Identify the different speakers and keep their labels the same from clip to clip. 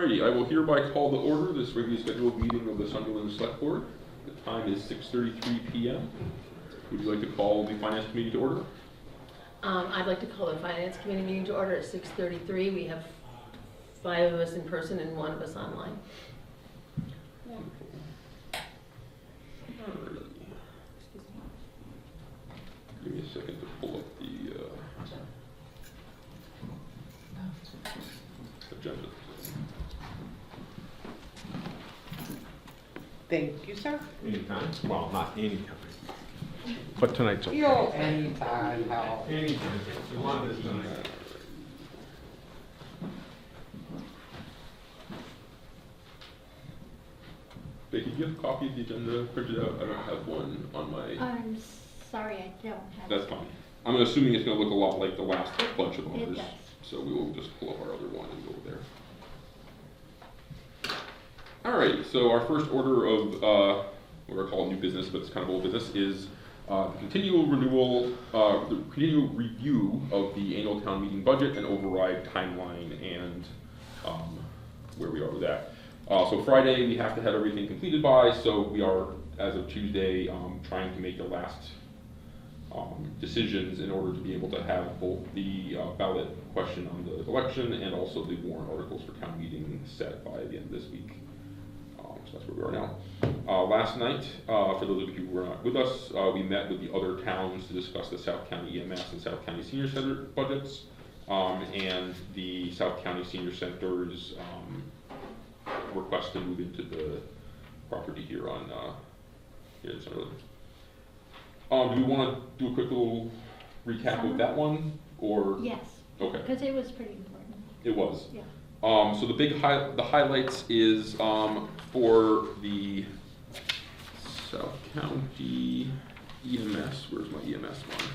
Speaker 1: Alrighty, I will hereby call to order this regularly scheduled meeting of the Sunderland Selectboard. The time is 6:33 p.m. Would you like to call the Finance Committee to order?
Speaker 2: I'd like to call the Finance Committee meeting to order at 6:33. We have 5 of us in person and 1 of us online.
Speaker 1: Wonderful. Alrighty. Give me a second to pull up the agenda.
Speaker 3: Thank you, sir.
Speaker 4: Anytime. Well, not anytime. But tonight's okay.
Speaker 3: You'll anytime help.
Speaker 4: Anytime. You want this tonight.
Speaker 1: Becky, do you have a copy of the agenda printed out? I don't have one on my...
Speaker 5: I'm sorry, I don't have
Speaker 1: That's
Speaker 5: it.
Speaker 1: fine. I'm assuming it's going to look a lot like the last bunch of
Speaker 5: It
Speaker 1: others.
Speaker 5: does.
Speaker 1: So we will just pull up our other one and go there. Alright, so our first order of what we're calling new business, but it's kind of old business, is the continual review of the annual town meeting budget and override timeline and where we are with that. So Friday we have to have everything completed by, so we are, as of Tuesday, trying to make the last decisions in order to be able to have both the ballot question on the election and also the warrant articles for town meeting set by the end of this week. So that's where we are now. Last night, for those of you who were not with us, we met with the other towns to discuss the South County EMS and South County Senior Center budgets, and the South County Senior Center's request to move into the property here on here in Sunderland. Do we want to do a quick little recap of that one, or?
Speaker 5: Yes.
Speaker 1: Okay.
Speaker 5: Because it was pretty important.
Speaker 1: It was.
Speaker 5: Yeah.
Speaker 1: So the the highlights is for the South County EMS. Where's my EMS one?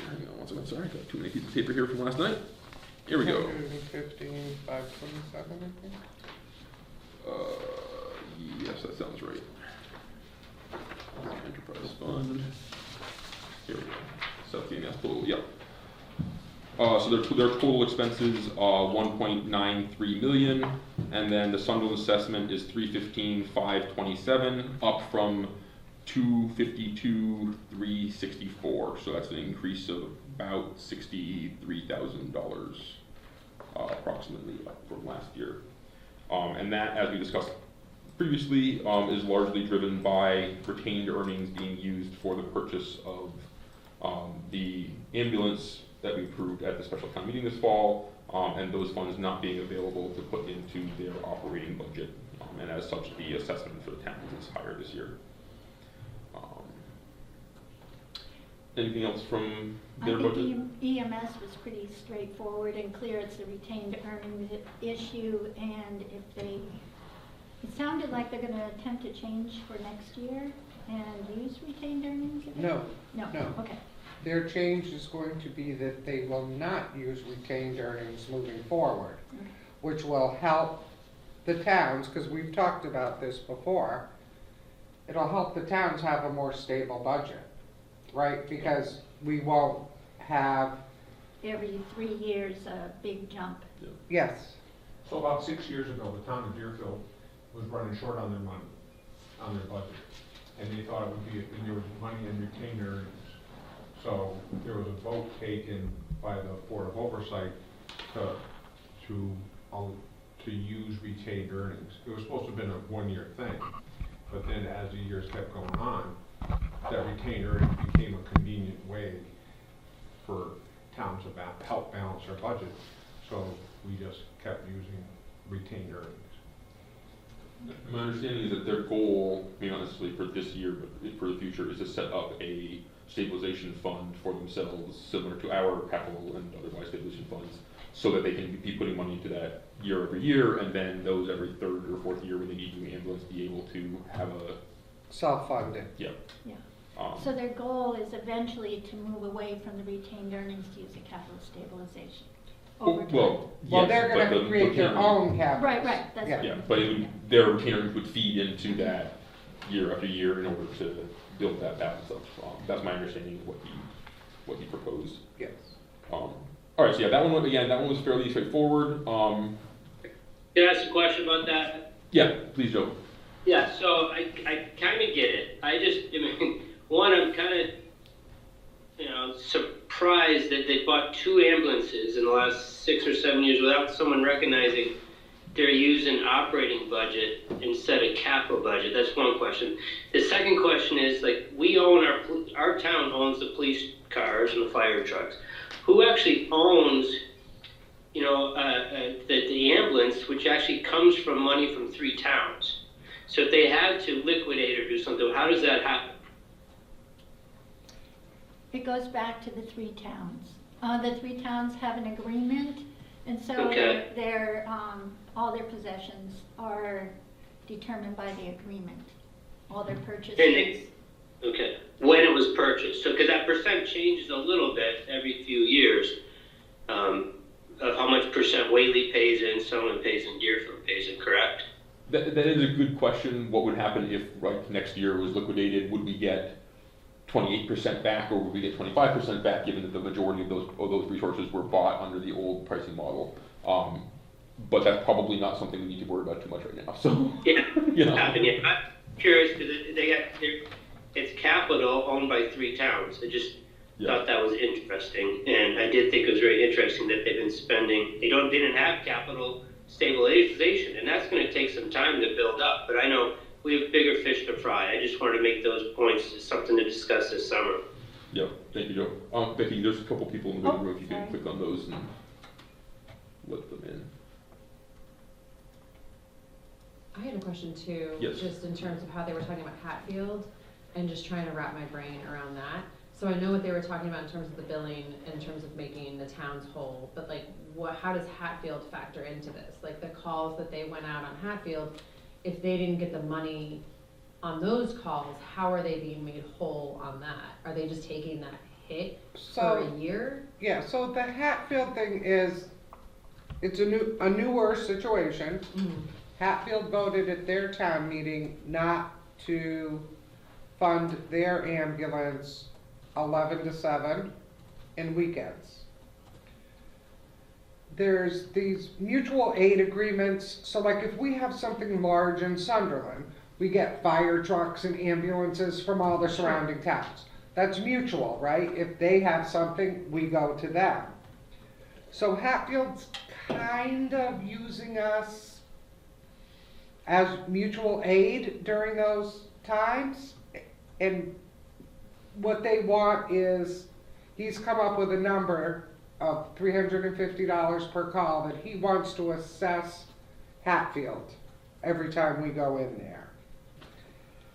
Speaker 1: Hang on one second. Sorry, I got too many pieces of paper here from last night. Here we go.
Speaker 3: 115, 527, I think.
Speaker 1: Yes, that sounds right. Enterprise fund. Here we go. South EMS total. Yep. So their total expenses 1.93 million, and then the Sunderland assessment is 315,527, up from 252,364. So that's an increase of about $63,000, approximately, from last year. And that, as we discussed previously, is largely driven by retained earnings being used for the purchase of the ambulance that we approved at the special town meeting this fall, and those funds not being available to put into their operating budget. And as such, the assessment for the towns is higher this year. Anything else from their budget?
Speaker 5: I think EMS was pretty straightforward and clear. It's a retained earnings issue, and if they, it sounded like they're going to attempt to change for next year and use retained earnings?
Speaker 3: No.
Speaker 5: No?
Speaker 3: No.
Speaker 5: Okay.
Speaker 3: Their change is going to be that they will not use retained earnings moving forward, which will help the towns, because we've talked about this before. It'll help the towns have a more stable budget, right? Because we won't have...
Speaker 5: Every 3 years, a big jump.
Speaker 3: Yes.
Speaker 4: So about 6 years ago, the town of Deerfield was running short on their money, on their budget. And they thought it would be, and there was money in retained earnings. So there was a vote taken by the Board of Oversight to use retained earnings. It was supposed to have been a 1-year thing, but then as the years kept going on, that retained earnings became a convenient way for towns to help balance their budget. So we just kept using retained earnings.
Speaker 1: My understanding is that their goal, maybe not necessarily for this year, but for the future, is to set up a stabilization fund for themselves, similar to our capital and otherwise stabilization funds, so that they can be putting money into that year every year, and then those every third or fourth year when they need new ambulance be able to have a
Speaker 3: Self-funded.
Speaker 1: yeah.
Speaker 5: Yeah.
Speaker 1: So
Speaker 5: their goal is eventually to move away from the retained earnings to use a capital stabilization over time.
Speaker 1: well,
Speaker 3: Well,
Speaker 1: yes,
Speaker 3: they're
Speaker 1: but
Speaker 3: going to
Speaker 1: the
Speaker 3: create their
Speaker 1: retained-
Speaker 3: own capital.
Speaker 5: Right, that's
Speaker 3: Yeah.
Speaker 5: what
Speaker 1: Yeah,
Speaker 5: I'm
Speaker 1: but
Speaker 5: thinking,
Speaker 1: their retainers would feed into that year after year in order to build that balance up. That's my understanding of what he proposed.
Speaker 3: Yes.
Speaker 1: All All right, so yeah, that one was fairly straightforward.
Speaker 6: Can I ask a question about that?
Speaker 1: Yeah, please, Joe.
Speaker 6: Yeah, so I kind of get it. I mean, one, I'm kind of, surprised that they bought 2 ambulances in the last 6 or 7 years without someone recognizing they're using operating budget instead of capital budget. That's one question. The second question is, like, we own our town owns the police cars and the fire trucks. Who actually owns, the ambulance, which actually comes from money from 3 towns? So if they had to liquidate or do something, how does that happen?
Speaker 5: It goes back to the 3 towns. The 3 towns have an agreement, and so
Speaker 6: Okay.
Speaker 5: all their possessions are determined by the agreement. All their purchases.
Speaker 6: Okay, when it was purchased. So, because that percent changes a little bit every few years, of how much percent Whately pays in, Sunderland pays in, Deerfield pays in, correct?
Speaker 1: That is a good question. What would happen if, like, next year was liquidated? Would we get 28% back, or would we get 25% back, given that the majority of those resources were bought under the old pricing model? But that's probably not something we need to worry about too much right now. So
Speaker 6: Yeah,
Speaker 1: you
Speaker 6: I'm curious because it's capital owned by 3 towns. I just thought that was interesting, and I did think it was very interesting that they've been spending. They didn't have capital stabilization, and that's going to take some time to build up. But I know we have bigger fish to fry. I just wanted to make those points as something to discuss this summer.
Speaker 1: Yeah, thank you, Joe. Becky, there's a couple people in the waiting room. If you can
Speaker 5: sorry.
Speaker 1: click on those and let them in.
Speaker 7: I had a question too,
Speaker 1: Yes.
Speaker 7: just in terms of how they were talking about Hatfield and just trying to wrap my brain around that. So I know what they were talking about in terms of the billing, in terms of making the towns whole, but like, how does Hatfield factor into this? Like the calls that they went out on Hatfield, if they didn't get the money on those calls, how are they being made whole on that? Are they just taking that hit for a year?
Speaker 3: Yeah, so the Hatfield thing is, it's a newer situation.
Speaker 7: Mm-hmm.
Speaker 3: Hatfield voted at their town meeting not to fund their ambulance 11 to 7 and weekends. There's these mutual aid agreements, so like if we have something large in Sunderland, we get fire trucks and ambulances from all the surrounding towns. That's mutual, right? If they have something, we go to them. So Hatfield's kind of using us as mutual aid during those times, and what they want is, he's come up with a number of $350 per call that he wants to assess Hatfield every time we go in there.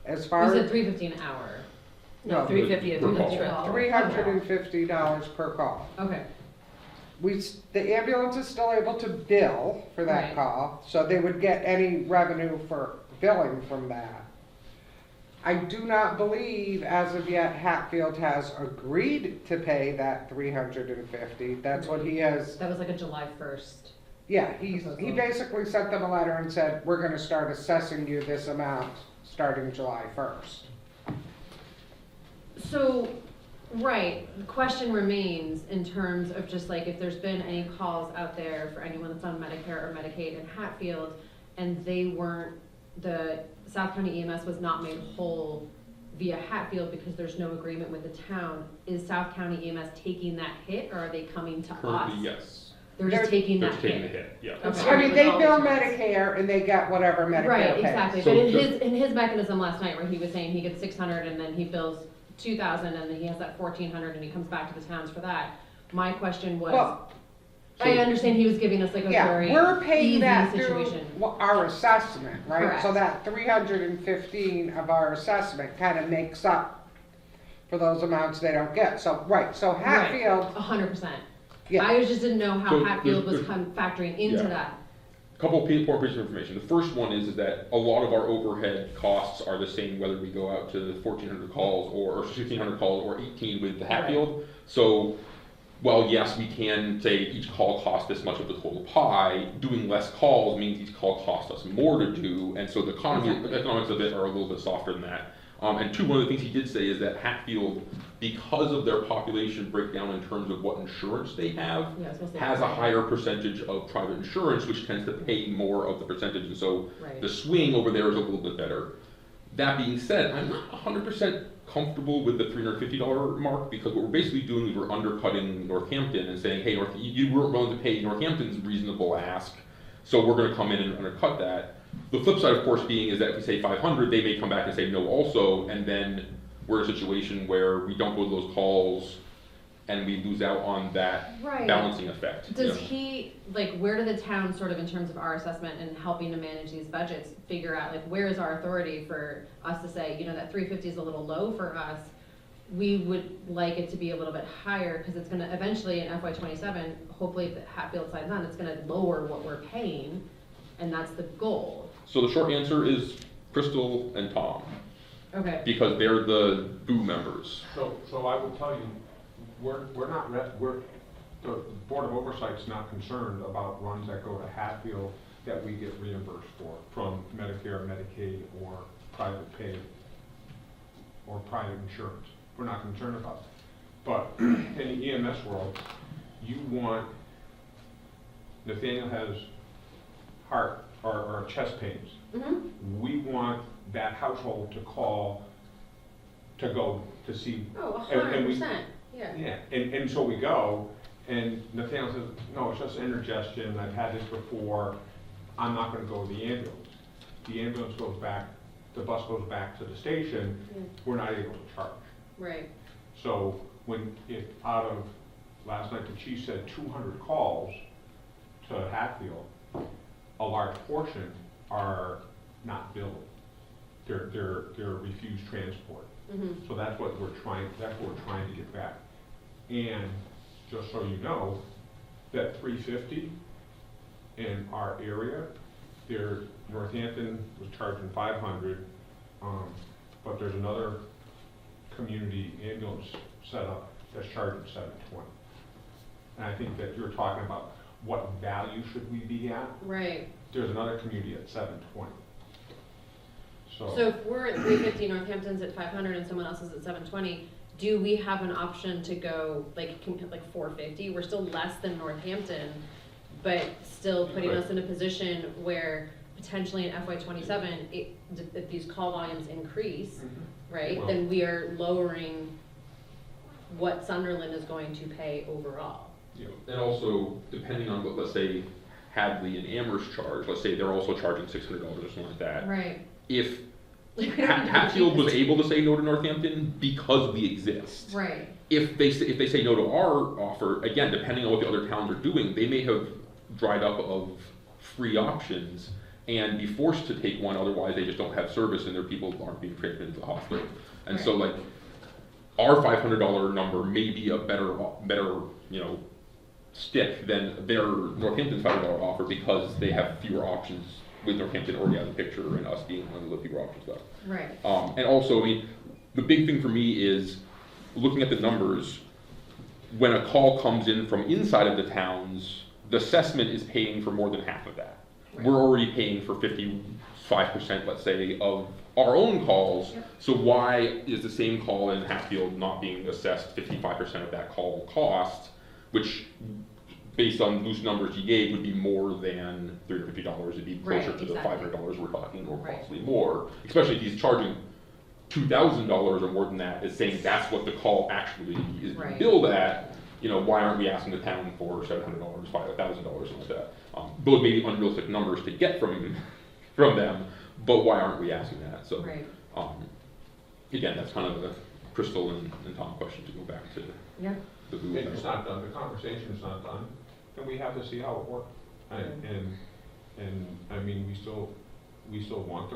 Speaker 3: As far
Speaker 7: You
Speaker 3: as
Speaker 7: said $3.50 an hour.
Speaker 3: No,
Speaker 2: $350
Speaker 1: per
Speaker 2: a
Speaker 1: call.
Speaker 2: trip.
Speaker 3: $350 per call.
Speaker 7: Okay,
Speaker 3: The ambulance is still able to bill for that
Speaker 7: Right.
Speaker 3: call, so they would get any revenue for billing from that. I do not believe, as of yet, Hatfield has agreed to pay that $350. That's what he has.
Speaker 7: that was like a July 1st.
Speaker 3: Yeah, he basically sent them a letter and said, we're gonna start assessing you this amount starting July 1st.
Speaker 7: So, right, the question remains in terms of just like if there's been any calls out there for anyone that's on Medicare or Medicaid in Hatfield, and the South County EMS was not made whole via Hatfield because there's no agreement with the town. Is South County EMS taking that hit, or are they coming to us?
Speaker 1: Currently, yes.
Speaker 7: They're just taking
Speaker 1: They're
Speaker 7: that
Speaker 1: taking the
Speaker 7: hit.
Speaker 1: hit, yeah.
Speaker 7: Okay.
Speaker 3: I mean, they bill Medicare and they get whatever Medicare
Speaker 7: Right,
Speaker 3: pays.
Speaker 7: exactly,
Speaker 1: So
Speaker 7: but
Speaker 1: the-
Speaker 7: in his mechanism last night where he was saying he gets 600 and then he bills 2,000 and then he has that 1,400 and he comes back to the towns for that. My question was,
Speaker 3: Well,
Speaker 7: I understand he was giving us like a
Speaker 3: yeah,
Speaker 7: very
Speaker 3: we're paying
Speaker 7: easy
Speaker 3: that through
Speaker 7: situation.
Speaker 3: our assessment, right? So
Speaker 7: Correct.
Speaker 3: that 315 of our assessment kind of makes up for those amounts they don't get. So, right, so Hatfield,
Speaker 7: 100%.
Speaker 3: yeah.
Speaker 7: I just didn't know how
Speaker 1: So
Speaker 7: Hatfield was
Speaker 1: there's-
Speaker 7: factoring into
Speaker 1: yeah.
Speaker 7: that.
Speaker 1: Couple of important pieces of information. The first one is that a lot of our overhead costs are the same whether we go out to 1,400 calls or 1,600 calls or 18 with the Hatfield. So, well, yes, we can say each call costs this much of the total pie. Doing less calls means each call costs us more to do, and so the economics of it are a little bit softer than that. And two, one of the things he did say is that Hatfield, because of their population breakdown in terms of what insurance they have,
Speaker 7: Yeah, I was gonna say
Speaker 1: has a
Speaker 7: that.
Speaker 1: higher percentage of private insurance, which tends to pay more of the percentage, and so
Speaker 7: Right.
Speaker 1: the swing over there is a little bit better. That being said, I'm not 100% comfortable with the $350 mark, because what we're basically doing is we're undercutting Northampton and saying, hey, you weren't willing to pay Northampton's reasonable ask, so we're gonna come in and undercut that. The flip side, of course, being is that if we say 500, they may come back and say no also, and then we're in a situation where we don't go to those calls and we lose out on that
Speaker 7: Right.
Speaker 1: balancing effect.
Speaker 7: Does
Speaker 1: Yeah.
Speaker 7: he, like, where do the towns, sort of in terms of our assessment and helping to manage these budgets, figure out, like, where is our authority for us to say, you know, that 350 is a little low for us, we would like it to be a little bit higher, because it's gonna, eventually in FY '27, hopefully if the Hatfield signs on, it's gonna lower what we're paying, and that's the goal.
Speaker 1: So the short answer is Crystal and Tom,
Speaker 7: Okay.
Speaker 1: because they're the boo members.
Speaker 4: So I would tell you, we're not, the Board of Oversight's not concerned about runs that go to Hatfield that we get reimbursed for from Medicare, Medicaid, or private pay, or private insurance. We're not concerned about that. But in the EMS world, you want, Nathaniel has heart or chest pains.
Speaker 7: Mm-hmm.
Speaker 4: We want that household to call, to go to see.
Speaker 7: Oh,
Speaker 4: and we-
Speaker 7: 100%, yeah.
Speaker 4: Yeah, and so we go, and Nathaniel says, no, it's just indigestion, I've had this before, I'm not gonna go to the ambulance. The ambulance goes back, the bus goes back to the station,
Speaker 7: Yeah.
Speaker 4: we're not able to charge.
Speaker 7: Right.
Speaker 4: So if out of, last night the chief said 200 calls to Hatfield, a large portion are not billed. They're refused transport.
Speaker 7: Mm-hmm.
Speaker 4: So that's what we're trying to get back. And just so you know, that 350 in our area, Northampton was charging 500, but there's another community ambulance setup that's charging 720. And I think that you're talking about what value should we be at?
Speaker 7: Right.
Speaker 4: There's another community at 720.
Speaker 7: So if we're at 350, Northampton's at 500, and someone else is at 720, do we have an option to go like 450? We're still less than Northampton, but still putting
Speaker 4: Right.
Speaker 7: us in a position where potentially in FY '27, if these call volumes increase, right,
Speaker 4: Well-
Speaker 7: then we are lowering what Sunderland is going to pay overall.
Speaker 1: You know, and also, depending on what, let's say, Hadley and Amherst charge, let's say they're also charging $600 or something like that.
Speaker 7: Right.
Speaker 1: If
Speaker 7: Like, we don't have to
Speaker 1: Hatfield was
Speaker 7: choose.
Speaker 1: able to say no to Northampton because we exist.
Speaker 7: Right.
Speaker 1: If they say no to our offer, again, depending on what the other towns are doing, they may have dried up of free options and be forced to take one, otherwise they just don't have service and their people aren't being transmitted to the hospital. And so like, our $500 number may be a better, you know, stick than their Northampton's $500 offer, because they have fewer options with Northampton already out of the picture and us being one of the fewer options left.
Speaker 7: Right.
Speaker 1: And also, I mean, the big thing for me is looking at the numbers. When a call comes in from inside of the towns, the assessment is paying for more than half of that.
Speaker 7: Right.
Speaker 1: We're already paying for 55%, let's say, of our own calls.
Speaker 7: Yep.
Speaker 1: So why is the same call in Hatfield not being assessed 55% of that call cost, which, based on loose numbers you gave, would be more than $350. It'd be closer
Speaker 7: Right,
Speaker 1: to the
Speaker 7: exactly.
Speaker 1: $500 we're talking, or
Speaker 7: Right.
Speaker 1: possibly more. Especially if he's charging $2,000 or more than that, is saying that's what the call actually is being
Speaker 7: Right.
Speaker 1: billed at. You know, why aren't we asking the town for $700, $5,000, something like that? Those may be unrealistic numbers to get from them, but why aren't we asking that? So,
Speaker 7: Right.
Speaker 1: again, that's kind of the Crystal and Tom question to go back to.
Speaker 7: Yeah.
Speaker 1: The who.
Speaker 4: It's not done, the conversation's not done, then we have to see how it works. And I mean, we still want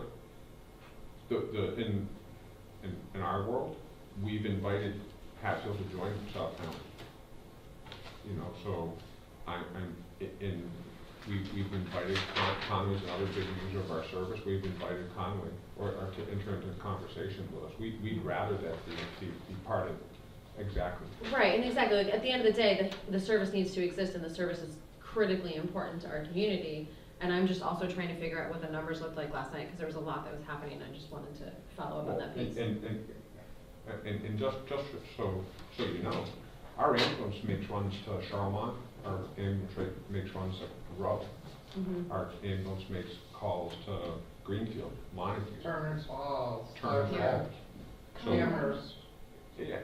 Speaker 4: in our world, we've invited Hatfield to join South County. You know, so we've invited Conway's another big user of our service, we've invited Conway or to enter into conversation with us. We'd rather that be part of it. Exactly.
Speaker 7: Right, and exactly, like, at the end of the day, the service needs to exist, and the service is critically important to our community, And I'm just also trying to figure out what the numbers looked like last night, because there was a lot that was happening, and I just wanted to follow up on that piece.
Speaker 4: And just so you know, our ambulance makes runs to Charlemont, our ambulance makes runs to Rowe.
Speaker 7: Mhm.
Speaker 4: Our ambulance makes calls to Greenfield, Montague.
Speaker 3: Turner's Falls.
Speaker 4: Turner's
Speaker 3: yeah.
Speaker 4: Falls. So,
Speaker 3: Amherst.
Speaker 4: yeah,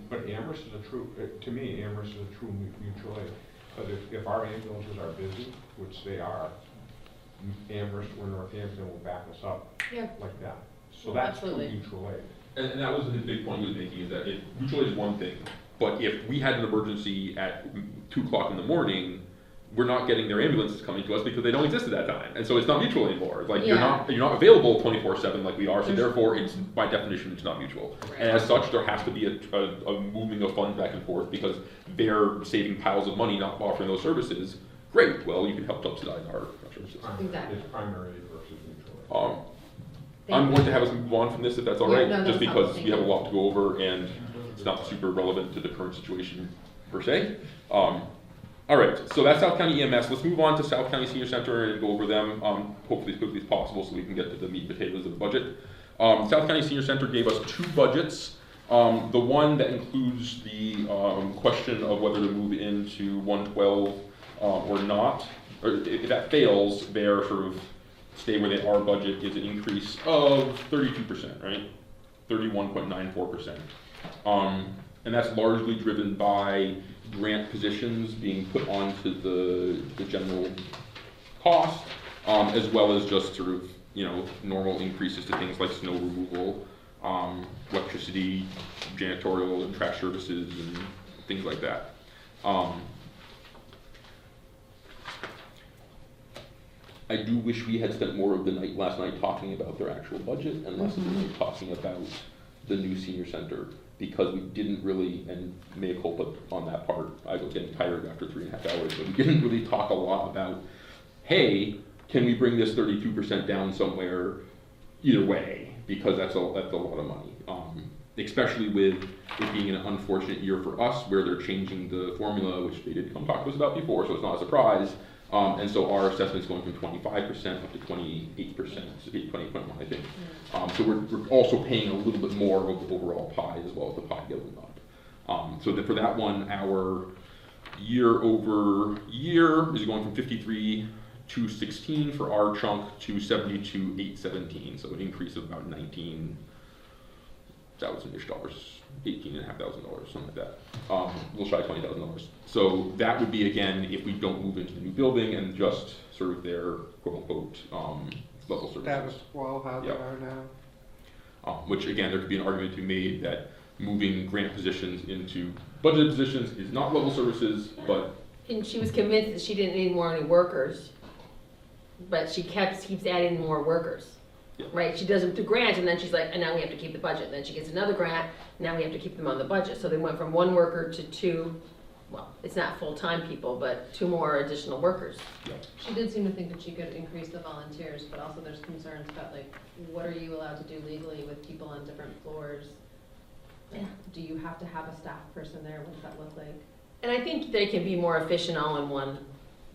Speaker 4: but Amherst is a true, to me, Amherst is a true mutual aid. But if our ambulances are busy, which they are, Amherst or Northampton will back us up
Speaker 7: Yeah.
Speaker 4: like that. So that's true
Speaker 7: Absolutely.
Speaker 4: mutual aid.
Speaker 1: And that was the big point he was making, is that mutual aid is one thing, but if we had an emergency at 2 o'clock in the morning, we're not getting their ambulances coming to us because they don't exist at that time, and so it's not mutual anymore. Like you're
Speaker 7: Yeah.
Speaker 1: not available 24/7 like we are, so
Speaker 7: There's-
Speaker 1: therefore it's by definition it's not mutual.
Speaker 7: Right.
Speaker 1: And as such, there has to be a moving of funds back and forth because they're saving piles of money not offering those services. Great, well you can help subsidize our services.
Speaker 7: Exactly.
Speaker 4: It's primary aid versus mutual aid.
Speaker 1: I'm
Speaker 7: Thank
Speaker 1: going
Speaker 7: you.
Speaker 1: to have us move on from this if that's all
Speaker 7: Yeah,
Speaker 1: right,
Speaker 7: no,
Speaker 1: just
Speaker 7: that's fine.
Speaker 1: because
Speaker 7: Thank
Speaker 1: we have a
Speaker 7: you.
Speaker 1: lot to go over and it's not super relevant to the current situation per se. All right, so that's South County EMS. Let's move on to South County Senior Center and go over them, hopefully as quickly as possible so we can get to the meat and potatoes of the budget. South County Senior Center gave us 2 budgets. The one that includes the question of whether to move into 112 or not, or if that fails, their sort of stay where they are budget is an increase of 32%, right? 31.94%. And that's largely driven by grant positions being put onto the general cost, as well as just sort of, normal increases to things like snow removal, electricity, janitorial and trash services and things like that. I do wish we had spent more of the night last night talking about their actual budget and less of the night talking about the new senior center, because we didn't really, and mea culpa on that part, I was getting tired after 3.5 hours, but we didn't really talk a lot about, hey, can we bring this 32% down somewhere either way, because that's a lot of money. Especially with it being an unfortunate year for us where they're changing the formula, which they did come talk to us about before, so it's not a surprise. And so our assessment's going from 25% up to 28%, 28.1 I think. So we're also paying a little bit more of the overall pie as well as the pie going up. So for that one, our year over year is going from 53,216 for our chunk to 72,817. So an increase of about $19,000-ish, $18,500, something like that. A little shy of $20,000. So that would be, again, if we don't move into the new building and just sort of their quote-unquote level services.
Speaker 3: Status quo, how they
Speaker 1: Yep.
Speaker 3: are now.
Speaker 1: Which, again, there could be an argument to be made that moving grant positions into budgeted positions is not level services, but
Speaker 2: And she was convinced that she didn't need any workers, but she keeps adding more workers.
Speaker 1: Yeah.
Speaker 2: Right, she does them through grants, and then she's like, and now we have to keep the budget. And then she gets another grant, now we have to keep them on the budget. So they went from 1 worker to 2, well, it's not full-time people, but 2 more additional workers.
Speaker 7: She did seem to think that she could increase the volunteers, but also there's concerns about like, what are you allowed to do legally with people on different floors?
Speaker 2: Yeah.
Speaker 7: Do you have to have a staff person there? What does that look like?
Speaker 2: And I think they can be more efficient all in one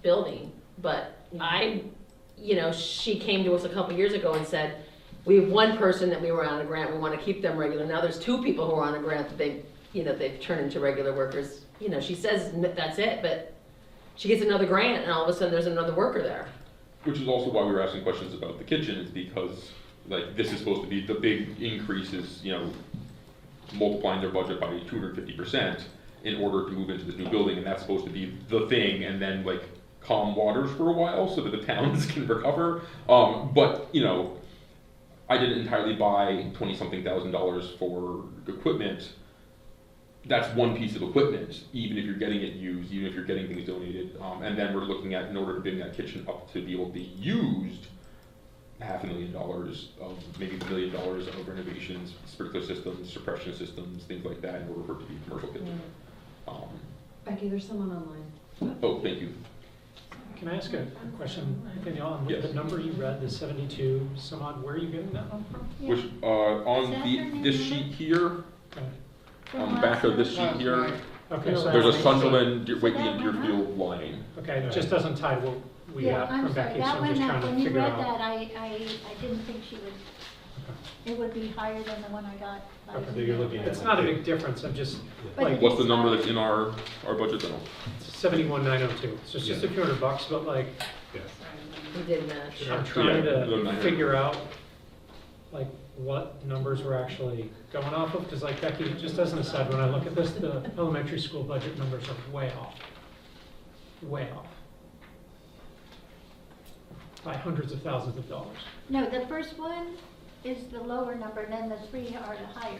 Speaker 2: building, but she came to us a couple years ago and said, we have 1 person that we were on a grant, we want to keep them regular. Now there's 2 people who are on a grant that they've turned into regular workers. She says that's it, but she gets another grant and all of a sudden there's another worker there.
Speaker 1: which is also why we were asking questions about the kitchen, is because like this is supposed to be the big increase is, multiplying their budget by 250% in order to move into this new building, and that's supposed to be the thing, and then like calm waters for a while so that the towns can recover. But I didn't entirely buy $20-something thousand for equipment. That's one piece of equipment, even if you're getting it used, even if you're getting things donated. And then we're looking at, in order to bring that kitchen up to be able to be used, $500,000 of maybe $1 million of renovations, sprinkler systems, suppression systems, things like that, in order for it to be a commercial kitchen.
Speaker 7: Becky, there's someone online.
Speaker 1: Oh, thank you.
Speaker 8: Can I ask a question, Danielle, on
Speaker 1: Yes.
Speaker 8: the number you read, the 72 some odd, where are you getting that one from?
Speaker 5: Yeah.
Speaker 1: Which, on
Speaker 5: Is that her new
Speaker 1: this
Speaker 5: number?
Speaker 1: sheet here,
Speaker 8: Okay.
Speaker 1: on the back of this sheet
Speaker 3: Last
Speaker 1: here,
Speaker 3: night.
Speaker 8: Okay, so
Speaker 1: there's a
Speaker 8: that's-
Speaker 1: Sunderland, Whately
Speaker 5: that
Speaker 1: and
Speaker 5: went up?
Speaker 1: Deerfield line.
Speaker 8: Okay, it just doesn't tie we
Speaker 5: Yeah,
Speaker 8: got
Speaker 5: I'm
Speaker 8: from
Speaker 5: sorry,
Speaker 8: Becky, so
Speaker 5: that
Speaker 8: I'm
Speaker 5: one,
Speaker 8: just trying
Speaker 5: when
Speaker 8: to
Speaker 5: you
Speaker 8: figure
Speaker 5: read
Speaker 8: out.
Speaker 5: that, I didn't think she would, it would be higher than the one I got. by
Speaker 8: Okay.
Speaker 9: So you're looking at
Speaker 8: It's not a big difference, I'm just,
Speaker 5: But
Speaker 8: like,
Speaker 5: it
Speaker 1: What's the
Speaker 5: is
Speaker 1: number
Speaker 5: higher.
Speaker 1: that's in our budget then?
Speaker 8: 71,902, so it's just a few $100, but like,
Speaker 9: Yes.
Speaker 2: We did match.
Speaker 8: I'm trying
Speaker 1: the
Speaker 8: to
Speaker 1: 900.
Speaker 8: figure out, like, what numbers we're actually going off of, because like Becky, just as an aside, when I look at this, the elementary school budget numbers are way off. Way off. By hundreds of thousands of dollars.
Speaker 5: No, the first one is the lower number, and then the three are the higher,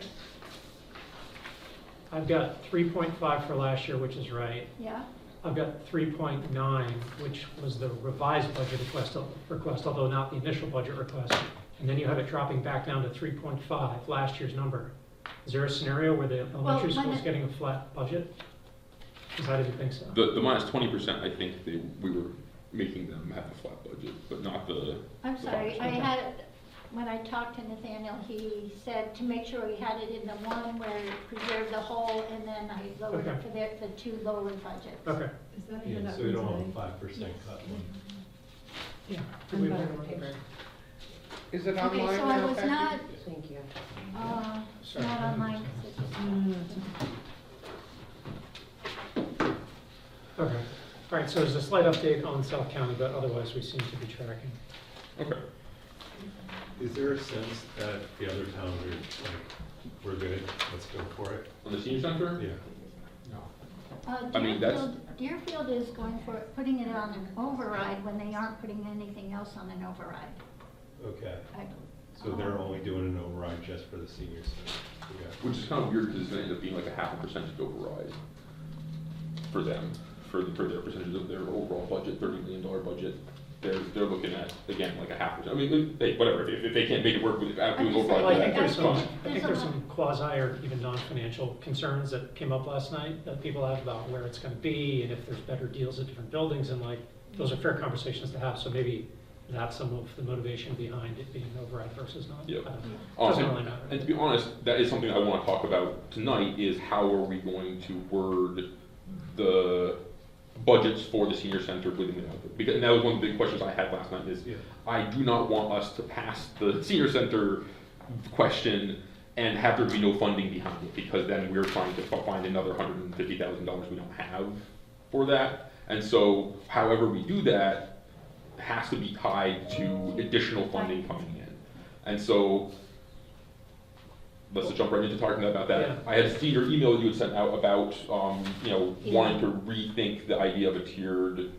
Speaker 8: I've got 3.5 for last year, which is right.
Speaker 5: yeah?
Speaker 8: I've got 3.9, which was the revised budget request, although not the initial budget request. And then you have it dropping back down to 3.5, last year's number. Is there a scenario where the elementary
Speaker 5: when
Speaker 8: school is
Speaker 5: it-
Speaker 8: getting a flat budget? Because I didn't think so.
Speaker 1: The minus 20%, I think we were making them have a flat budget, but not the.
Speaker 5: I'm
Speaker 1: the
Speaker 5: sorry,
Speaker 1: bonus.
Speaker 5: I had, when I talked to Nathaniel, he said to make sure we had it in the one where it preserved the whole, and then I lowered it
Speaker 8: Okay.
Speaker 5: for the two lower budgets.
Speaker 8: Okay,
Speaker 7: Is that
Speaker 9: Yeah, so you don't want a 5% cut one.
Speaker 8: yeah.
Speaker 7: I'm
Speaker 8: We-
Speaker 7: better with paper.
Speaker 3: Is it
Speaker 5: Okay,
Speaker 3: online
Speaker 5: so I
Speaker 3: now,
Speaker 5: was
Speaker 3: Becky?
Speaker 5: not,
Speaker 2: Thank you.
Speaker 5: it's
Speaker 8: Sorry.
Speaker 5: not online, 'cause it just-
Speaker 8: Okay. All right, so there's a slight update on South County, but otherwise we seem to be tracking.
Speaker 1: Okay.
Speaker 9: Is there a sense that the other towns are like, we're good, let's go for it?
Speaker 1: On the senior center?
Speaker 9: Yeah.
Speaker 1: I mean, that's-
Speaker 5: Deerfield is going for, putting it on an override when they aren't putting anything else on an override.
Speaker 9: Okay,
Speaker 5: I-
Speaker 9: so they're only doing an override just for the senior center. Yeah.
Speaker 1: Which is kind of weird because it's going to end up being like a 0.5% override for them, for their percentage of their overall budget, $30 million budget. They're looking at, again, like a 0.5%. I mean, hey, whatever, if they can't make it work without doing
Speaker 5: I'm just
Speaker 1: override,
Speaker 8: Well, I
Speaker 5: saying-
Speaker 8: think there's
Speaker 1: that's
Speaker 8: some,
Speaker 1: fine.
Speaker 8: I think there's some quasi or even non-financial concerns that came up last night that people have about where it's gonna be and if there's better deals at different buildings and like, those are fair conversations to have, so maybe that's some of the motivation behind it being override versus not.
Speaker 1: Yeah.
Speaker 8: I don't know. Doesn't really
Speaker 1: And
Speaker 8: matter.
Speaker 1: to be honest, that is something I want to talk about tonight, is how are we going to word the budgets for the senior center within the, because, and that was one of the big questions I had last night, is
Speaker 9: Yeah.
Speaker 1: I do not want us to pass the senior center question and have there be no funding behind it, because then we're trying to find another $150,000 we don't have for that. And so however we do that has to be tied to additional funding coming in. And so, let's just jump right into talking about that.
Speaker 8: Yeah.
Speaker 1: I had seen your email that you had sent out about,
Speaker 2: Yeah.
Speaker 1: wanting to rethink the idea of a tiered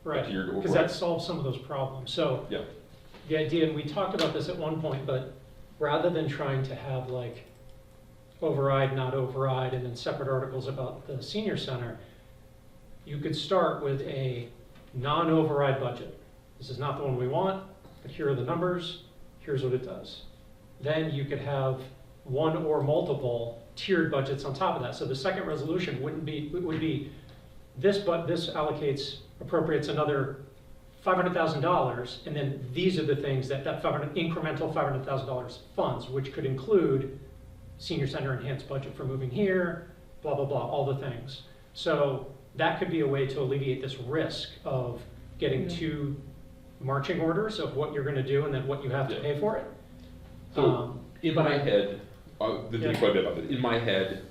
Speaker 8: Right,
Speaker 1: tiered
Speaker 8: because
Speaker 1: override.
Speaker 8: that solves some of those problems. So
Speaker 1: Yeah.
Speaker 8: the idea, and we talked about this at one point, but rather than trying to have like override, not override, and then separate articles about the senior center, you could start with a non-override budget. This is not the one we want, but here are the numbers, here's what it does. Then you could have one or multiple tiered budgets on top of that. So the second resolution would be this allocates, appropriates another $500,000, and then these are the things that incremental $500,000 funds, which could include senior center enhanced budget for moving here, blah, blah, blah, all the things. So that could be a way to alleviate this risk of getting two marching orders of what you're gonna do and then what you have to pay for it.
Speaker 1: So, in
Speaker 8: but
Speaker 1: my
Speaker 8: I-
Speaker 1: head, there's quite a bit about it. In my head,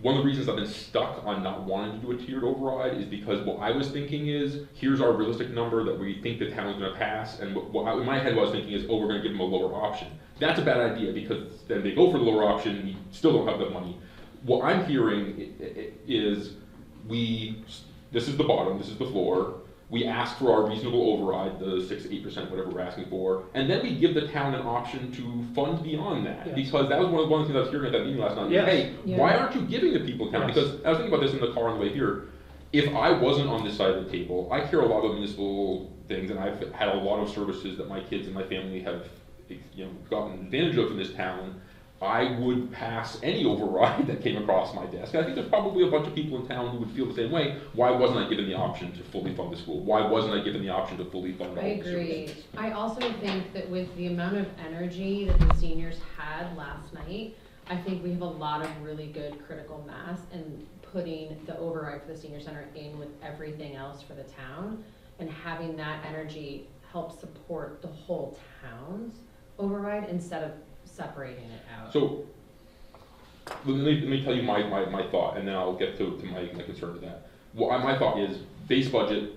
Speaker 1: one of the reasons I've been stuck on not wanting to do a tiered override is because what I was thinking is, here's our realistic number that we think the town's gonna pass, and in my head what I was thinking is, oh, we're gonna give them a lower option. That's a bad idea, because then they go for the lower option, and you still don't have that money. What I'm hearing is, this is the bottom, this is the floor, we ask for our reasonable override, the 6 to 8%, whatever we're asking for, and then we give the town an option to fund beyond that.
Speaker 8: Yes.
Speaker 1: Because that was one of the things I was hearing at that meeting last night.
Speaker 8: Yes.
Speaker 1: Hey,
Speaker 2: Yeah.
Speaker 1: why aren't you giving the people in town?
Speaker 8: Yes.
Speaker 1: Because I was thinking about this in the car on the way here. If I wasn't on this side of the table, I care a lot about municipal things, and I've had a lot of services that my kids and my family have, gotten advantage of in this town. I would pass any override that came across my desk. And I think there's probably a bunch of people in town who would feel the same way. Why wasn't I given the option to fully fund the school? Why wasn't I given the option to fully fund all
Speaker 7: I
Speaker 1: the
Speaker 7: agree.
Speaker 1: services?
Speaker 7: I also think that with the amount of energy that the seniors had last night, I think we have a lot of really good critical mass, and putting the override for the senior center in with everything else for the town and having that energy help support the whole town's override instead of separating it out.
Speaker 1: So, let me tell you my thought, and then I'll get to my concern to that. Well, my thought is, base budget,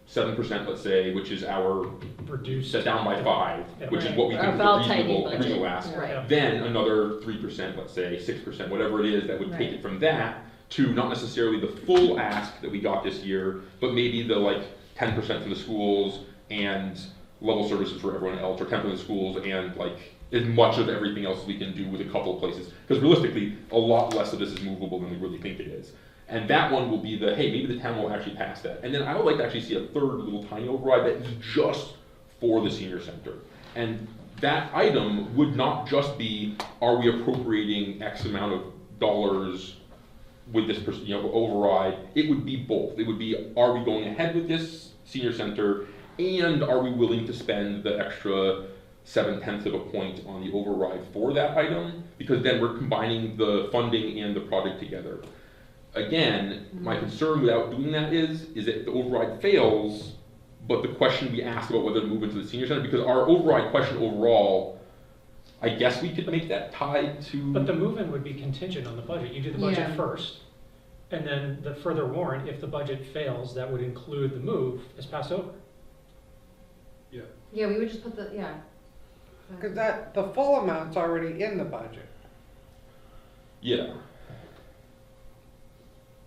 Speaker 1: 7%, let's say, which is our
Speaker 8: Reduced.
Speaker 1: set down by 5,
Speaker 8: Yeah.
Speaker 1: which is
Speaker 2: Right.
Speaker 1: what we
Speaker 2: Our
Speaker 1: think is
Speaker 2: belt
Speaker 1: a
Speaker 2: tightening
Speaker 1: reasonable
Speaker 2: budget.
Speaker 1: ask.
Speaker 2: Right.
Speaker 1: Then another 3%, let's say, 6%, whatever it is, that would take
Speaker 7: Right.
Speaker 1: it from that to not necessarily the full ask that we got this year, but maybe the 10% for the schools and level services for everyone else, or 10% for the schools and as much of everything else we can do with a couple of places. Because realistically, a lot less of this is movable than we really think it is. And that one will be hey, maybe the town will actually pass that. And then I would like to actually see a third little tiny override that is just for the senior center. And that item would not just be, are we appropriating X amount of dollars with this override? It would be both. It would be, are we going ahead with this senior center, and are we willing to spend the extra 0.7 of a point on the override for that item? Because then we're combining the funding and the project together. Again, my concern without doing that is that the override fails, but the question we ask about whether to move into the senior center, because our override question overall, I guess we could make that tied to.
Speaker 8: But the move-in would be contingent on the budget. You do the budget
Speaker 7: Yeah.
Speaker 8: first, and then the further warrant, if the budget fails, that would include the move, is passed over.
Speaker 7: Yeah, we would just put
Speaker 3: Because the full amount's already in the budget.
Speaker 1: Yeah.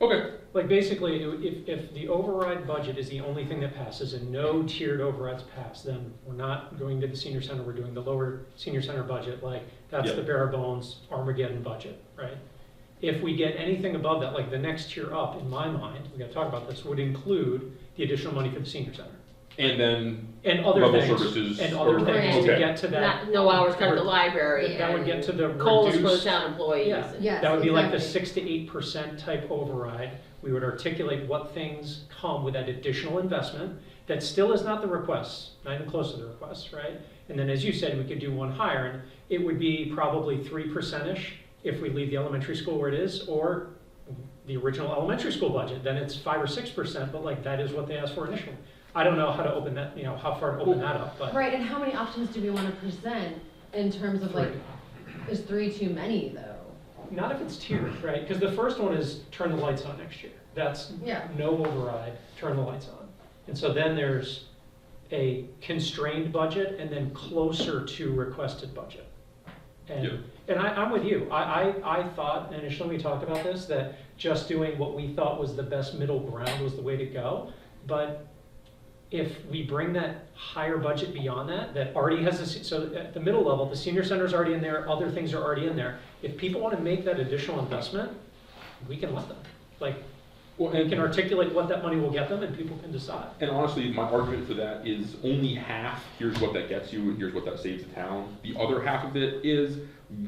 Speaker 1: Okay.
Speaker 8: Basically, if the override budget is the only thing that passes and no tiered overrides pass, then we're not going to the senior center, we're doing the lower senior center budget, that's
Speaker 1: Yeah.
Speaker 8: the bare bones Armageddon budget, right? If we get anything above that, the next tier up, in my mind, we gotta talk about this, would include the additional money for the senior center.
Speaker 1: And then
Speaker 8: And other
Speaker 1: level
Speaker 8: things,
Speaker 1: services.
Speaker 8: and other
Speaker 1: or-
Speaker 8: things to
Speaker 1: okay.
Speaker 8: get to that.
Speaker 2: No hours cut at the library.
Speaker 8: That would get to the
Speaker 2: and COLAs for the
Speaker 8: reduced-
Speaker 2: town employees.
Speaker 8: Yeah.
Speaker 2: and-
Speaker 7: Yes,
Speaker 8: That would be the
Speaker 7: exactly.
Speaker 8: 6 to 8% type override. We would articulate what things come with that additional investment that still is not the request, not even close to the request, right? And then, as you said, we could do one higher, and it would be probably 3%-ish if we leave the elementary school where it is, or the original elementary school budget. Then it's 5 or 6%, but that is what they asked for initially. I don't know how to open that, how far to open that up, but.
Speaker 7: Right, and how many options do we want to present in terms of is 3 too many though?
Speaker 8: Not if it's tiered, right? Because the first one is turn the lights on next year. That's
Speaker 7: Yeah.
Speaker 8: no override, turn the lights on. And so then there's a constrained budget and then closer to requested budget. And I'm with you. I thought initially we talked about this, that just doing what we thought was the best middle ground was the way to go. But if we bring that higher budget beyond that already has so at the middle level, the senior center's already in there, other things are already in there. If people want to make that additional investment, we can let them. We can articulate what that money will get them, and people can decide.
Speaker 1: And honestly, my argument for that is only half, here's what that gets you, and here's what that saves the town. The other half of it is,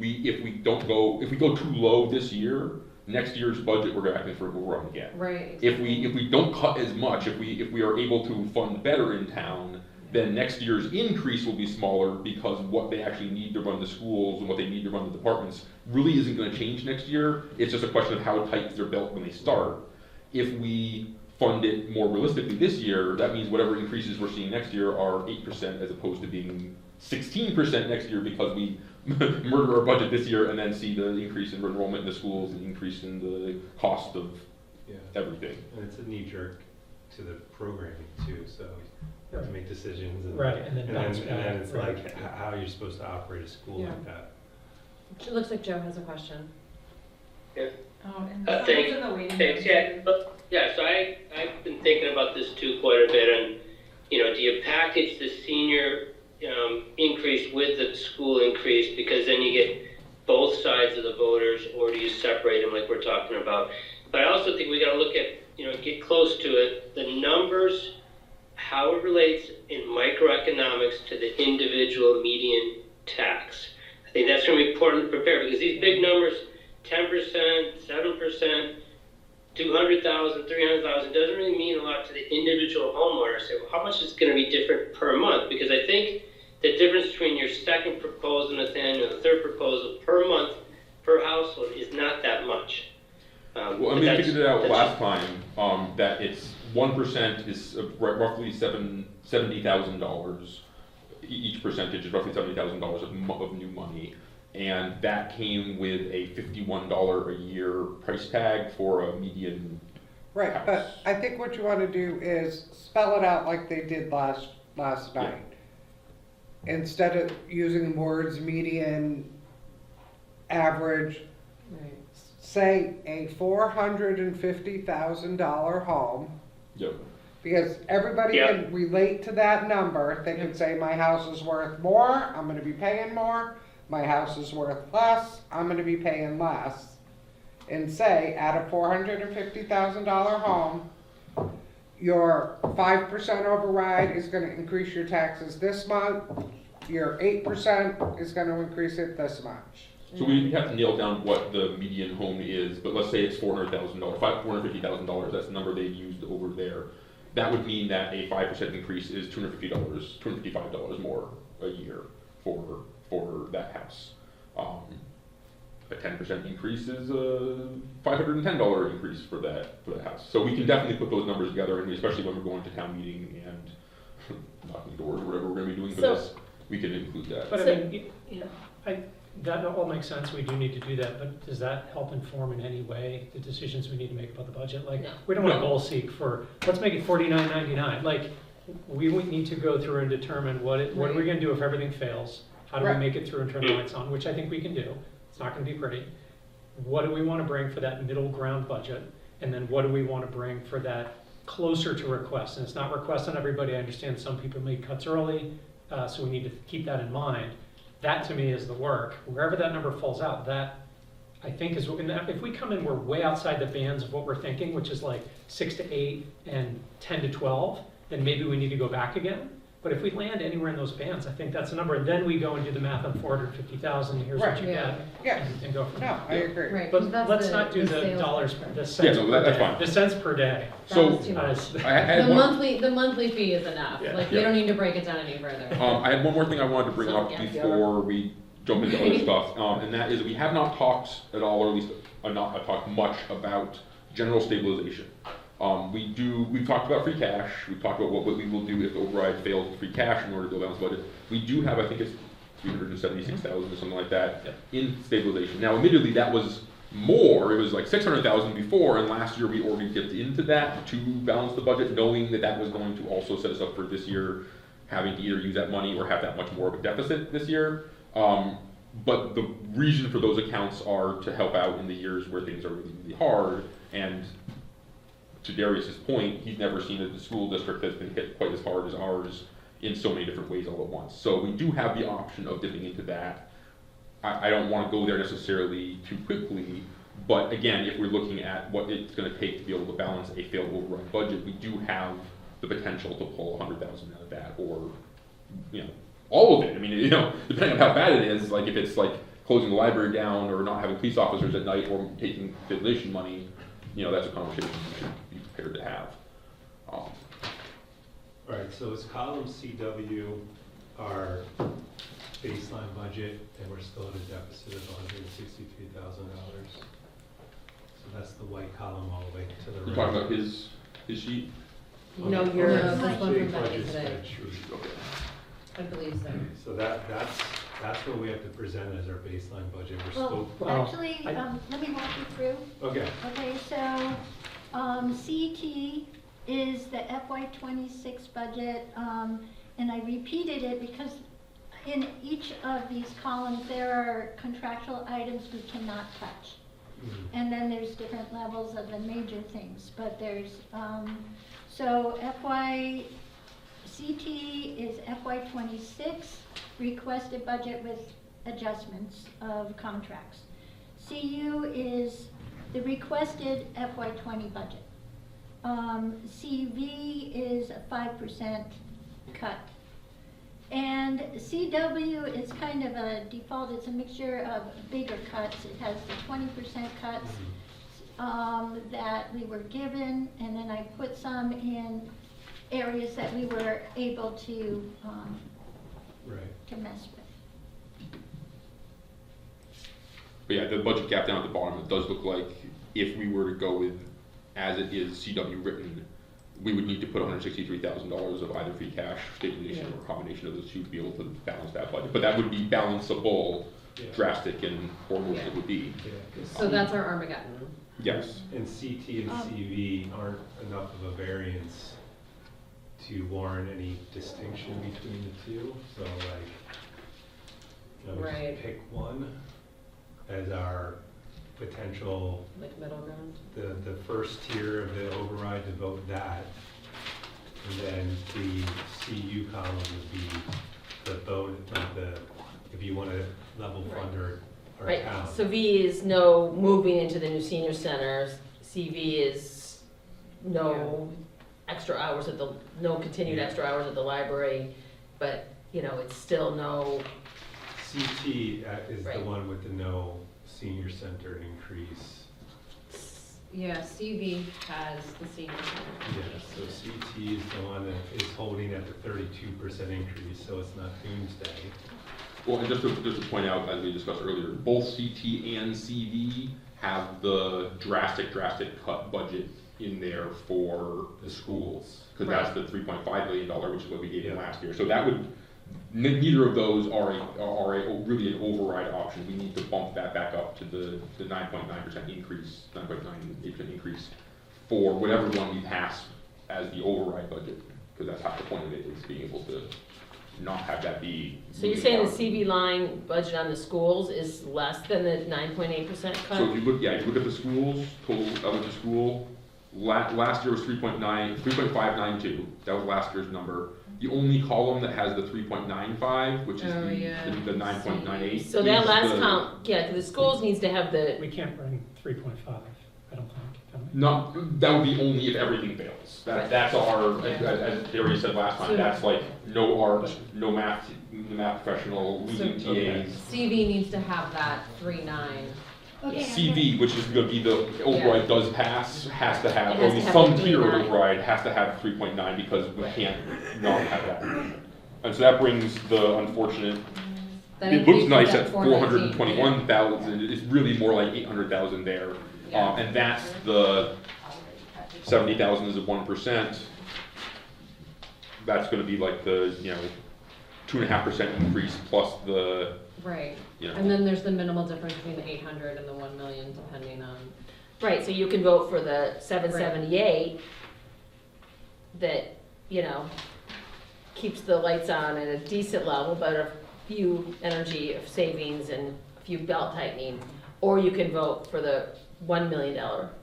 Speaker 1: if we go too low this year, next year's budget, we're asking for an overrun again.
Speaker 7: Right.
Speaker 1: If we don't cut as much, if we are able to fund better in town, then next year's increase will be smaller, because what they actually need to run the schools and what they need to run the departments really isn't going to change next year. It's just a question of how tight is their belt when they start. If we fund it more realistically this year, that means whatever increases we're seeing next year are 8% as opposed to being 16% next year, because we murder our budget this year and then see the increase in enrollment in the schools and increase in the cost of everything.
Speaker 9: And it's a knee jerk to the programming too, so you have to make decisions. And,
Speaker 8: Right, and then bounce
Speaker 9: and then
Speaker 8: back,
Speaker 9: it's
Speaker 8: right.
Speaker 9: how you're supposed to operate a school like that.
Speaker 7: It looks like Joe has a question.
Speaker 6: Thanks. Yeah. So I've been thinking about this too quite a bit, and do you package the senior increase with the school increase, because then you get both sides of the voters, or do you separate them like we're talking about? But I also think we got to look at get close to it, the numbers, how it relates in microeconomics to the individual median tax. I think that's going to be important to prepare, because these big numbers, 10%, 7%, 200,000, 300,000 doesn't really mean a lot to the individual homeowner. So how much is going to be different per month? Because I think the difference between your second proposal, Nathaniel, and the third proposal per month per household is not that much.
Speaker 1: Well, I mean, we figured it out last time, that it's 1% is roughly $70,000. Each percentage is roughly $70,000 of new money. And that came with a $51 a year price tag for a median
Speaker 3: Right,
Speaker 1: house.
Speaker 3: but I think what you wanna do is spell it out like they did last night. Instead of using words median, average,
Speaker 2: Right.
Speaker 3: say a $450,000 home,
Speaker 1: Yep.
Speaker 3: because everybody
Speaker 6: Yeah.
Speaker 3: can relate to that number. They can say, my house is worth more, I'm gonna be paying more. My house is worth less, I'm gonna be paying less. And say, at a $450,000 home, your 5% override is gonna increase your taxes this month. Your 8% is gonna increase it this much.
Speaker 1: So we have to nail down what the median home is, but let's say it's $400,000, $450,000, that's the number they used over there. That would mean that a 5% increase is $250, $255 more a year for that house. A 10% increase is a $510 increase for that house. So we can definitely put those numbers together, and especially when we're going to town meeting and knocking doors, whatever we're gonna be doing for
Speaker 2: So-
Speaker 1: this, we can include that.
Speaker 8: But I
Speaker 2: So-
Speaker 8: mean,
Speaker 2: Yeah.
Speaker 8: that all makes sense, we do need to do that, but does that help inform in any way the decisions we need to make about the budget? Like,
Speaker 2: No.
Speaker 8: we don't want to
Speaker 1: No.
Speaker 8: goal seek for, let's make it $49.99, like, we would need to go through and determine what are we gonna do if everything fails? How do we
Speaker 3: Right.
Speaker 8: make it through and turn the lights on, which I think we can do, it's not gonna be pretty. What do we wanna bring for that middle ground budget? And then what do we wanna bring for that closer to request? And it's not request on everybody, I understand some people made cuts early, so we need to keep that in mind. That to me is the work. Wherever that number falls out, that I think is, and if we come in, we're way outside the bands of what we're thinking, which is like 6 to 8 and 10 to 12, then maybe we need to go back again. But if we land anywhere in those bands, I think that's the number. And then we go and do the math on 450,000, here's what
Speaker 3: Right.
Speaker 8: you
Speaker 7: Yeah.
Speaker 8: get,
Speaker 3: Yes,
Speaker 8: and go from there.
Speaker 3: no, I agree.
Speaker 7: Right,
Speaker 8: But
Speaker 7: 'cause that's
Speaker 8: let's not do the
Speaker 7: sales
Speaker 8: dollars,
Speaker 7: part.
Speaker 8: the cents
Speaker 1: no,
Speaker 8: per
Speaker 1: that's
Speaker 8: day.
Speaker 1: fine.
Speaker 8: The cents per day.
Speaker 7: That
Speaker 1: So
Speaker 7: was too much.
Speaker 1: I had
Speaker 7: The
Speaker 1: one,
Speaker 7: monthly fee is enough,
Speaker 8: Yeah.
Speaker 7: like, we
Speaker 1: Yeah.
Speaker 7: don't need to break it down any further.
Speaker 1: I had one more thing I wanted to bring
Speaker 2: So,
Speaker 1: up
Speaker 2: yeah,
Speaker 1: before we jump into other stuff, and that is we have not talked at all, or at least not talked much about general stabilization. We've talked about free cash, we've talked about what we will do if the override fails with free cash in order to go balance budget. We do have, I think it's 376,000 or something like that in stabilization. Now admittedly, that was more, it was like 600,000 before, and last year we already dipped into that to balance the budget, knowing that that was going to also set us up for this year, having to either use that money or have that much more of a deficit this year. But the reason for those accounts are to help out in the years where things are really, really hard. And to Darius's point, he's never seen a school district that's been hit quite as hard as ours in so many different ways all at once. So we do have the option of dipping into that. I don't want to go there necessarily too quickly, but again, if we're looking at what it's going to take to be able to balance a failed override budget, we do have the potential to pull 100,000 out of that, or all of it. I mean, depending on how bad it is, like if it's like closing the library down or not having police officers at night or taking stabilization money, that's a conversation we should be prepared to have.
Speaker 9: All right, so is column CW our baseline budget, and we're still at a deficit of $163,000? So that's the white column all the way to the right.
Speaker 1: You're talking about his sheet?
Speaker 2: No,
Speaker 7: No,
Speaker 2: yours.
Speaker 7: this one
Speaker 9: Big
Speaker 7: from Becky
Speaker 9: budget
Speaker 7: today,
Speaker 9: spreadsheet.
Speaker 1: Okay.
Speaker 7: I believe so.
Speaker 9: So that's what we have to present as our baseline budget. We're
Speaker 5: Well,
Speaker 9: still,
Speaker 8: Well,
Speaker 5: actually,
Speaker 8: I-
Speaker 5: let me walk you through.
Speaker 9: okay,
Speaker 5: Okay, so, CT is the FY '26 budget, and I repeated it because in each of these columns, there are contractual items we cannot touch. And then there's different levels of the major things, but there's, so CT is FY '26 requested budget with adjustments of contracts. CU is the requested FY '20 budget. CV is a 5% cut. And CW is kind of a default, it's a mixture of bigger cuts. It has the 20% cuts that we were given, and then I put some in areas that we were able to
Speaker 9: right.
Speaker 5: mess with.
Speaker 1: But yeah, the budget gap down at the bottom, it does look like if we were to go with as it is CW written, we would need to put $163,000 of either free cash, stabilization, or a combination of those two to be able to balance that budget. But that would be balanceable,
Speaker 9: Yeah.
Speaker 1: drastic and horrible as it would be.
Speaker 9: Yeah, 'cause
Speaker 7: So that's our Armageddon.
Speaker 1: Yes.
Speaker 9: And CT and CV aren't enough of a variance to warrant any distinction between the two, so like, we
Speaker 7: Right.
Speaker 9: just pick one as our potential,
Speaker 7: Like middle ground.
Speaker 9: the first tier of the override to vote that. And then the CU column would be the vote, like if you wanna level fund our
Speaker 2: Right,
Speaker 9: town.
Speaker 2: so V is no moving into the new senior center, CV is no extra hours at the, no continued
Speaker 9: Yeah.
Speaker 2: extra hours at the library, but, you know, it's still no,
Speaker 9: CT is the
Speaker 2: Right.
Speaker 9: one with the no senior center increase.
Speaker 7: Yeah, CV has the senior center.
Speaker 9: Yeah, so CT is the one that is holding at the 32% increase, so it's not doomsday.
Speaker 1: Well, and just to point out, as we discussed earlier, both CT and CV have the drastic cut budget in there for the schools. Because that's the $3.5 million, which is what we gave them
Speaker 9: Yeah.
Speaker 1: last year. So that would, neither of those are really an override option. We need to bump that back up to the 9.9% increase, 9.98% increase for whatever one we pass as the override budget. Because that's half the point of it, is being able to not have that be.
Speaker 2: so you're saying the CV line budget on the schools is less than the 9.8% cut?
Speaker 1: So if you look, if you look at the schools, total elementary school, last year was 3.592, that was last year's number. The only column that has the 3.95, which is the 9.98.
Speaker 2: So that last column, yeah, 'cause the schools needs to have the,
Speaker 8: We can't bring 3.5, I don't think, can we?
Speaker 1: Not, that would be only if everything fails.
Speaker 2: Right.
Speaker 1: That's our, as Terry said last time, that's like no art, no math professional, losing
Speaker 7: So-
Speaker 1: TAs.
Speaker 7: CV needs to have that 3.9.
Speaker 5: Okay,
Speaker 1: CV, which is gonna be the override does pass, has to have,
Speaker 2: It
Speaker 1: or
Speaker 2: has
Speaker 1: at
Speaker 2: to
Speaker 1: least
Speaker 2: have
Speaker 1: some
Speaker 2: the
Speaker 1: tier
Speaker 2: 3.9.
Speaker 1: override has to have 3.9 because we can't not have that. And so that brings the unfortunate,
Speaker 7: That
Speaker 1: it looks
Speaker 7: increases
Speaker 1: nice
Speaker 7: that
Speaker 1: at
Speaker 7: 419,
Speaker 1: 421,000, it's really more like 800,000 there.
Speaker 7: Yeah.
Speaker 1: And that's the 70,000 is a 1%. That's gonna be like the, 2.5% increase plus the,
Speaker 7: Right,
Speaker 1: you know.
Speaker 7: and then there's the minimal difference between the 800 and the 1 million, depending on,
Speaker 2: right, so you can vote for the 778 that, you know, keeps the lights on at a decent level, but a few energy of savings and a few belt tightening. Or you can vote for the $1 million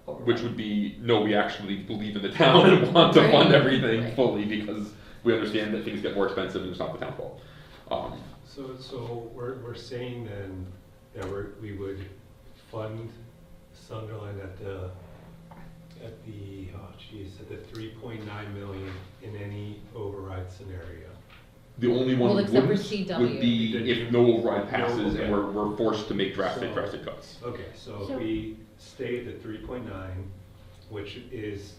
Speaker 2: override.
Speaker 1: Which would be, no, we actually believe in the town and want to fund
Speaker 2: Right.
Speaker 1: everything
Speaker 2: Right.
Speaker 1: fully because we understand that things get more expensive and it's not the town's fault.
Speaker 9: So we're saying then that we would fund Sunderland at the 3.9 million in any override scenario.
Speaker 1: The only one
Speaker 7: Well,
Speaker 1: we
Speaker 7: except for
Speaker 1: wouldn't
Speaker 7: CW.
Speaker 1: would be if no override passes and we're forced to make drastic cuts.
Speaker 9: Okay, so if
Speaker 5: So-
Speaker 9: we stay at the 3.9, which is,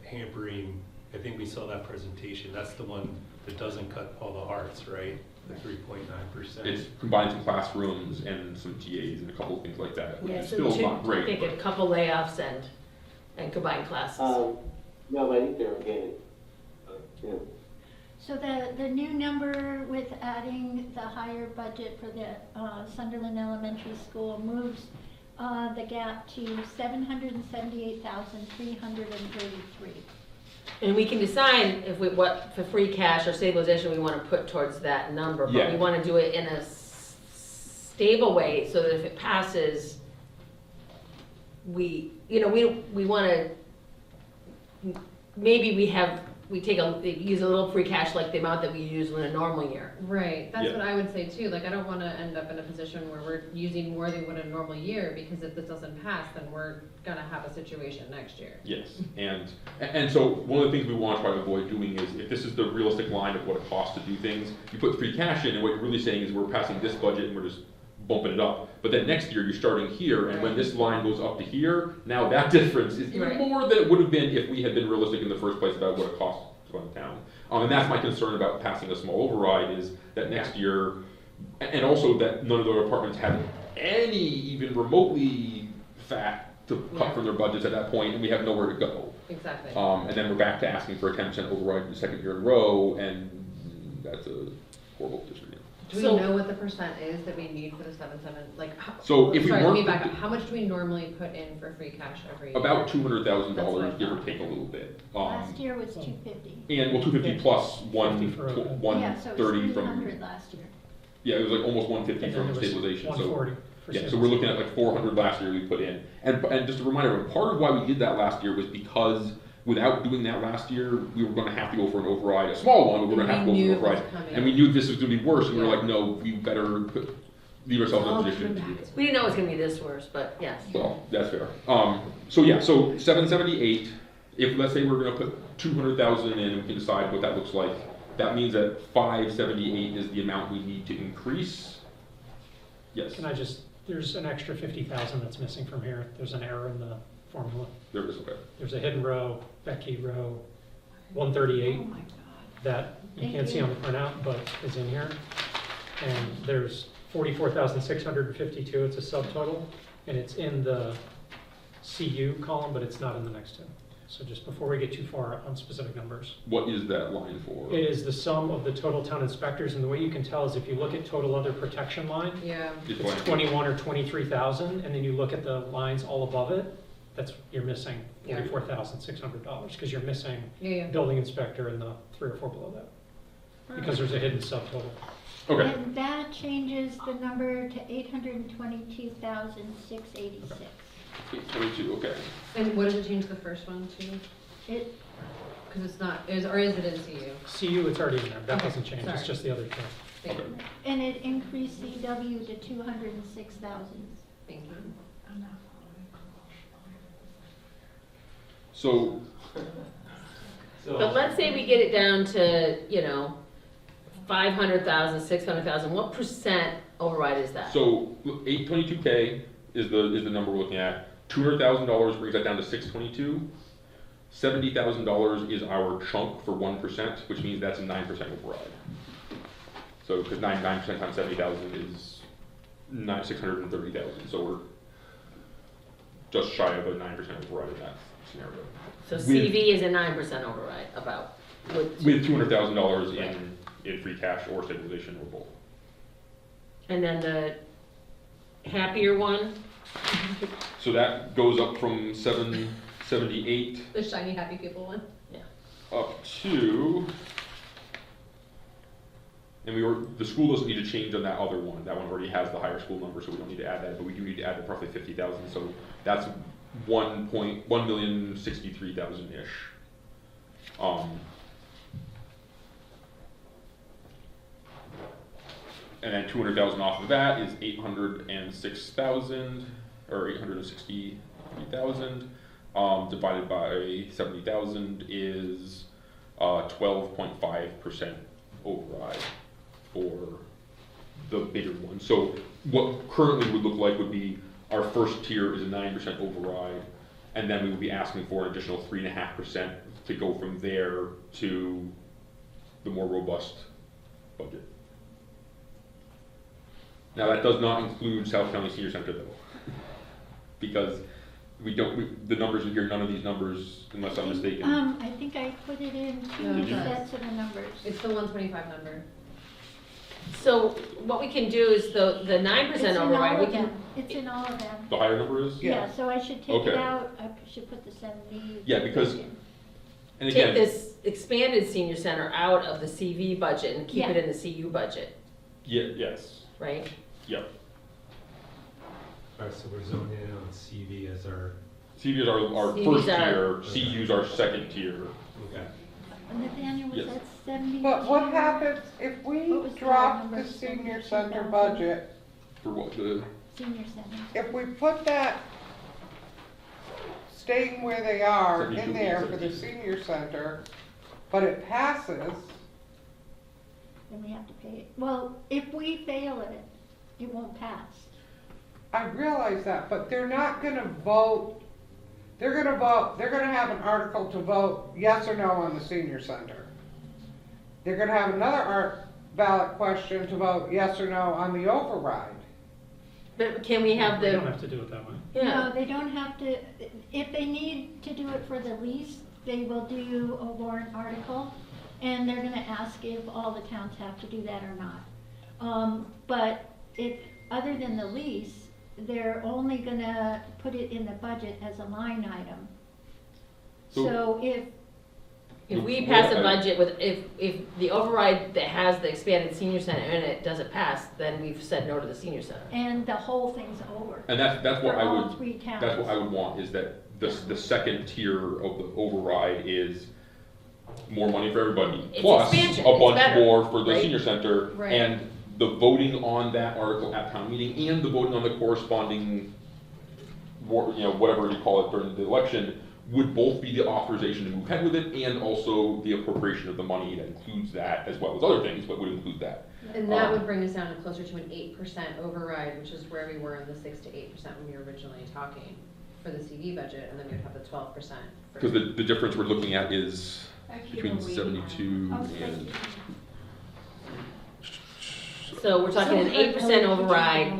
Speaker 9: hampering, I think we saw that presentation, that's the one that doesn't cut all the arts, right? The 3.9%.
Speaker 1: It's combined some classrooms and some TAs and a couple of things like that, which
Speaker 2: Yeah,
Speaker 1: is
Speaker 2: so
Speaker 1: still
Speaker 2: two-
Speaker 1: not great.
Speaker 2: I think
Speaker 1: but-
Speaker 2: a couple layoffs and combined classes.
Speaker 10: No, but I think they're organic. Yeah.
Speaker 5: So the new number with adding the higher budget for the Sunderland Elementary School moves the gap to 778,333.
Speaker 2: And we can decide if what, for free cash or stabilization, we want to put towards that number. But
Speaker 1: Yeah.
Speaker 2: we want to do it in a stable way so that if it passes, we want to, maybe we use a little free cash like the amount that we use in a normal year.
Speaker 7: right, that's
Speaker 1: Yeah.
Speaker 7: what I would say too, like, I don't wanna end up in a position where we're using more than we would in a normal year, because if this doesn't pass, then we're gonna have a situation next year.
Speaker 1: Yes, and so one of the things we want to try to avoid doing is, if this is the realistic line of what it costs to do things, you put free cash in, and what you're really saying is we're passing this budget and we're just bumping it up. But then next year, you're starting here, and when this line goes up to here, now that difference is even
Speaker 2: Right.
Speaker 1: more than it would have been if we had been realistic in the first place about what it costs to run the town. And that's my concern about passing a small override, is that next year, and also that none of the departments have any even remotely fat to cut
Speaker 2: Yeah.
Speaker 1: from their budgets at that point, and we have nowhere to go.
Speaker 7: Exactly.
Speaker 1: And then we're back to asking for a 10% override for the second year in a row, and that's a horrible position.
Speaker 7: Do we
Speaker 2: So-
Speaker 7: know what the percent is that we need for the 7.7, like,
Speaker 1: So if we
Speaker 7: sorry, let me
Speaker 1: weren't-
Speaker 7: back up, how much do we normally put in for free cash every year?
Speaker 1: About $200,000,
Speaker 7: That's what I
Speaker 1: give or
Speaker 7: thought.
Speaker 1: take a little bit.
Speaker 5: Last year was 250.
Speaker 1: And, well, 250 plus
Speaker 8: 50 for OPEB.
Speaker 1: 130
Speaker 5: Yeah, so it was
Speaker 1: from,
Speaker 5: 300 last year.
Speaker 1: yeah, it was like almost 150
Speaker 8: And then
Speaker 1: from
Speaker 8: there was
Speaker 1: stabilization, so.
Speaker 8: 140 for
Speaker 1: Yeah, so we're looking at like 400 last year we put in. And just a reminder, part of why we did that last year was because without doing that last year, we were gonna have to go for an override, a small one, but we were gonna have to
Speaker 7: We
Speaker 1: go
Speaker 7: knew
Speaker 1: for
Speaker 7: it
Speaker 1: an
Speaker 7: was
Speaker 1: override.
Speaker 7: coming.
Speaker 1: And we knew this was gonna be worse, and we were
Speaker 7: Yeah.
Speaker 1: like, no, we better leave ourselves in
Speaker 7: All
Speaker 1: a position
Speaker 7: coming
Speaker 1: to
Speaker 7: back
Speaker 1: do it.
Speaker 2: We didn't know it was gonna be this worse, but yes.
Speaker 1: Well, that's fair. So yeah, so 778, if let's say we're gonna put 200,000 in, we can decide what that looks like. That means that 578 is the amount we need to increase. Yes,
Speaker 8: Can I just, there's an extra 50,000 that's missing from here. There's an error in the formula.
Speaker 1: there it is, okay.
Speaker 8: There's a hidden row, Becky row 138
Speaker 5: Oh my God.
Speaker 8: that you
Speaker 5: Thank
Speaker 8: can't see
Speaker 5: you.
Speaker 8: on the printout, but is in here. And there's 44,652, it's a subtotal, and it's in the CU column, but it's not in the next two. So just before we get too far on specific numbers.
Speaker 1: What is that line for?
Speaker 8: It is the sum of the total town inspectors, and the way you can tell is if you look at total other protection line,
Speaker 7: Yeah,
Speaker 1: It's
Speaker 8: it's
Speaker 1: blank.
Speaker 8: 21 or 23,000, and then you look at the lines all above it, that's, you're missing
Speaker 7: Yeah.
Speaker 8: $44,600, because you're missing
Speaker 7: yeah.
Speaker 8: building inspector and the 3 or 4 below that, because there's a hidden subtotal.
Speaker 1: Okay,
Speaker 5: And that changes the number to 822,686.
Speaker 1: 822, okay.
Speaker 7: And what does it change the first one to?
Speaker 5: It,
Speaker 7: Because it's not, or is it in CU?
Speaker 8: CU, it's already in there, that
Speaker 7: Okay,
Speaker 8: doesn't change, it's
Speaker 7: sorry.
Speaker 8: just the other two.
Speaker 7: Thank you.
Speaker 1: Okay.
Speaker 5: and it increased CW to 206,000.
Speaker 7: Thank you.
Speaker 1: So,
Speaker 2: But let's say we get it down to, 500,000, 600,000, what percent override is that?
Speaker 1: so 822K is the number we're looking at. $200,000 brings that down to 622. $70,000 is our chunk for 1%, which means that's a 9% override. So, because 9% times 70,000 is 630,000, so we're just shy of a 9% override in that scenario.
Speaker 2: So
Speaker 1: With-
Speaker 2: CV is a 9% override, about,
Speaker 1: With $200,000 in free cash or stabilization or both.
Speaker 2: and then the happier one,
Speaker 1: So that goes up from 778
Speaker 7: The shiny happy people one?
Speaker 1: up to, and the school doesn't need to change on that other one. That one already has the higher school number, so we don't need to add that, but we do need to add the roughly 50,000, so that's 1,063,000-ish. And then 200,000 off of that is 806,000, or 863,000, divided by 70,000 is 12.5% override for the bigger one. So what currently would look like would be our first tier is a 9% override, and then we would be asking for an additional 3.5% to go from there to the more robust budget. Now, that does not include South County Senior Center though, because the numbers in here, none of these numbers, unless I'm mistaken.
Speaker 5: I think I put it in
Speaker 7: No,
Speaker 5: two
Speaker 7: it does.
Speaker 5: sets of the numbers.
Speaker 7: It's the 125 number.
Speaker 2: so what we can do is the 9%
Speaker 5: It's in all
Speaker 2: override, we
Speaker 5: of
Speaker 2: can,
Speaker 5: them. It's in all of them.
Speaker 1: The higher number is?
Speaker 3: Yeah.
Speaker 5: Yeah, so I should take
Speaker 1: Okay.
Speaker 5: it out, I should put the 70.
Speaker 1: Yeah, because-
Speaker 5: in.
Speaker 1: And
Speaker 2: take
Speaker 1: again,
Speaker 2: this expanded senior center out of the CV budget and keep it
Speaker 5: Yeah.
Speaker 2: in the CU budget,
Speaker 1: yes,
Speaker 2: right?
Speaker 1: yep.
Speaker 9: Alright, so we're zoning in on CV as our,
Speaker 1: CV is our
Speaker 2: CVs
Speaker 1: first
Speaker 2: are-
Speaker 1: tier, CU is our second tier.
Speaker 9: okay.
Speaker 5: Nathaniel, was
Speaker 1: Yes.
Speaker 5: that 70?
Speaker 3: But what happens if we
Speaker 5: What was the
Speaker 3: drop
Speaker 5: number?
Speaker 3: the senior center
Speaker 5: 72,000?
Speaker 3: budget?
Speaker 1: For what, the,
Speaker 5: Senior center.
Speaker 3: If we put that staying where they are
Speaker 1: 72,
Speaker 3: in there for the
Speaker 1: 72.
Speaker 3: senior center, but it passes,
Speaker 5: Then we have to pay it. Well, if we fail it, it won't pass.
Speaker 3: I realize that, but they're not gonna vote, they're gonna have an article to vote yes or no on the senior center. They're gonna have another ballot question to vote yes or no on the override.
Speaker 2: But can we have
Speaker 8: We don't
Speaker 2: the,
Speaker 8: have to do it that way.
Speaker 5: No,
Speaker 2: yeah,
Speaker 5: they don't have to, if they need to do it for the lease, they will do a warrant article, and they're gonna ask if all the towns have to do that or not. But if, other than the lease, they're only gonna put it in the budget as a line item. So
Speaker 2: if we pass a budget with, if the override that has the expanded senior center in it doesn't pass, then we've said no to the senior center.
Speaker 5: and the whole thing's over.
Speaker 1: And that's what
Speaker 5: For
Speaker 1: I
Speaker 5: all
Speaker 1: would,
Speaker 5: three towns.
Speaker 1: that's what I would want, is that the second tier of the override is more money for everybody.
Speaker 2: It's
Speaker 1: Plus,
Speaker 2: expansion,
Speaker 1: a
Speaker 2: it's
Speaker 1: bunch
Speaker 2: better,
Speaker 1: more for the
Speaker 2: right?
Speaker 1: senior center,
Speaker 7: Right.
Speaker 1: and the voting on that article at town meeting, and the voting on the corresponding, whatever you call it during the election, would both be the authorization to move ahead with it, and also the appropriation of the money that includes that, as well as other things, but would include that.
Speaker 7: And that would bring us down to closer to an 8% override, which is where we were in the 6 to 8% when we were originally talking for the CV budget, and then we'd have the 12%.
Speaker 1: Because the difference we're looking at is between
Speaker 5: Oh,
Speaker 1: 72 and.
Speaker 2: So we're talking an 8% override.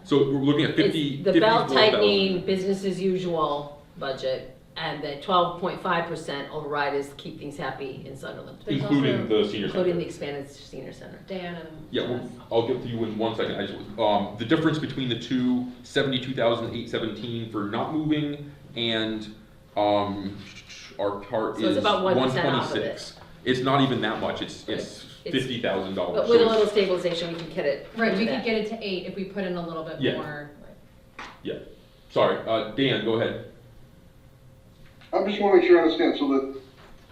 Speaker 1: So we're looking at 50.
Speaker 2: It's the belt
Speaker 1: 54,000.
Speaker 2: tightening, business as usual budget, and the 12.5% override is keep things happy in Sunderland.
Speaker 7: There's
Speaker 1: Including
Speaker 7: also-
Speaker 1: the senior
Speaker 2: Including the
Speaker 1: center.
Speaker 2: expanded senior center.
Speaker 7: Dan and
Speaker 1: Yeah, well,
Speaker 7: Jess.
Speaker 1: I'll get to you in 1 second. I just, the difference between the two, 72,817 for not moving, and, our part
Speaker 2: So it's
Speaker 1: is
Speaker 2: about 1% off of it.
Speaker 1: 126. It's not even that much, it's
Speaker 2: It's-
Speaker 1: $50,000.
Speaker 2: But with a little stabilization, we can get it.
Speaker 7: Right, we
Speaker 2: to
Speaker 7: could
Speaker 2: that.
Speaker 7: get it to 8 if we put in a little bit
Speaker 1: Yeah.
Speaker 7: more.
Speaker 1: Sorry, Dan, go ahead.
Speaker 11: I just want to make sure I understand, so that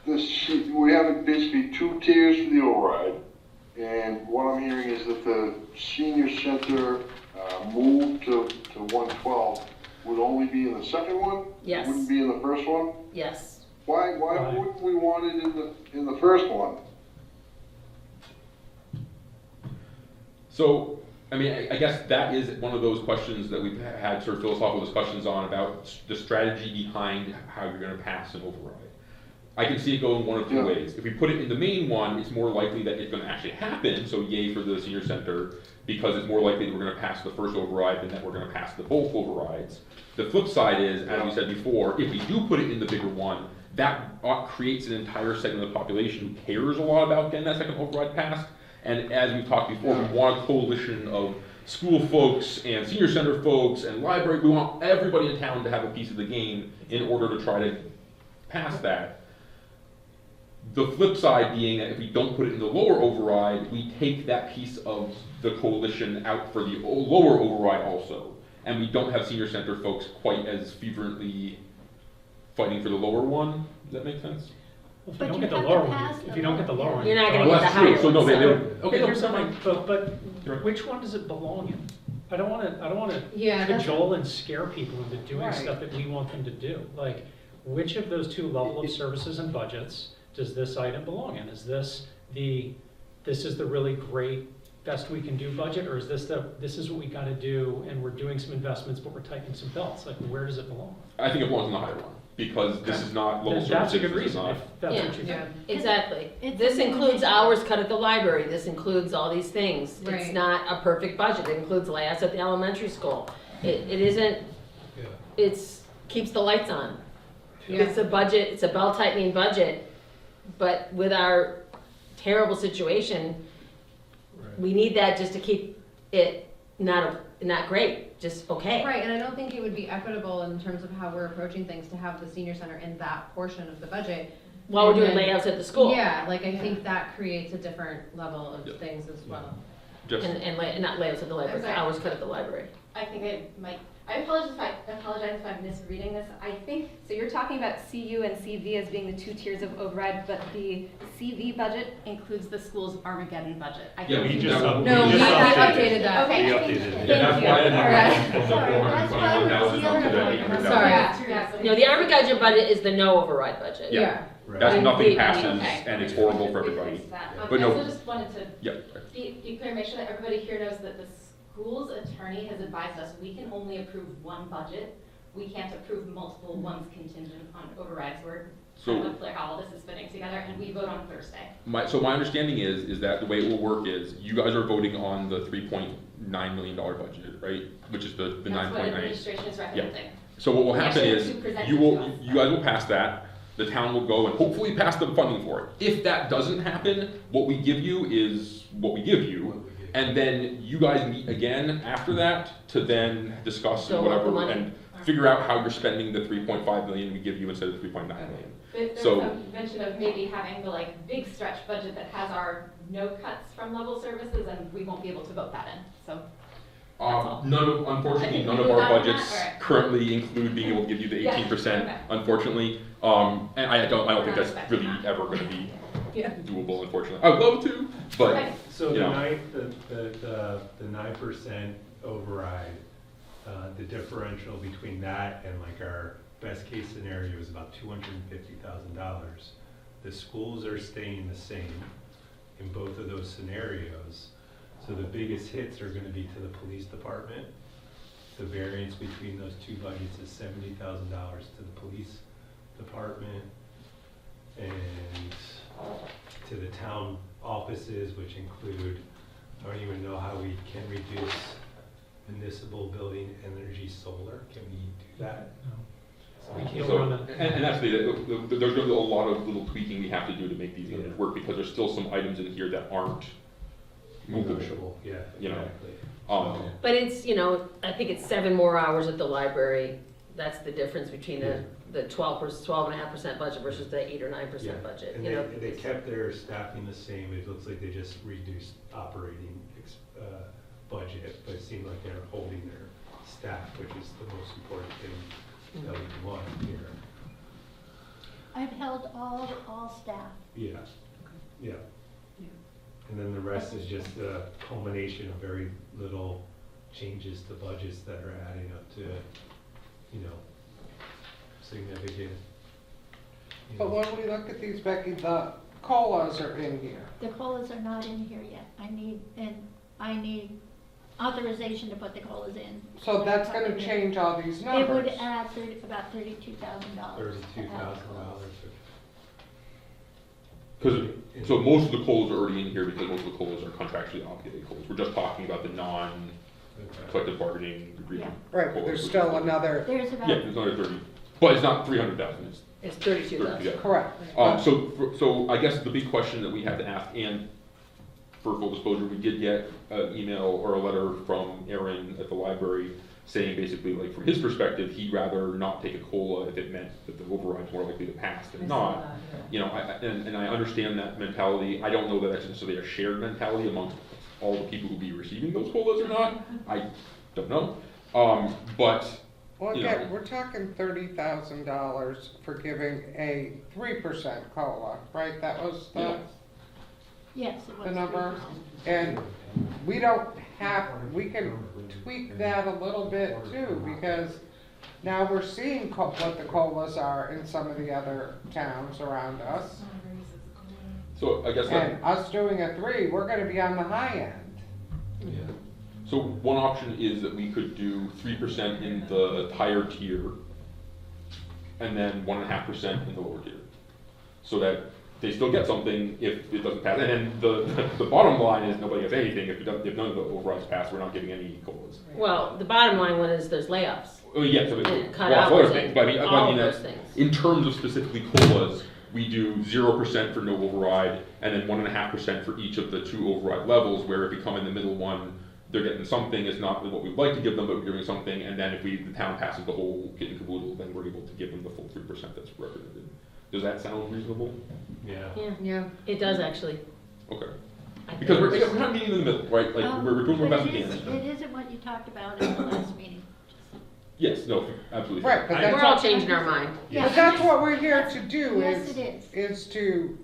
Speaker 11: this, we have basically 2 tiers for the override, and what I'm hearing is that the senior center, move to 112 would only be in the second one?
Speaker 2: Yes.
Speaker 11: It wouldn't be in the first one?
Speaker 2: Yes.
Speaker 11: Why
Speaker 8: Right.
Speaker 11: wouldn't we want it in the first one?
Speaker 1: So, I mean, I guess that is one of those questions that we've had sort of philosophical discussions on about the strategy behind how you're gonna pass an override. I can see it going one of two
Speaker 11: Yeah.
Speaker 1: ways. If we put it in the main one, it's more likely that it's gonna actually happen, so yay for the senior center, because it's more likely that we're gonna pass the first override than that we're gonna pass the both overrides. The flip side is, as we said before, if we do put it in the bigger one, that creates an entire segment of the population who cares a lot about getting that second override passed. And as we've talked before, we want a coalition of school folks and senior center folks and library. We want everybody in town to have a piece of the game in order to try to pass that. The flip side being that if we don't put it in the lower override, we take that piece of the coalition out for the lower override also. And we don't have senior center folks quite as fervently fighting for the lower one. Does that make sense?
Speaker 8: Well, if
Speaker 5: But
Speaker 8: you don't
Speaker 5: you
Speaker 8: get the
Speaker 5: have to
Speaker 8: lower one,
Speaker 5: pass
Speaker 8: if
Speaker 5: the
Speaker 8: you don't get the
Speaker 5: lower-
Speaker 8: lower one.
Speaker 2: You're not
Speaker 8: you
Speaker 2: gonna
Speaker 8: don't.
Speaker 2: get the
Speaker 1: Well, that's
Speaker 2: higher
Speaker 1: true. So no,
Speaker 2: one,
Speaker 1: they
Speaker 2: so-
Speaker 1: okay.
Speaker 8: But here's
Speaker 1: no,
Speaker 8: something, but
Speaker 1: You're right.
Speaker 8: which one does it belong in? I don't wanna
Speaker 7: Yeah, that's-
Speaker 8: cajole and scare people into doing
Speaker 3: Right.
Speaker 8: stuff that we want them to do. Like, which of those two level of services and budgets does this item belong in? Is this this is the really great, best we can do budget, or is this this is what we gotta do, and we're doing some investments, but we're tightening some belts? Like, where does it belong?
Speaker 1: I think it belongs in the higher one, because this is not local services.
Speaker 8: That's a good
Speaker 1: this is
Speaker 8: reason,
Speaker 1: not-
Speaker 8: if that's
Speaker 2: Yeah.
Speaker 8: what you think.
Speaker 7: Yeah.
Speaker 2: Exactly.
Speaker 5: It's
Speaker 2: This
Speaker 5: a
Speaker 2: includes
Speaker 5: limitation.
Speaker 2: hours cut at the library, this includes all these things. It's
Speaker 7: Right.
Speaker 2: not a perfect budget, it includes layouts at the elementary school. It isn't, keeps the lights on.
Speaker 7: Yeah.
Speaker 2: It's a budget, it's a belt tightening budget, but with our terrible situation, we need that just to keep it not great, just okay.
Speaker 7: Right, and I don't think it would be equitable in terms of how we're approaching things to have the senior center in that portion of the budget.
Speaker 2: While we're
Speaker 7: And
Speaker 2: doing
Speaker 7: then-
Speaker 2: layouts at the school.
Speaker 7: Yeah, like I think that creates a different level of
Speaker 1: Yeah.
Speaker 7: things as well.
Speaker 1: Just,
Speaker 2: Not layouts at the library,
Speaker 12: I'm sorry.
Speaker 2: hours cut at the library.
Speaker 12: I think I apologize if I'm misreading this. I think, so you're talking about CU and CV as being the 2 tiers of override, but the CV budget includes the school's Armageddon budget. I
Speaker 1: Yeah,
Speaker 12: think
Speaker 1: we
Speaker 12: you-
Speaker 1: just up-
Speaker 7: No, we
Speaker 1: just
Speaker 7: updated that.
Speaker 12: Okay.
Speaker 9: We updated it.
Speaker 1: Yeah, that's why I
Speaker 12: All right.
Speaker 1: didn't from the
Speaker 5: Sorry, that's why
Speaker 1: 421,000 up to the
Speaker 5: we're
Speaker 1: 800,000.
Speaker 7: Sorry.
Speaker 12: Yeah.
Speaker 2: No, the Armageddon budget is the no override budget.
Speaker 1: Yeah.
Speaker 9: Right.
Speaker 1: That's
Speaker 2: And
Speaker 1: nothing
Speaker 2: the-
Speaker 1: passes,
Speaker 12: Okay.
Speaker 1: and it's horrible for everybody. But
Speaker 12: I
Speaker 1: no-
Speaker 12: also just wanted to
Speaker 1: Yeah,
Speaker 12: be clear, make sure that everybody here knows that the school's attorney has advised us we can only approve one budget. We can't approve multiple ones contingent on overrides. We're
Speaker 1: So-
Speaker 12: kind of clear how all this is fitting together, and we vote on Thursday.
Speaker 1: my understanding is that the way it will work is, you guys are voting on the 3 point $9 million budget, right? Which is the 9.9.
Speaker 12: That's what administration is recommending.
Speaker 1: So what will
Speaker 12: We
Speaker 1: happen
Speaker 12: actually
Speaker 1: is,
Speaker 12: have to present
Speaker 1: you
Speaker 12: it
Speaker 1: will,
Speaker 12: to us.
Speaker 1: you guys will pass that, the town will go and hopefully pass the funding for it. If that doesn't happen, what we give you is what we give you, and then you guys meet again after that to then discuss
Speaker 2: So
Speaker 1: and
Speaker 2: what the
Speaker 1: whatever,
Speaker 2: money-
Speaker 1: and figure out how you're spending the 3.5 million we give you instead of 3.9 million.
Speaker 12: But there
Speaker 1: So-
Speaker 12: was some mention of maybe having the like big stretch budget that has our no cuts from level services, and we won't be able to vote that in, so. all.
Speaker 1: Unfortunately,
Speaker 12: I
Speaker 1: none
Speaker 12: think
Speaker 1: of
Speaker 12: we
Speaker 1: our
Speaker 12: got that,
Speaker 1: budgets
Speaker 12: alright.
Speaker 1: currently include being able to give you the
Speaker 12: Yeah,
Speaker 1: 18%,
Speaker 12: okay.
Speaker 1: unfortunately. And I don't think
Speaker 12: We're not
Speaker 1: that's
Speaker 12: expecting
Speaker 1: really
Speaker 12: that.
Speaker 1: ever gonna be
Speaker 12: Yeah.
Speaker 1: doable, unfortunately. I would love to, but,
Speaker 12: Right.
Speaker 9: So
Speaker 1: you
Speaker 9: the
Speaker 1: know.
Speaker 9: 9% override, the differential between that and like our best case scenario is about $250,000. The schools are staying the same in both of those scenarios. So the biggest hits are gonna be to the police department. The variance between those two budgets is $70,000 to the police department and to the town offices, which include, I don't even know how we can reduce municipal building energy solar. Can we do that?
Speaker 8: We can't
Speaker 1: So,
Speaker 8: run it.
Speaker 1: and that's there's gonna be a lot of little tweaking we have to do to make these numbers work, because there's still some items in here that aren't movable.
Speaker 9: Negotiable, yeah,
Speaker 1: You know,
Speaker 9: exactly.
Speaker 2: But it's, I think it's 7 more hours at the library. That's the difference between the 12.5% budget versus the 8 or 9% budget.
Speaker 9: And
Speaker 2: You know,
Speaker 9: they kept their staffing the same. It looks like they just reduced operating budget, but it seemed like they're holding their staff, which is the most important thing that we want here.
Speaker 5: I've held all staff.
Speaker 9: Yeah, yeah. And then the rest is just a culmination of very little changes to budgets that are adding up to, significant.
Speaker 3: But when we look at these, Becky, the COLAs are in here.
Speaker 5: The COLAs are not in here yet. I need authorization to put the COLAs in.
Speaker 3: So that's gonna change all these
Speaker 5: It
Speaker 3: numbers.
Speaker 5: would add about $32,000.
Speaker 9: $32,000.
Speaker 1: Because, so most of the COLAs are already in here because most of the COLAs are contractually obligated COLAs. We're just talking about the non-collective bargaining agreement.
Speaker 3: Right, but there's still another,
Speaker 5: There's
Speaker 1: Yeah,
Speaker 5: about,
Speaker 1: there's another 30, but it's not 300,000, it's
Speaker 2: it's 32,000.
Speaker 1: 30, yeah.
Speaker 3: correct.
Speaker 1: So I guess the big question that we had to ask, and for full disclosure, we did get an email or a letter from Aaron at the library saying basically, like, from his perspective, he'd rather not take a COLA if it meant that the override's more likely to pass than not. And I understand that mentality. I don't know that that's necessarily a shared mentality amongst all the people who'll be receiving those COLAs or not. I don't know. But,
Speaker 3: Well,
Speaker 1: you know.
Speaker 3: again, we're talking $30,000 for giving a 3% COLA, right? That was
Speaker 1: Yeah.
Speaker 5: yes, it was.
Speaker 3: the number.
Speaker 5: 3%.
Speaker 3: And we don't have, we can tweak that a little bit too, because now we're seeing what the COLAs are in some of the other towns around us.
Speaker 1: so I guess that.
Speaker 3: And us doing a 3, we're gonna be on the high end.
Speaker 9: Yeah.
Speaker 1: So one option is that we could do 3% in the higher tier, and then 1.5% in the lower tier. So that they still get something if it doesn't pass. And then the bottom line is nobody gets anything. If none of the overrides pass, we're not getting any COLAs.
Speaker 2: Well, the bottom line one is there's layoffs.
Speaker 1: Oh, yeah, so
Speaker 2: And cut
Speaker 1: lots of other
Speaker 2: hours
Speaker 1: things,
Speaker 2: and
Speaker 1: but I
Speaker 2: all
Speaker 1: mean
Speaker 2: of
Speaker 1: that
Speaker 2: those things.
Speaker 1: in terms of specifically COLAs, we do 0% for no override, and then 1.5% for each of the 2 override levels, where if we come in the middle one, they're getting something, it's not what we'd like to give them, but we're giving something, and then if the town passes the whole kit and caboodle, then we're able to give them the full 3% that's recommended. Does that sound reasonable?
Speaker 9: Yeah.
Speaker 2: Yeah, it does actually.
Speaker 1: Okay.
Speaker 2: I
Speaker 1: Because
Speaker 2: think.
Speaker 1: we're kind of meeting in the middle, right? Like, we're doing our
Speaker 5: But
Speaker 1: best we
Speaker 5: it
Speaker 1: can.
Speaker 5: isn't what you talked about in the last meeting.
Speaker 1: Yes, no, absolutely.
Speaker 3: Right, but
Speaker 2: We're
Speaker 3: that's,
Speaker 2: all changing our mind.
Speaker 5: Yeah.
Speaker 3: but that's what we're here to do,
Speaker 5: Yes, it is.
Speaker 3: to,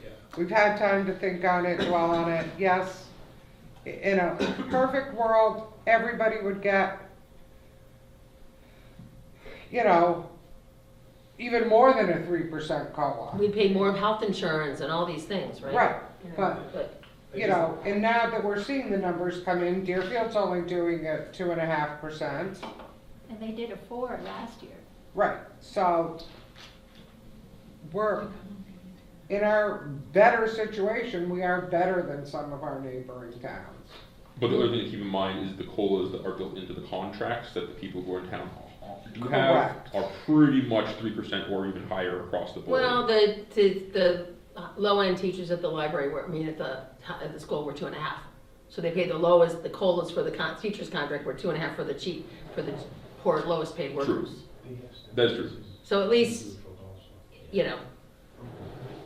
Speaker 9: Yeah.
Speaker 3: we've had time to think on it, dwell on it. Yes, in a perfect world, everybody would get, even more than a 3% COLA.
Speaker 2: We pay more of health insurance and all these things, right?
Speaker 3: Right, but,
Speaker 2: But
Speaker 3: and now that we're seeing the numbers come in, Deerfield's only doing it 2.5%.
Speaker 5: And they did a 4 last year.
Speaker 3: Right, so we're, in our better situation, we are better than some of our neighboring towns.
Speaker 1: But the other thing to keep in mind is the COLAs that are built into the contracts that the people who are in town do have
Speaker 3: Correct.
Speaker 1: are pretty much 3% or even higher across the board.
Speaker 2: Well, the low-end teachers at the library were, at the school were 2.5. So they pay the lowest, the COLAs for the teacher's contract were 2.5 for the poor lowest paid workers.
Speaker 1: True. That's true.
Speaker 2: So at least, you know,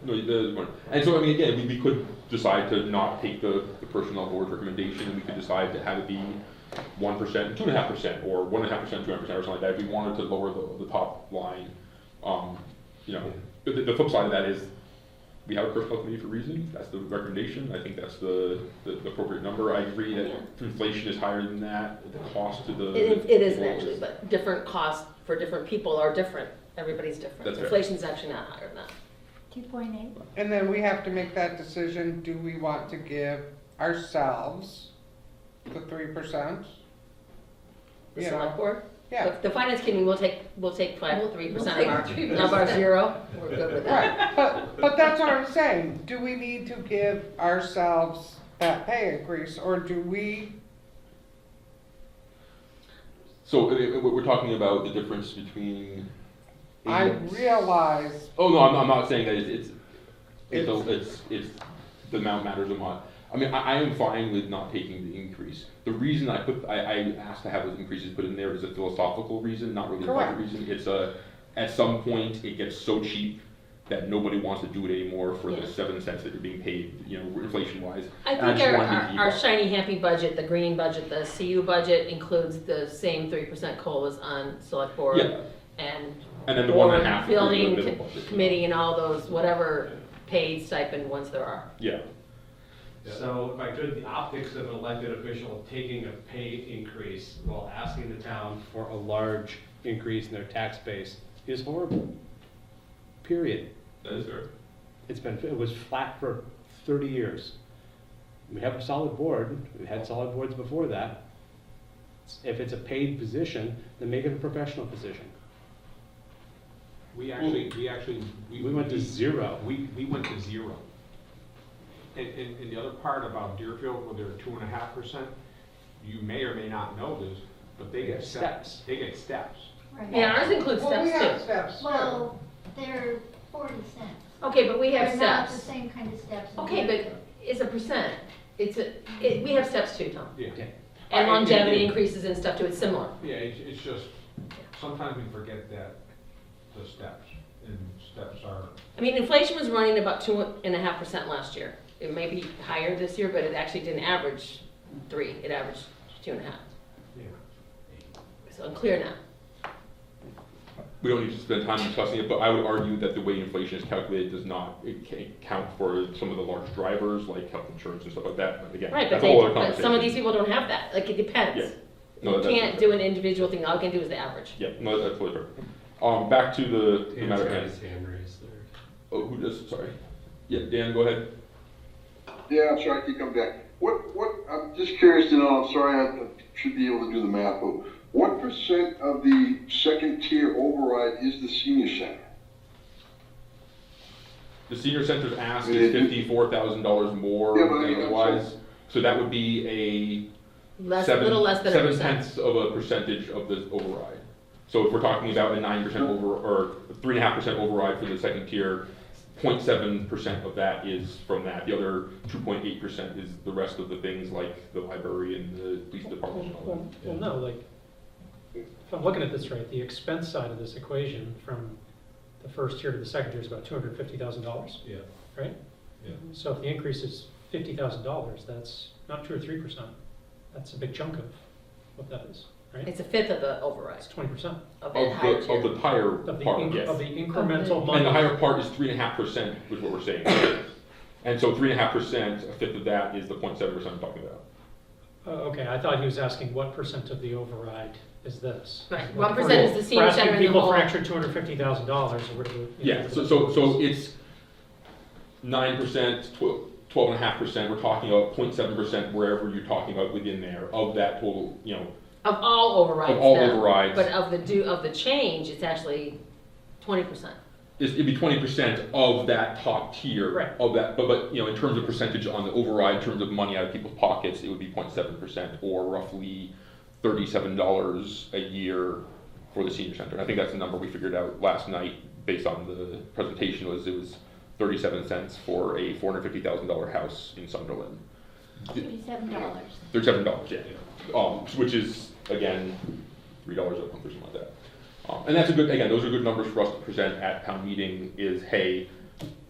Speaker 1: No, there's one. And so, I mean, again, we could decide to not take the personnel board's recommendation, and we could decide to have it be 1%, 2.5%, or 1.5%, 2.5%, or something like that. If we wanted to lower the top line, you know, the flip side of that is we have a personnel committee for a reason. That's the recommendation. I think that's the appropriate number. I agree that inflation is higher than that. The cost to the
Speaker 2: it isn't actually, but different costs for different people are different. Everybody's different.
Speaker 1: That's fair.
Speaker 2: Inflation's actually not higher than that.
Speaker 5: 2.8.
Speaker 3: And then we have to make that decision, do we want to give ourselves the 3%?
Speaker 2: The
Speaker 3: You
Speaker 2: select
Speaker 3: know,
Speaker 2: board?
Speaker 3: Yeah,
Speaker 2: The finance committee will take 3%
Speaker 12: We'll take
Speaker 2: of our
Speaker 12: 3%.
Speaker 2: of our zero. We're good with that.
Speaker 3: right, but that's what I'm saying, do we need to give ourselves that pay increase, or do we,
Speaker 1: So we're talking about the difference between.
Speaker 3: I realize,
Speaker 1: Oh no, I'm not saying that it's the amount matters a lot. I mean, I am fine with not taking the increase. The reason I asked to have those increases put in there is a philosophical reason, not really a budget
Speaker 3: Correct.
Speaker 1: reason. It's at some point it gets so cheap that nobody wants to do it anymore for the 7 cents that you're being paid, you know, inflation wise.
Speaker 2: I think our shiny happy budget, the green budget, the CU budget includes the same 3% COLAs on select board
Speaker 1: Yeah.
Speaker 2: and
Speaker 1: And then the
Speaker 2: board,
Speaker 1: 1.5
Speaker 2: building
Speaker 1: is the middle budget.
Speaker 2: committee and all those, whatever paid stipend ones there are.
Speaker 1: Yeah.
Speaker 13: So if I could, the optics of an elected official taking a pay increase while asking the town for a large increase in their tax base is horrible. Period.
Speaker 1: That is fair.
Speaker 13: It was flat for 30 years. We have a solid board, we had solid boards before that. If it's a paid position, then make it a professional position.
Speaker 4: We
Speaker 13: went to zero.
Speaker 4: We went to zero. And the other part about Deerfield, where they're 2.5%, you may or may not know this, but they get steps. They get steps.
Speaker 5: Right.
Speaker 2: Yeah, ours includes
Speaker 3: well, we have
Speaker 2: steps too.
Speaker 3: steps too.
Speaker 5: Well, they're 40 cents.
Speaker 2: Okay, but we have
Speaker 5: They're not the
Speaker 2: steps.
Speaker 5: same kind of steps. in
Speaker 2: Okay,
Speaker 5: Deerfield.
Speaker 2: but it's a percent. We have steps too, Tom.
Speaker 4: Yeah.
Speaker 2: And longevity increases and stuff too, it's similar.
Speaker 4: Yeah, it's just, sometimes we forget that, the steps, and steps are,
Speaker 2: I mean, inflation was running about 2.5% last year. It may be higher this year, but it actually didn't average 3, it averaged 2.5.
Speaker 4: yeah.
Speaker 2: So I'm clear now.
Speaker 1: We don't need to spend time discussing it, but I would argue that the way inflation is calculated does not account for some of the large drivers like health insurance and stuff like that. But again,
Speaker 2: Right,
Speaker 1: that's
Speaker 2: but
Speaker 1: a whole other
Speaker 2: but
Speaker 1: conversation.
Speaker 2: some of these people don't have that, like it depends.
Speaker 1: Yeah. No,
Speaker 2: You
Speaker 1: that's
Speaker 2: can't
Speaker 1: fair.
Speaker 2: do an individual thing, all you can do is the average.
Speaker 1: Yeah, no, that's totally fair. Back to the
Speaker 9: Dan's
Speaker 1: matter
Speaker 9: got
Speaker 1: at hand.
Speaker 9: his hand raised there.
Speaker 1: Oh, who does, sorry. Yeah, Dan, go ahead.
Speaker 11: Yeah, I'm sorry, I keep coming back. I'm just curious to know, I'm sorry, I should be able to do the math, but what percent of the second tier override is the senior center?
Speaker 1: The senior center's ask is $54,000 more
Speaker 11: Yeah, but I
Speaker 1: than
Speaker 11: mean,
Speaker 1: otherwise. So that would be a
Speaker 2: Little less than a percent.
Speaker 1: 7/10 of a percentage of the override. So if we're talking about a 9% or 3.5% override for the second tier, 0.7% of that is from that. The other 2.8% is the rest of the things like the library and the police department and all that.
Speaker 8: Well, no, like, if I'm looking at this right, the expense side of this equation from the first tier to the second tier is about $250,000,
Speaker 9: Yeah.
Speaker 8: right?
Speaker 9: Yeah.
Speaker 8: So if the increase is $50,000, that's not 2 or 3%. That's a big chunk of what that is, right?
Speaker 2: It's a fifth of the override
Speaker 8: It's 20%
Speaker 2: of the higher
Speaker 1: Of
Speaker 2: tier.
Speaker 1: the tire
Speaker 8: of the,
Speaker 1: part, yes.
Speaker 8: of the incremental money.
Speaker 1: And the higher part is 3.5% is what we're saying. And so 3.5%, a fifth of that is the 0.7% I'm talking about.
Speaker 8: Okay, I thought he was asking what percent of the override is this?
Speaker 2: Right,
Speaker 8: Like,
Speaker 2: 1% is the senior
Speaker 8: we're asking
Speaker 2: center in the
Speaker 8: people
Speaker 2: whole.
Speaker 8: for extra $250,000 or whatever.
Speaker 1: Yeah, so it's 9%, 12.5%, we're talking about 0.7% wherever you're talking about within there of that total, you know,
Speaker 2: Of all overrides
Speaker 1: of all
Speaker 2: now.
Speaker 1: overrides.
Speaker 2: But of the change, it's actually 20%.
Speaker 1: it'd be 20% of that top tier
Speaker 8: Right.
Speaker 1: of that, but you know, in terms of percentage on the override, in terms of money out of people's pockets, it would be 0.7% or roughly $37 a year for the senior center. And I think that's the number we figured out last night based on the presentation. It was 37 cents for a $450,000 house in Sunderland.
Speaker 5: $37.
Speaker 1: $37, yeah. Which is again $3 a month or something like that. And that's a good, again, those are good numbers for us to present at town meeting is, hey,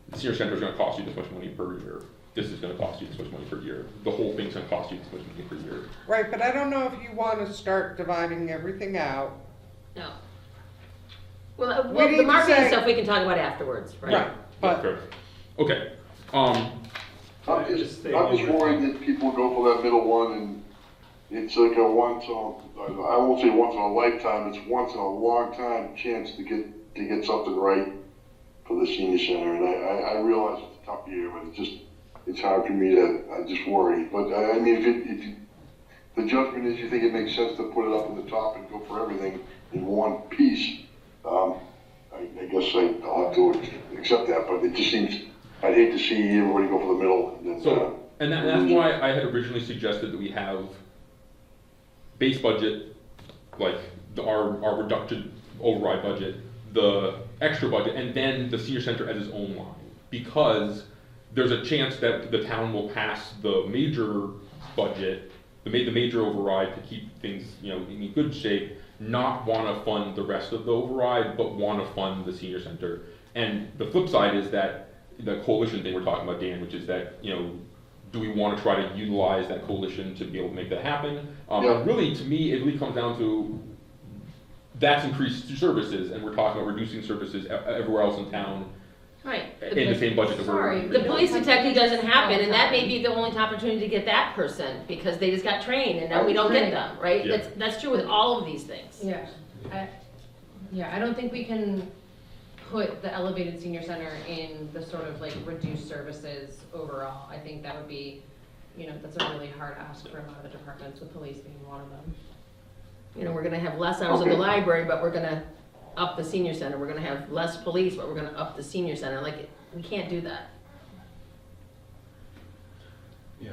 Speaker 1: the senior center is going to cost you this much money per year. This is going to cost you this much money per year. The whole thing's going to cost you this much money per year.
Speaker 3: Right, but I don't know if you want to start dividing everything out.
Speaker 2: No. Well,
Speaker 3: We need
Speaker 2: the
Speaker 3: to
Speaker 2: marketing
Speaker 3: say-
Speaker 2: stuff we can talk about afterwards, right?
Speaker 3: Right, but
Speaker 1: Fair. Okay.
Speaker 11: I'm just worried that people go for that middle one and it's like a once on, I won't say once in a lifetime, it's once in a long time chance to get something right for the senior center. And I realize it's a tough year, but it's hard for me to, I just worry. But I mean, if the judgment is you think it makes sense to put it up in the top and go for everything in one piece, I guess I'll have to accept that, but it just seems, I'd hate to see everybody go for the middle. And then,
Speaker 1: That's why I had originally suggested that we have base budget, like our reducted override budget, the extra budget, and then the senior center as its own line. Because there's a chance that the town will pass the major budget, the major override to keep things, you know, in good shape, not want to fund the rest of the override, but want to fund the senior center. And the flip side is that the coalition thing we're talking about, Dan, which is that, you know, do we want to try to utilize that coalition to be able to make that happen? And really, to me, it really comes down to that's increased services, and we're talking about reducing services everywhere else in town
Speaker 2: Right.
Speaker 1: in the same budget that we're.
Speaker 2: The police detective doesn't happen, and that may be the only opportunity to get that person, because they just got trained, and now we don't get them, right?
Speaker 1: Yeah.
Speaker 2: That's true with all of these things.
Speaker 7: Yeah, I don't think we can put the elevated senior center in the sort of like reduced services overall. I think that would be, you know, that's a really hard ask for a lot of the departments, with police being one of them.
Speaker 2: You know, we're gonna have less hours in the library, but we're gonna up the senior center. We're gonna have less police, but we're gonna up the senior center. Like, we can't do that.
Speaker 9: Yeah,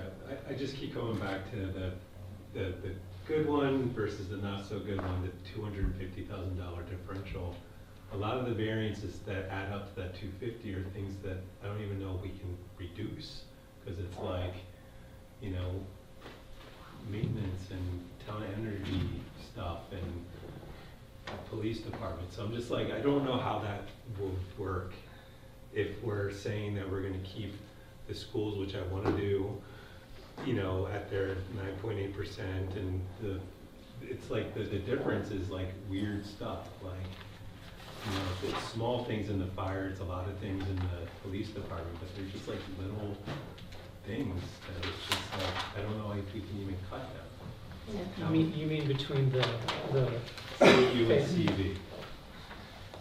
Speaker 9: I just keep going back to the good one versus the not so good one, the $250,000 differential. A lot of the variances that add up to that 250 are things that I don't even know we can reduce, because it's like, you know, maintenance and town energy stuff and police department. So I'm just like, I don't know how that will work if we're saying that we're going to keep the schools, which I want to do, you know, at their 9.8%, and it's like the difference is like weird stuff, like, you know, it's small things in the fire, it's a lot of things in the police department, but they're just like little things that it's just like, I don't know if we can even cut them.
Speaker 8: You mean between the
Speaker 9: CU and CV.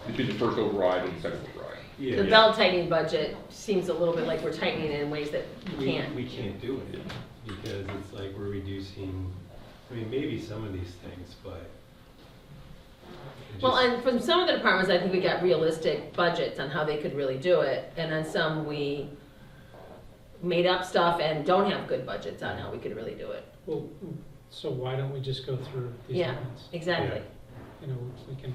Speaker 1: Between the first override and the second override.
Speaker 9: Yeah.
Speaker 2: The belt tightening budget seems a little bit like we're tightening it in ways that you can't.
Speaker 9: We can't do it, because it's like we're reducing, I mean, maybe some of these things, but.
Speaker 2: Well, and from some of the departments, I think we got realistic budgets on how they could really do it, and on some, we made up stuff and don't have good budgets on how we could really do it.
Speaker 8: Well, so why don't we just go through these
Speaker 2: Yeah,
Speaker 8: lines?
Speaker 2: exactly.
Speaker 8: You know, we can,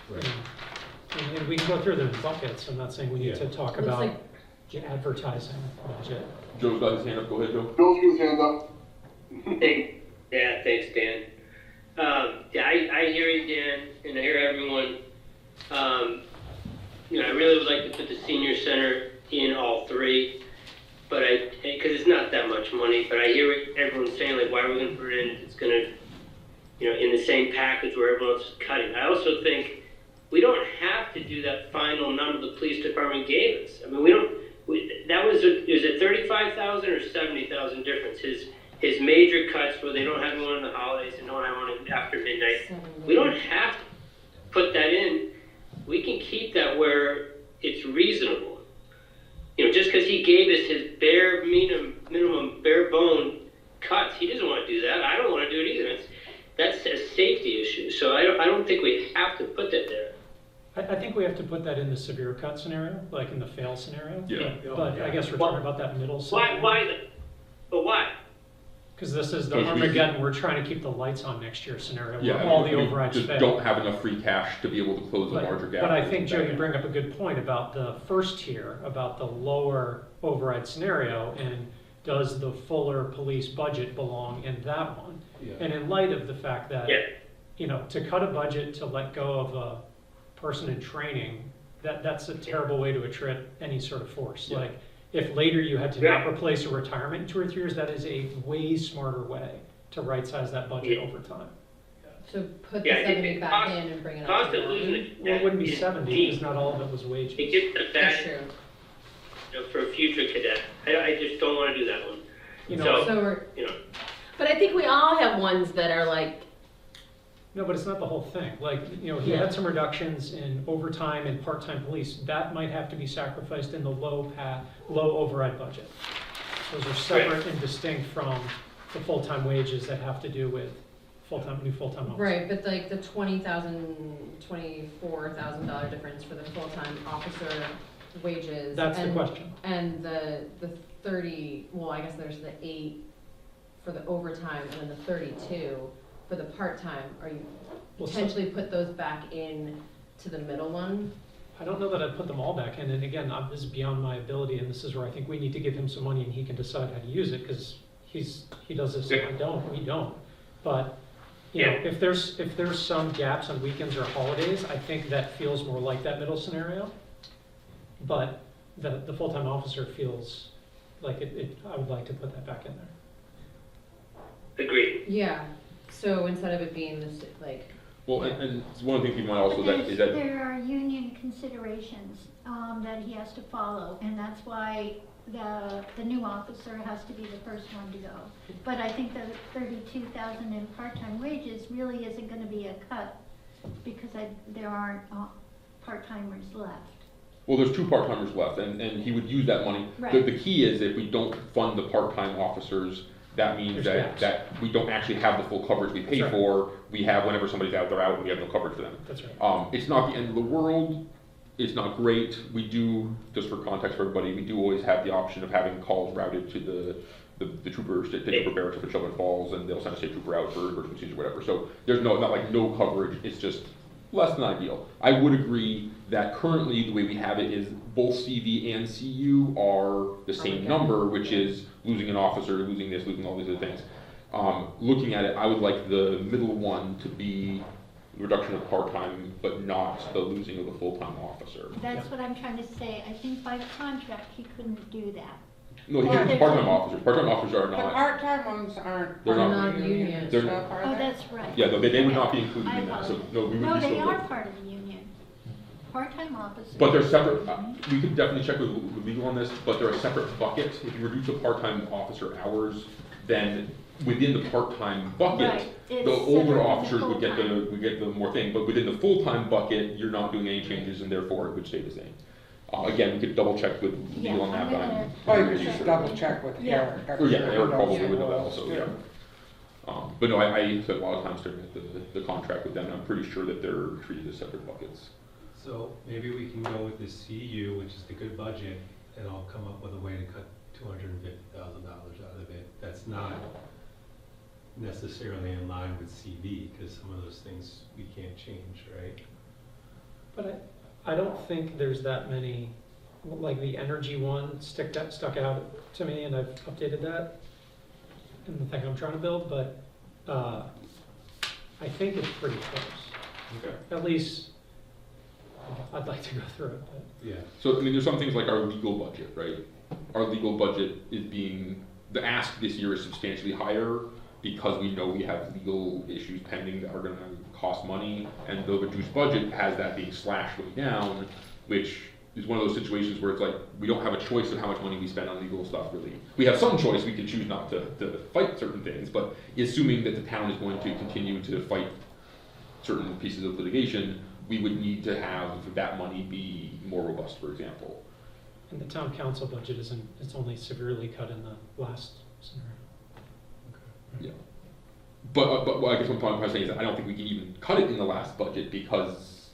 Speaker 9: Right.
Speaker 8: you know, and we can go through them in buckets. I'm not saying we need to talk
Speaker 2: Looks
Speaker 8: about
Speaker 2: like-
Speaker 8: the advertising budget.
Speaker 1: Joe's got his hand up. Go ahead, Joe.
Speaker 11: Bill's got his hand up.
Speaker 6: Hey, yeah, thanks, Dan. Yeah, I hear you, Dan, and I hear everyone. You know, I really would like to put the senior center in all three, but because it's not that much money, but I hear what everyone's saying, like, why are we going to put it in if it's going to, you know, in the same package where everyone else is cutting. I also think we don't have to do that final number the police department gave us. I mean, that was it 35,000 or 70,000 difference? His major cuts where they don't have one on the holidays and don't have one after midnight. We don't have to put that in. We can keep that where it's reasonable. You know, just because he gave us his bare minimum bare bone cuts, he doesn't want to do that. I don't want to do it either. That's a safety issue. So I don't think we have to put that there.
Speaker 8: I think we have to put that in the severe cut scenario, like in the fail scenario.
Speaker 1: Yeah.
Speaker 8: But I guess we're talking about that middle
Speaker 6: Why,
Speaker 8: scenario.
Speaker 6: but why?
Speaker 8: Because this is the
Speaker 1: Because we-
Speaker 8: Armageddon, we're trying to keep the lights on next year scenario, where
Speaker 1: Yeah,
Speaker 8: all the
Speaker 1: we
Speaker 8: overrides
Speaker 1: just
Speaker 8: fail.
Speaker 1: don't have enough free cash to be able to close a larger gap.
Speaker 8: But I think, Joe, you bring up a good point about the first tier, about the lower override scenario, and does the fuller police budget belong in that one?
Speaker 9: Yeah.
Speaker 8: And in light of the fact that,
Speaker 6: Yeah.
Speaker 8: you know, to cut a budget to let go of a person in training, that's a terrible way to attrit any sort of force.
Speaker 1: Yeah.
Speaker 8: Like, if later you had to
Speaker 6: Yeah.
Speaker 8: not replace a retirement in 2 or 3 years, that is a way smarter way to right-size that budget
Speaker 6: Yeah.
Speaker 8: over time.
Speaker 7: So put the
Speaker 6: Yeah, it-
Speaker 7: 70
Speaker 6: it
Speaker 7: back
Speaker 6: cost-
Speaker 7: in and bring it up
Speaker 6: Cost
Speaker 7: to
Speaker 6: of
Speaker 7: 1.
Speaker 6: losing it.
Speaker 8: Well, it wouldn't be
Speaker 6: is
Speaker 8: 70,
Speaker 6: deep.
Speaker 8: because not all of it was wages.
Speaker 6: It gets the
Speaker 7: That's
Speaker 6: bad,
Speaker 7: true.
Speaker 6: for a future cadet. I just don't wanna do that one.
Speaker 8: You know,
Speaker 7: So we're,
Speaker 6: You know,
Speaker 2: But I think we all have ones that are like,
Speaker 8: no, but it's not the whole thing. Like, you know, he
Speaker 2: Yeah.
Speaker 8: had some reductions in overtime and part-time police. That might have to be sacrificed in the low override budget. Those are separate and distinct from the full-time wages that have to do with new full-time officers.
Speaker 7: right, but like the $24,000 difference for the full-time officer wages.
Speaker 8: That's the
Speaker 7: and-
Speaker 8: question.
Speaker 7: And the 30, well, I guess there's the 8 for the overtime and then the 32 for the part-time. Are you
Speaker 8: Well, so-
Speaker 7: potentially put those back in to the middle one?
Speaker 8: I don't know that I'd put them all back in, and again, this is beyond my ability, and this is where I think we need to give him some money and he can decide how to use it, because he does this, and we don't. But, you know, if there's some gaps on weekends or holidays, I think that feels more like that middle scenario. But the full-time officer feels like I would like to put that back in there.
Speaker 6: agreed.
Speaker 7: Yeah, so instead of it being this, like,
Speaker 1: Well, and one of the things you might also, that is that,
Speaker 5: There are union considerations that he has to follow, and that's why the new officer has to be the first one to go. But I think the 32,000 in part-time wages really isn't gonna be a cut, because there aren't part-timers left.
Speaker 1: well, there's 2 part-timers left, and he would use that money.
Speaker 5: Right.
Speaker 1: The key is if we don't fund the part-time officers, that means
Speaker 8: There's gaps.
Speaker 1: that we don't actually have the full coverage we pay
Speaker 8: That's right.
Speaker 1: for. We have, whenever somebody's out, they're out, and we have no coverage for them.
Speaker 8: That's right.
Speaker 1: It's not the end of the world. It's not great. We do, just for context for everybody, we do always have the option of having calls routed to the troopers, the trooper barracks up at Shelburne Falls, and they'll send a state trooper out for emergencies or whatever. So there's not like no coverage. It's just less than ideal. I would agree that currently the way we have it is both CV and CU are the same number, which is losing an officer, losing this, losing all these other things. Looking at it, I would like the middle one to be reduction of part-time, but not the losing of the full-time officer.
Speaker 5: That's what I'm trying to say. I think by contract, he couldn't do that.
Speaker 1: No, he
Speaker 3: Well,
Speaker 1: has
Speaker 3: there's
Speaker 1: part-time
Speaker 3: a-
Speaker 1: officers. Part-time officers are
Speaker 3: The
Speaker 1: not.
Speaker 3: part-time ones aren't.
Speaker 1: They're not-
Speaker 3: part of the union
Speaker 7: Non-union.
Speaker 1: They're-
Speaker 3: stuff, are
Speaker 5: Oh,
Speaker 3: they?
Speaker 5: that's right.
Speaker 1: Yeah, no, they would not be
Speaker 5: Okay.
Speaker 1: included
Speaker 5: I
Speaker 1: in that. So
Speaker 5: apologize.
Speaker 1: no, we would
Speaker 5: No,
Speaker 1: be
Speaker 5: they
Speaker 1: still
Speaker 5: are
Speaker 1: good.
Speaker 5: part of the union. Part-time officers.
Speaker 1: But they're separate. We could definitely check with legal on this, but they're a separate bucket. If you reduce the part-time officer hours, then within the part-time bucket,
Speaker 5: Right. It's
Speaker 1: the
Speaker 5: separate
Speaker 1: older
Speaker 5: than the
Speaker 1: officers would get
Speaker 5: full-time.
Speaker 1: the more thing. But within the full-time bucket, you're not doing any changes, and therefore it would stay the same. Again, we could double check with
Speaker 5: Yeah,
Speaker 1: legal on that,
Speaker 5: I'm
Speaker 1: but
Speaker 5: gonna-
Speaker 1: I'm.
Speaker 3: Well, you
Speaker 1: pretty
Speaker 3: could just
Speaker 1: sure.
Speaker 3: double check with
Speaker 5: Yeah.
Speaker 3: Eric. I'm
Speaker 1: Or yeah,
Speaker 3: sure he
Speaker 1: Eric
Speaker 3: knows
Speaker 1: probably
Speaker 3: what
Speaker 1: would know that
Speaker 3: else
Speaker 1: also,
Speaker 3: to
Speaker 1: yeah.
Speaker 3: do.
Speaker 1: But no, I spent a lot of time staring at the contract with them, and I'm pretty sure that they're treated as separate buckets.
Speaker 9: So maybe we can go with the CU, which is the good budget, and I'll come up with a way to cut $250,000 out of it. That's not necessarily in line with CV, because some of those things we can't change, right?
Speaker 8: But I don't think there's that many, like the energy one stuck out to me, and I've updated that in the thing I'm trying to build, but I think it's pretty close.
Speaker 1: Okay.
Speaker 8: At least, I'd like to go through it, but.
Speaker 9: Yeah.
Speaker 1: So, I mean, there's some things like our legal budget, right? Our legal budget is the ask this year is substantially higher because we know we have legal issues pending that are gonna cost money, and the reduced budget has that being slashed way down, which is one of those situations where it's like, we don't have a choice of how much money we spend on legal stuff, really. We have some choice, we can choose not to fight certain things, but assuming that the town is going to continue to fight certain pieces of litigation, we would need to have that money be more robust, for example.
Speaker 8: And the town council budget it's only severely cut in the last scenario.
Speaker 1: Yeah. But what I guess what I'm saying is that I don't think we can even cut it in the last budget because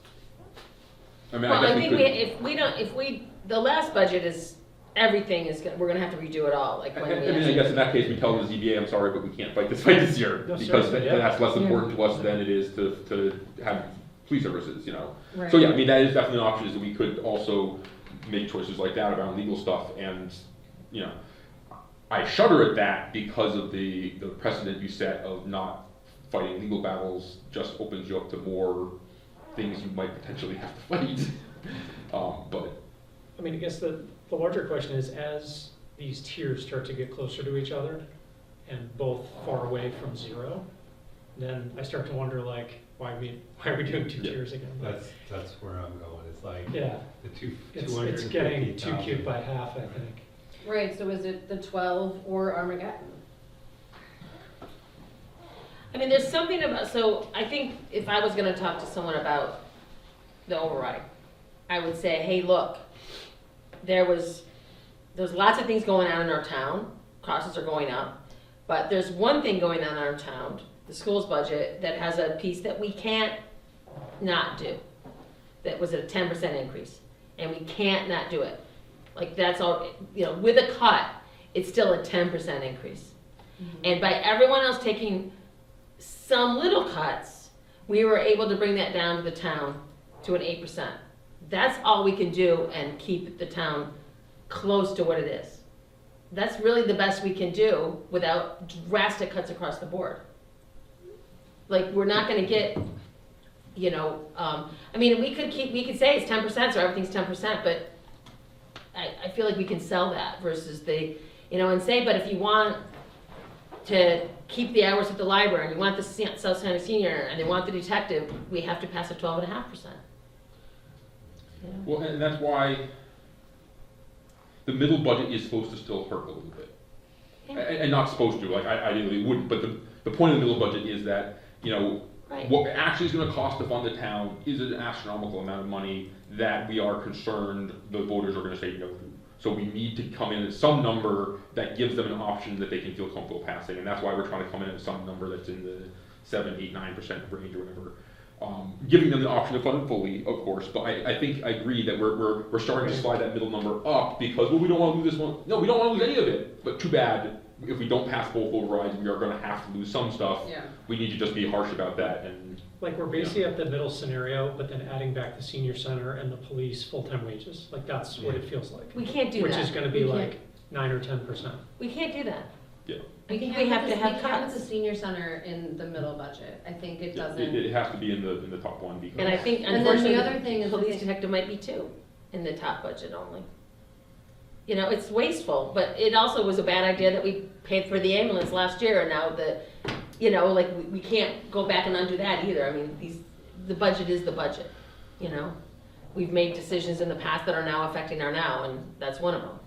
Speaker 1: I mean,
Speaker 2: Well,
Speaker 1: I
Speaker 2: I
Speaker 1: guess
Speaker 2: think the last budget is, everything is, we're gonna have to redo it all, like when we
Speaker 1: I mean, I
Speaker 2: actually.
Speaker 1: guess in that case, we tell the ZBA, I'm sorry, but we can't fight this fight this year,
Speaker 8: No,
Speaker 1: because
Speaker 8: seriously, yeah.
Speaker 1: that's less important to us than it is to have police services,
Speaker 7: Right.
Speaker 1: So yeah, I mean, that is definitely an option, is that we could also make choices like that around legal stuff, and, I shudder at that because of the precedent you set of not fighting legal battles just opens you up to more things you might potentially have to fight. But
Speaker 8: I mean, I guess the larger question is, as these tiers start to get closer to each other and both far away from zero, then I start to wonder, like, why are we doing two
Speaker 1: Yeah.
Speaker 8: tiers again?
Speaker 9: That's where I'm going, it's like,
Speaker 8: Yeah,
Speaker 9: the
Speaker 8: it's
Speaker 9: 250,000.
Speaker 8: getting too cute by half, I think.
Speaker 7: Right, so is it the 12 or Armageddon?
Speaker 2: I mean, there's something about, so I think if I was gonna talk to someone about the override, I would say, hey, look, there's lots of things going on in our town, costs are going up, but there's one thing going on in our town, the school's budget, that has a piece that we can't not do. That was a 10% increase, and we can't not do it. Like, that's all, with a cut, it's still a 10% increase. And by everyone else taking some little cuts, we were able to bring that down to the town to an 8%. That's all we can do and keep the town close to what it is. That's really the best we can do without drastic cuts across the board. Like, we're not gonna get, I mean, we could say it's 10%, so everything's 10%, but I feel like we can sell that versus and say, but if you want to keep the hours at the library, and you want the South Santa Senior, and they want the detective, we have to pass a 12.5%.
Speaker 1: Well, and that's why the middle budget is supposed to still hurt a little bit. And not supposed to, like, I ideally wouldn't, but the point of the middle budget is that,
Speaker 2: Right.
Speaker 1: what actually is gonna cost to fund the town is an astronomical amount of money that we are concerned the voters are gonna say no to. So we need to come in at some number that gives them an option that they can feel comfortable passing, and that's why we're trying to come in at some number that's in the 7, 8, 9% range or whatever. Giving them the option to fund it fully, of course, but I think I agree that we're starting to slide that middle number up because, well, we don't wanna lose this one. No, we don't wanna lose any of it, but too bad. If we don't pass both overrides, we are gonna have to lose some stuff.
Speaker 7: Yeah.
Speaker 1: We need to just be harsh about that, and
Speaker 8: Like, we're basically at the middle scenario, but then adding back the senior center and the police full-time wages. Like, that's what it feels like.
Speaker 2: We can't do that.
Speaker 8: Which is gonna be
Speaker 2: We can't.
Speaker 8: like 9 or 10%.
Speaker 2: We can't do that.
Speaker 1: yeah.
Speaker 2: I think we have to have
Speaker 7: We can't
Speaker 2: cuts.
Speaker 7: put the senior center in the middle budget. I think it
Speaker 1: Yeah,
Speaker 7: doesn't.
Speaker 1: it has to be in the top one because.
Speaker 2: And I think,
Speaker 7: And then the
Speaker 2: unfortunately,
Speaker 7: other thing is, I
Speaker 2: police
Speaker 7: think-
Speaker 2: detective might be too, in the top budget only. It's wasteful, but it also was a bad idea that we paid for the ambulance last year, and now we can't go back and undo that either. I mean, the budget is the budget, We've made decisions in the past that are now affecting our now, and that's one of them.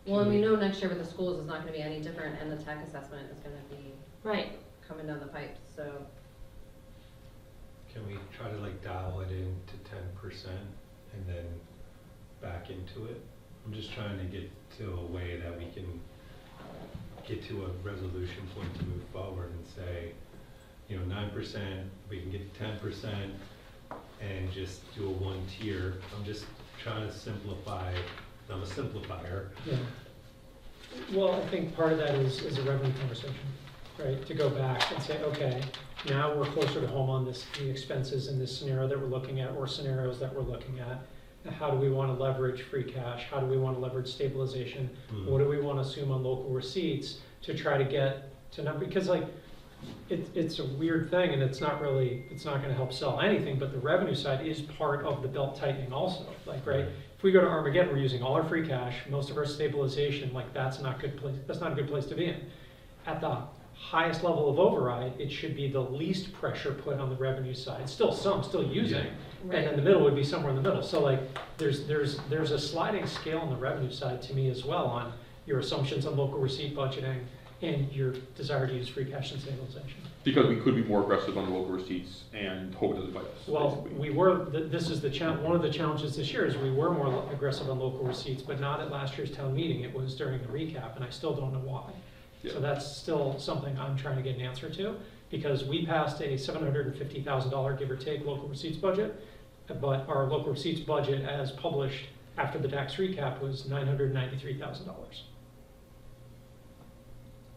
Speaker 7: Well, and we know next year with the schools is not gonna be any different, and the tech assessment is gonna be
Speaker 2: Right.
Speaker 7: coming down the pipe, so.
Speaker 9: Can we try to like dial it in to 10% and then back into it? I'm just trying to get to a way that we can get to a resolution point to move forward and say, 9%, we can get to 10% and just do a one tier. I'm just trying to simplify, I'm a simplifier.
Speaker 8: Yeah. Well, I think part of that is a revenue conversation, right? To go back and say, okay, now we're closer to home on the expenses in this scenario that we're looking at, or scenarios that we're looking at. And how do we want to leverage free cash? How do we want to leverage stabilization?
Speaker 9: Mm-hmm.
Speaker 8: What do we want to assume on local receipts to try to get to number? Because it's a weird thing, and it's not going to help sell anything, but the revenue side is part of the belt tightening also. Right? If we go to Armageddon, we're using all our free cash, most of our stabilization, that's not a good place to be in. At the highest level of override, it should be the least pressure put on the revenue side. Still using, and then the middle would be somewhere in the middle. So there's a sliding scale on the revenue side to me as well on your assumptions on local receipt budgeting and your desire to use free cash and stabilization.
Speaker 1: Because we could be more aggressive on the local receipts and hope it doesn't bite us.
Speaker 8: Well,
Speaker 1: basically.
Speaker 8: we were, this is one of the challenges this year is we were more aggressive on local receipts, but not at last year's town meeting. It was during the recap, and I still don't know why.
Speaker 1: Yeah.
Speaker 8: So that's still something I'm trying to get an answer to, because we passed a $750,000 give or take local receipts budget. but our local receipts budget as published after the tax recap was $993,000.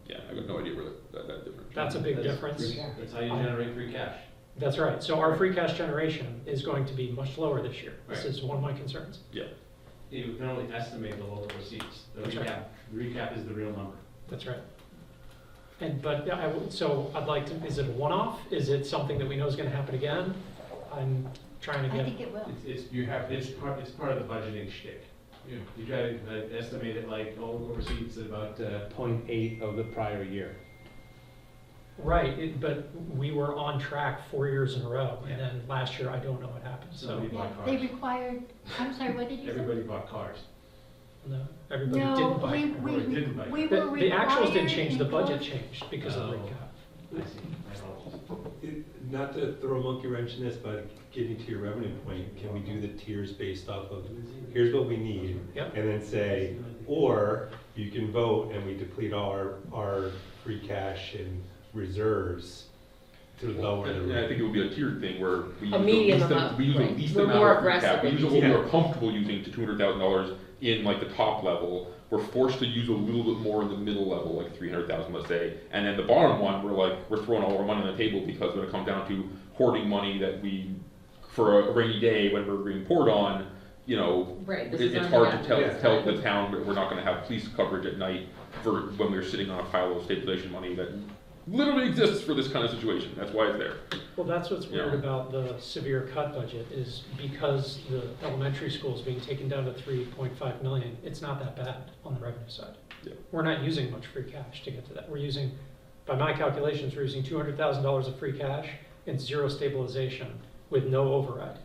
Speaker 1: Yeah, I have no idea where that difference.
Speaker 8: That's a big difference.
Speaker 13: That's how you generate free cash.
Speaker 8: That's right. So our free cash generation is going to be much lower this year. This
Speaker 13: Right.
Speaker 8: is one of my concerns.
Speaker 1: Yeah.
Speaker 13: You can only estimate the local receipts. The
Speaker 8: That's right.
Speaker 13: recap is the real number.
Speaker 8: That's right. So I'd like to, is it a one-off? Is it something that we know is gonna happen again? I'm trying to
Speaker 5: I
Speaker 8: get,
Speaker 5: think it will.
Speaker 13: It's part of the budgeting shtick. You try to estimate it like local receipts at about 0.8 of the prior year.
Speaker 8: right, but we were on track 4 years in a row, and then last year, I don't know what happened, so,
Speaker 13: Somebody
Speaker 5: Yeah,
Speaker 13: bought
Speaker 5: they
Speaker 13: cars.
Speaker 5: required, I'm sorry, what did you say?
Speaker 13: Everybody bought cars.
Speaker 8: no, everybody
Speaker 5: No,
Speaker 8: didn't buy.
Speaker 5: we
Speaker 13: didn't buy.
Speaker 5: we
Speaker 8: The
Speaker 5: were
Speaker 8: the actuals didn't
Speaker 5: required
Speaker 8: change, the
Speaker 5: to
Speaker 8: budget
Speaker 5: go-
Speaker 8: changed because of the
Speaker 13: Oh.
Speaker 8: recap.
Speaker 13: I see. My apologies.
Speaker 9: Not to throw a monkey wrench in this, but getting to your revenue point, can we do the tiers based off of, here's what we need?
Speaker 8: Yep.
Speaker 9: And then say, or you can vote and we deplete all our free cash and reserves to lower the
Speaker 1: And I think it would be a tiered thing where we use
Speaker 2: A
Speaker 1: the
Speaker 2: medium
Speaker 1: least,
Speaker 2: amount,
Speaker 1: we use the
Speaker 2: right.
Speaker 1: least
Speaker 2: We're
Speaker 1: amount
Speaker 2: more
Speaker 1: of free
Speaker 2: aggressive
Speaker 1: cap. We
Speaker 2: in
Speaker 1: use what we
Speaker 9: using
Speaker 1: are comfortable using to $200,000 in like the top level. We're forced to use a little bit more in the middle level, like 300,000, let's say. And then the bottom one, we're throwing all our money on the table because when it comes down to hoarding money that we, for a rainy day when we're being poured on, you know,
Speaker 2: Right, this is
Speaker 1: it's
Speaker 2: our-
Speaker 1: hard to
Speaker 2: yeah.
Speaker 1: tell the town that we're not gonna have police coverage at night for when we're sitting on a pile of stabilization money that literally exists for this kind of situation. That's why it's there.
Speaker 8: Well, that's what's weird
Speaker 1: Yeah.
Speaker 8: about the severe cut budget, is because the elementary school is being taken down to 3.5 million, it's not that bad on the revenue side.
Speaker 1: Yeah.
Speaker 8: We're not using much free cash to get to that. We're using, by my calculations, we're using $200,000 of free cash and zero stabilization with no override.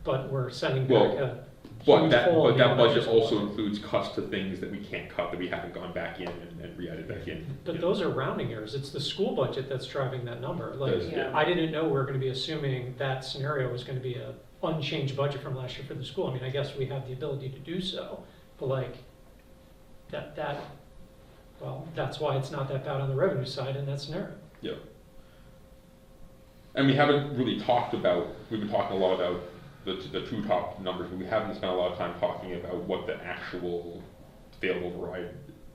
Speaker 8: But we're sending back a
Speaker 1: But
Speaker 8: huge
Speaker 1: that,
Speaker 8: hole in
Speaker 1: but
Speaker 8: the
Speaker 1: that budget
Speaker 8: elementary school.
Speaker 1: also includes cuts to things that we can't cut, that we haven't gone back in and re-added back in.
Speaker 8: But those are rounding errors. It's the school budget that's driving that number. Like,
Speaker 1: Yes, yeah.
Speaker 8: I didn't know we were gonna be assuming that scenario was gonna be a unchanged budget from last year for the school. I mean, I guess we have the ability to do so, but like, well, that's why it's not that bad on the revenue side in that scenario.
Speaker 1: Yeah. And we haven't really talked about, we've been talking a lot about the two top numbers, but we haven't spent a lot of time talking about what the actual failed override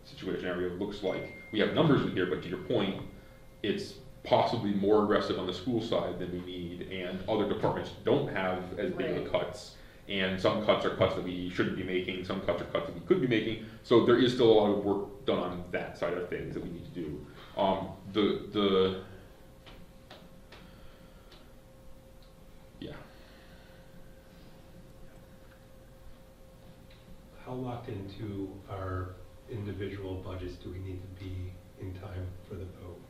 Speaker 1: situation area looks like. We have numbers in here, but to your point, it's possibly more aggressive on the school side than we need, and other departments don't have as big of
Speaker 2: Right.
Speaker 1: cuts. And some cuts are cuts that we shouldn't be making, some cuts are cuts that we could be making. So there is still a lot of work done on that side of things that we need to do. Yeah.
Speaker 9: How locked into our individual budgets do we need to be in time for the vote?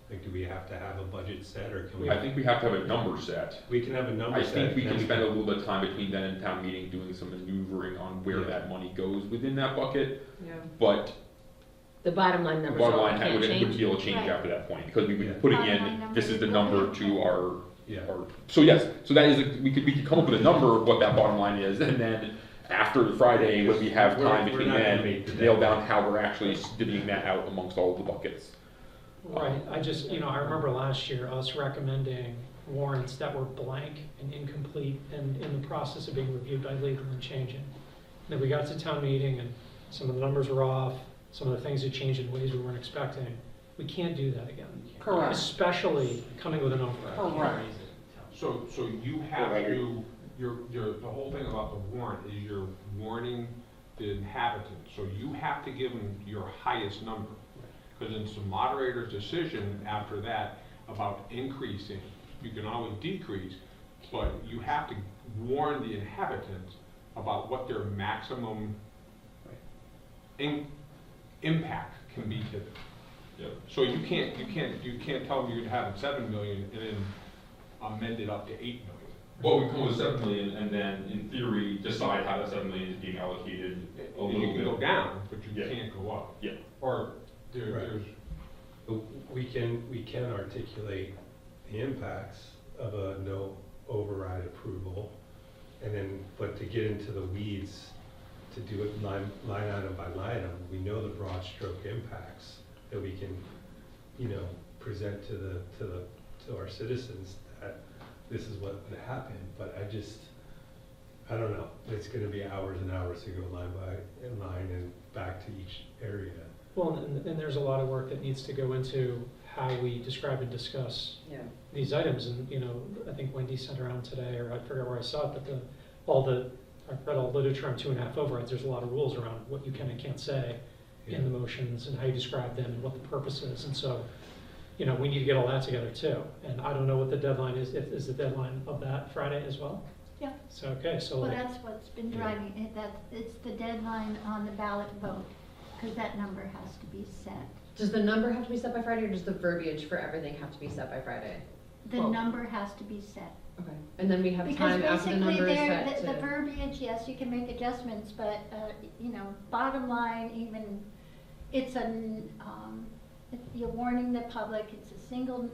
Speaker 9: Like, do we have to have a budget set, or can we?
Speaker 1: I think we have to have a number set.
Speaker 9: We can have a number
Speaker 1: I
Speaker 9: set.
Speaker 1: think we
Speaker 9: and
Speaker 1: can
Speaker 9: then
Speaker 1: spend a little bit of time between then and town meeting doing some maneuvering on where
Speaker 9: Yeah.
Speaker 1: that money goes within that bucket.
Speaker 2: Yeah.
Speaker 1: But
Speaker 2: The bottom line
Speaker 1: the
Speaker 2: numbers
Speaker 1: bottom
Speaker 2: all
Speaker 1: line
Speaker 2: can't
Speaker 1: wouldn't
Speaker 2: change.
Speaker 1: be able to change
Speaker 5: Right.
Speaker 1: after that point, because we've been
Speaker 9: Yeah.
Speaker 1: putting
Speaker 5: Bottom line
Speaker 1: in,
Speaker 5: number
Speaker 1: this is
Speaker 5: is
Speaker 1: the
Speaker 5: what
Speaker 1: number
Speaker 5: we
Speaker 1: to our,
Speaker 9: Yeah.
Speaker 1: so yes, so that is, we could come up with a number of what that bottom line is, and then after the Friday, when we have
Speaker 9: We're-
Speaker 1: time
Speaker 9: we're
Speaker 1: between
Speaker 9: not gonna
Speaker 1: then,
Speaker 9: make the
Speaker 1: nail
Speaker 9: deadline.
Speaker 1: down how we're actually divvying that out amongst all of the buckets.
Speaker 8: Right, I just, I remember last year us recommending warrants that were blank and incomplete and in the process of being reviewed by legal and changing. Then we got to town meeting and some of the numbers were off, some of the things had changed in ways we weren't expecting. We can't do that again.
Speaker 3: Correct.
Speaker 8: Especially coming with an override.
Speaker 3: Correct.
Speaker 4: So you have to, the whole thing about the warrant is you're warning the inhabitants, so you have to give them your highest number. Because it's the moderator's decision after that about increasing. You can always decrease, but you have to warn the inhabitants about what their maximum impact can be to them.
Speaker 1: Yep.
Speaker 4: So you can't tell them you're gonna have 7 million and then amend it up to 8 million.
Speaker 1: Well, we come with 7 million, and then in theory, decide how that 7 million is being allocated a
Speaker 4: You
Speaker 1: little
Speaker 4: can go
Speaker 1: bit.
Speaker 4: down, but you
Speaker 1: Yeah.
Speaker 4: can't go up.
Speaker 1: Yeah.
Speaker 4: Or
Speaker 9: Right.
Speaker 4: there's,
Speaker 9: But we can articulate the impacts of a no override approval, and then, but to get into the weeds, to do it line item by line item, we know the broad stroke impacts that we can, present to our citizens that this is what would happen, but I don't know, it's gonna be hours and hours to go line by line and back to each area.
Speaker 8: Well, and there's a lot of work that needs to go into how we describe and discuss
Speaker 2: Yeah.
Speaker 8: these items, and, you know, I think Wendy sent around today, or I forget where I saw it, but I've read all the literature on 2.5 overrides, there's a lot of rules around what you can and can't say in the motions, and how you describe them, and what the purpose is, and so, you know, we need to get all that together too, and I don't know what the deadline is, is the deadline of that Friday as well?
Speaker 5: Yeah.
Speaker 8: So, okay, so
Speaker 5: Well,
Speaker 8: like,
Speaker 5: that's what's been driving it, that it's the deadline on the ballot vote, because that number has to be set.
Speaker 7: Does the number have to be set by Friday, or does the verbiage for everything have to be set by Friday?
Speaker 5: The
Speaker 8: Well-
Speaker 5: number has to be set.
Speaker 7: Okay. And then we have
Speaker 5: Because
Speaker 7: time after the
Speaker 5: basically
Speaker 7: number is
Speaker 5: there,
Speaker 7: set
Speaker 5: the
Speaker 7: to.
Speaker 5: verbiage, yes, you can make adjustments, but, you know, bottom line, even, it's you're warning the public, it's a single,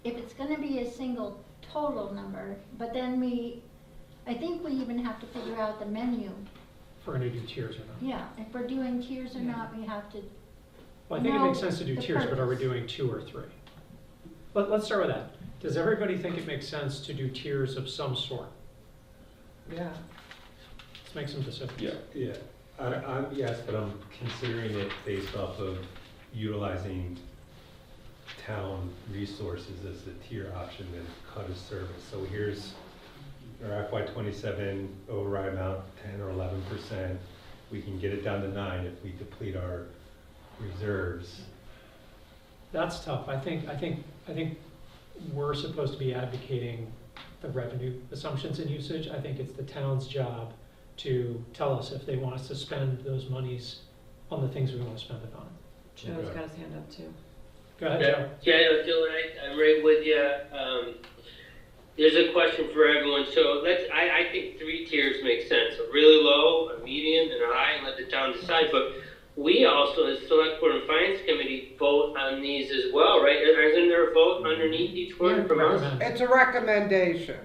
Speaker 5: if it's gonna be a single total number, but then I think we even have to figure out the menu.
Speaker 8: if we're gonna do tiers or not.
Speaker 5: Yeah, if we're doing tiers or not, we have to,
Speaker 8: Well, I think it makes
Speaker 5: No,
Speaker 8: sense to do
Speaker 5: the
Speaker 8: tiers, but are we
Speaker 5: purpose.
Speaker 8: doing 2 or 3? Let's start with that. Does everybody think it makes sense to do tiers of some sort?
Speaker 7: Yeah.
Speaker 8: Let's make some decisions.
Speaker 1: Yeah.
Speaker 9: Yeah, I'm, yes, but I'm considering it based off of utilizing town resources as the tier option and cut of service. So here's our FY '27 override amount, 10 or 11%. We can get it down to 9 if we deplete our reserves.
Speaker 8: That's tough. I think we're supposed to be advocating the revenue assumptions and usage. I think it's the town's job to tell us if they want us to spend those monies on the things we want to spend it on.
Speaker 7: Joe's got his hand up too.
Speaker 8: Go ahead, Joe.
Speaker 6: Yeah, no, Dylan, I'm right with you. There's a question for everyone. So I think 3 tiers make sense. A really low, a medium, and a high, and let the town decide. But we also, as Selectboard and Finance Committee, vote on these as well, right? Isn't there a vote underneath each one from us?
Speaker 8: Recommend.
Speaker 3: It's a recommendation,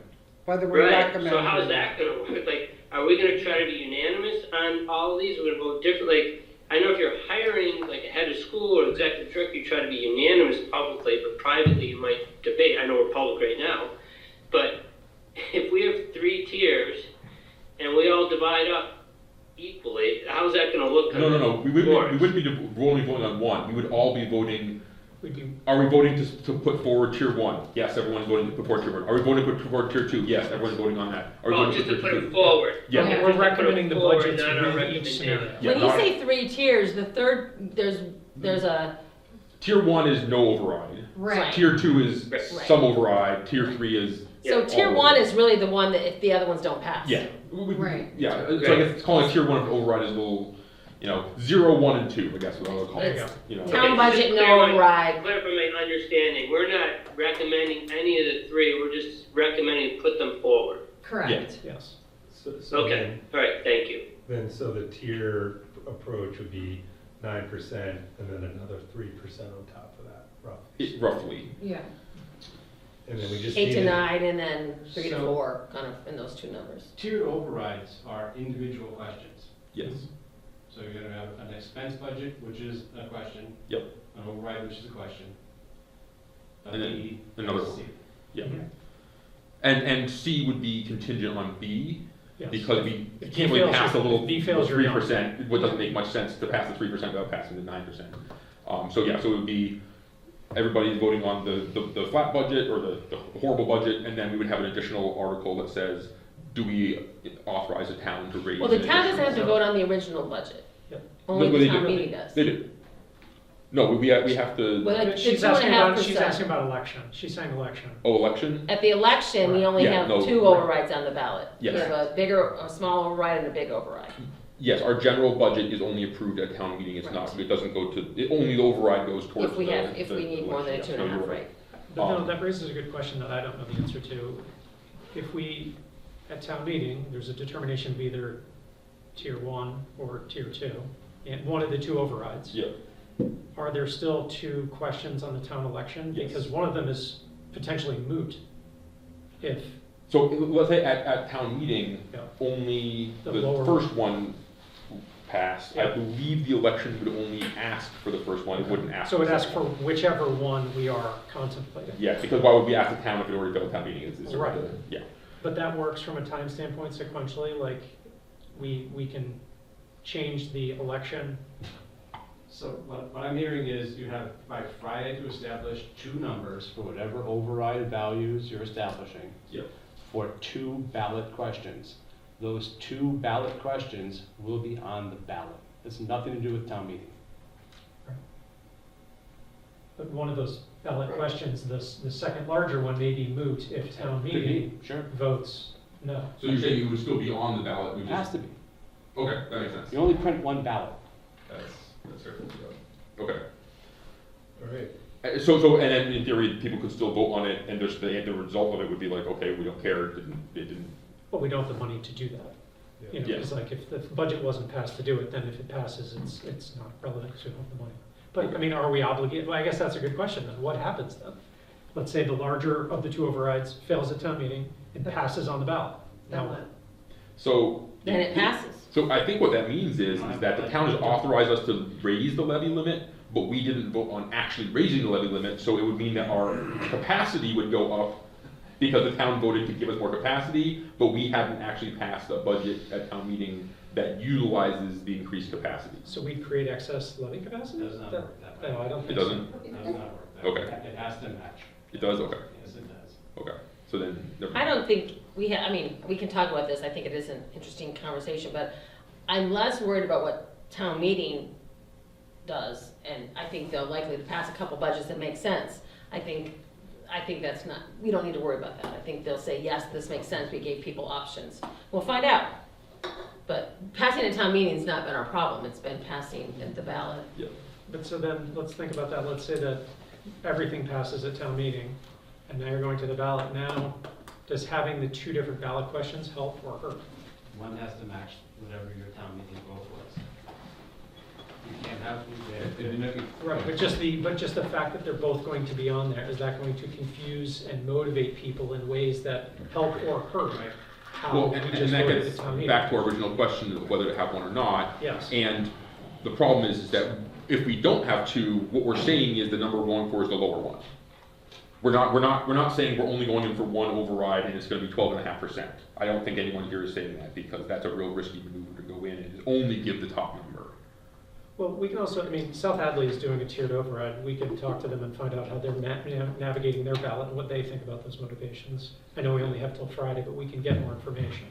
Speaker 3: whether we
Speaker 6: Right,
Speaker 3: recommend.
Speaker 6: so how's
Speaker 3: it or
Speaker 6: that
Speaker 3: not.
Speaker 6: gonna work? Like, are we gonna try to be unanimous on all of these? We're gonna vote different, like, I know if you're hiring, like, a head of school or executive director, you try to be unanimous publicly, but privately you might debate. I know we're public right now. But if we have 3 tiers and we all divide up equally, how's that gonna look?
Speaker 1: No. We wouldn't be only voting on one. We would all be voting. Are we voting to put forward tier 1? Yes, everyone's voting to put forward tier 1. Are we voting to put forward tier 2? Yes, everyone's voting on that. Are we
Speaker 6: Oh,
Speaker 1: voting
Speaker 6: just to put
Speaker 1: tier
Speaker 6: it
Speaker 1: 2?
Speaker 6: forward.
Speaker 1: Yeah.
Speaker 8: Okay,
Speaker 6: Just
Speaker 8: we're
Speaker 6: to put it
Speaker 8: recommending the
Speaker 6: forward,
Speaker 8: budgets
Speaker 6: not our
Speaker 8: with each
Speaker 6: recommendation.
Speaker 8: scenario.
Speaker 1: Yeah,
Speaker 2: When you
Speaker 1: not-
Speaker 2: say 3 tiers, the third, there's a,
Speaker 1: Tier 1 is no override.
Speaker 7: Right.
Speaker 1: Tier 2 is
Speaker 6: Right.
Speaker 1: some override. Tier 3 is
Speaker 2: so
Speaker 6: Yeah.
Speaker 2: tier
Speaker 1: all
Speaker 2: 1
Speaker 1: override.
Speaker 2: is really the one that if the other ones don't pass.
Speaker 1: Yeah.
Speaker 7: Right.
Speaker 1: Yeah. So I guess calling tier 1 of override is a little, 0, 1, and 2. I guess what I would call
Speaker 8: There
Speaker 1: it.
Speaker 8: you go.
Speaker 1: You know.
Speaker 2: Town
Speaker 6: Okay,
Speaker 2: budget,
Speaker 6: just
Speaker 2: no
Speaker 6: clear my-
Speaker 2: override.
Speaker 6: Clear from my understanding, we're not recommending any of the 3, we're just recommending to put them forward.
Speaker 7: Correct.
Speaker 8: Yes.
Speaker 9: So
Speaker 6: Okay, all right, thank you.
Speaker 9: so the tier approach would be 9% and then another 3% on top of that, roughly.
Speaker 1: Roughly.
Speaker 7: Yeah.
Speaker 9: And then we just
Speaker 2: 8
Speaker 9: need
Speaker 2: to
Speaker 9: it-
Speaker 2: 9, and then 3 to
Speaker 13: So-
Speaker 2: 4, kind of in those 2 numbers.
Speaker 13: Tiered overrides are individual questions.
Speaker 1: Yes.
Speaker 13: So you're gonna have an expense budget, which is a question.
Speaker 1: Yep.
Speaker 13: An override, which is a question. A
Speaker 1: And then
Speaker 13: B,
Speaker 1: another
Speaker 13: C.
Speaker 1: Yeah. And C would be contingent on B.
Speaker 8: Yes.
Speaker 1: Because we
Speaker 8: If
Speaker 1: can't
Speaker 8: B
Speaker 1: really
Speaker 8: fails,
Speaker 1: pass a little
Speaker 8: B fails, you're done.
Speaker 1: 3%, what doesn't make much sense to pass the 3% without passing the 9%. So it would be, everybody's voting on the flat budget or the horrible budget, and then we would have an additional article that says, do we authorize the town to raise?
Speaker 2: Well, the
Speaker 1: an
Speaker 2: town doesn't have to
Speaker 1: additional-
Speaker 2: vote on the original budget.
Speaker 8: Yep.
Speaker 2: Only
Speaker 1: No,
Speaker 2: the
Speaker 1: they
Speaker 2: town
Speaker 1: do.
Speaker 2: meeting does.
Speaker 1: They do. No, we have to,
Speaker 2: Well, the
Speaker 8: She's
Speaker 2: 2.5%.
Speaker 8: asking about election. She's saying election.
Speaker 1: election?
Speaker 2: At the election, we only
Speaker 1: Yeah,
Speaker 2: have
Speaker 1: no,
Speaker 2: 2
Speaker 1: right.
Speaker 2: overrides on the ballot.
Speaker 1: Yes.
Speaker 2: We have a small override and a big override.
Speaker 1: Yes, our general budget is only approved at town meeting, it's not, it doesn't go to, only the override goes towards
Speaker 2: If we
Speaker 1: the-
Speaker 2: have, if
Speaker 1: the
Speaker 2: we need more than a
Speaker 1: election.
Speaker 2: 2.5
Speaker 1: So you're
Speaker 2: rate.
Speaker 8: But no, that raises a good question that I don't know the answer to. If we, at town meeting, there's a determination of either tier 1 or tier 2, and one of the 2 overrides.
Speaker 1: Yeah.
Speaker 8: Are there still 2 questions on the town election?
Speaker 1: Yes.
Speaker 8: Because one of them is potentially moot. If,
Speaker 1: So let's say at town meeting,
Speaker 8: Yeah.
Speaker 1: only
Speaker 8: The
Speaker 1: the
Speaker 8: lower
Speaker 1: first one pass. I
Speaker 8: Yeah.
Speaker 1: believe the election would only ask for the first one, it wouldn't ask.
Speaker 8: So
Speaker 1: for
Speaker 8: it
Speaker 1: the
Speaker 8: asks
Speaker 1: second
Speaker 8: for
Speaker 1: one.
Speaker 8: whichever one we are contemplating.
Speaker 1: Yeah, because why would we ask the town if it already failed town meeting? It's sort of
Speaker 8: Right.
Speaker 1: yeah.
Speaker 8: But that works from a time standpoint sequentially, like, we can change the election.
Speaker 13: So what I'm hearing is you have by Friday to establish two numbers for whatever override values you're establishing.
Speaker 1: Yep.
Speaker 13: For 2 ballot questions. Those 2 ballot questions will be on the ballot. It's nothing to do with town meeting.
Speaker 8: But one of those ballot questions, the second larger one may be moot if town
Speaker 13: Could be,
Speaker 8: meeting
Speaker 13: sure.
Speaker 8: votes no.
Speaker 1: So you're saying it would still be on the ballot? We
Speaker 13: It has to be.
Speaker 1: Okay, that makes sense.
Speaker 13: You only print one ballot.
Speaker 1: That's fair. Okay.
Speaker 9: All right.
Speaker 1: So and then in theory, people could still vote on it, and just the result of it would be like, okay, we don't care. It didn't.
Speaker 8: But we don't have the money to do that. You know,
Speaker 1: Yeah.
Speaker 8: it's like if the budget wasn't passed to do it, then if it passes, it's not relevant because we don't have the money. But, I mean, are we obligated? Well, I guess that's a good question then. What happens then? Let's say the larger of the 2 overrides fails at town meeting and passes on the ballot.
Speaker 7: Then
Speaker 8: Now,
Speaker 7: what?
Speaker 1: So.
Speaker 2: Then it passes.
Speaker 1: So I think what that means is that the town has authorized us to raise the levy limit, but we didn't vote on actually raising the levy limit, so it would mean that our capacity would go up because the town voted to give us more capacity, but we hadn't actually passed a budget at town meeting that utilizes the increased capacity.
Speaker 8: so we create excess levy capacity?
Speaker 13: It does not work that way.
Speaker 8: No, I don't
Speaker 1: It
Speaker 8: think so.
Speaker 1: doesn't?
Speaker 13: It does not work that way.
Speaker 1: Okay.
Speaker 13: It has to match.
Speaker 1: It does? Okay.
Speaker 13: Yes, it does.
Speaker 1: Okay. So then, never
Speaker 2: I
Speaker 1: mind.
Speaker 2: don't think I mean, we can talk about this, I think it is an interesting conversation, but I'm less worried about what town meeting does, and I think they're likely to pass a couple budgets that make sense. I think that's not, we don't need to worry about that. I think they'll say, yes, this makes sense, we gave people options. We'll find out. But passing a town meeting's not been our problem, it's been passing at the ballot.
Speaker 8: But so then, let's think about that. Let's say that everything passes at town meeting, and now you're going to the ballot. Now, does having the 2 different ballot questions help or hurt?
Speaker 13: One has to match whatever your town meeting vote was. You can't have,
Speaker 8: Right, but just the fact that they're both going to be on there, is that going to confuse and motivate people in ways that help or hurt? How
Speaker 1: Well,
Speaker 8: we
Speaker 1: and
Speaker 8: just
Speaker 1: that
Speaker 8: voted
Speaker 1: gets
Speaker 8: at town meeting?
Speaker 1: back to our original question of whether to have one or not.
Speaker 8: Yes.
Speaker 1: And the problem is that if we don't have 2, what we're saying is the number we're going for is the lower one. We're not saying we're only going in for 1 override and it's going to be 12.5%. I don't think anyone here is saying that because that's a real risky maneuver to go in and only give the top number.
Speaker 8: Well, we can also, I mean, South Hadley is doing a tiered override. We can talk to them and find out how they're navigating their ballot and what they think about those motivations. I know we only have till Friday, but we can get more information.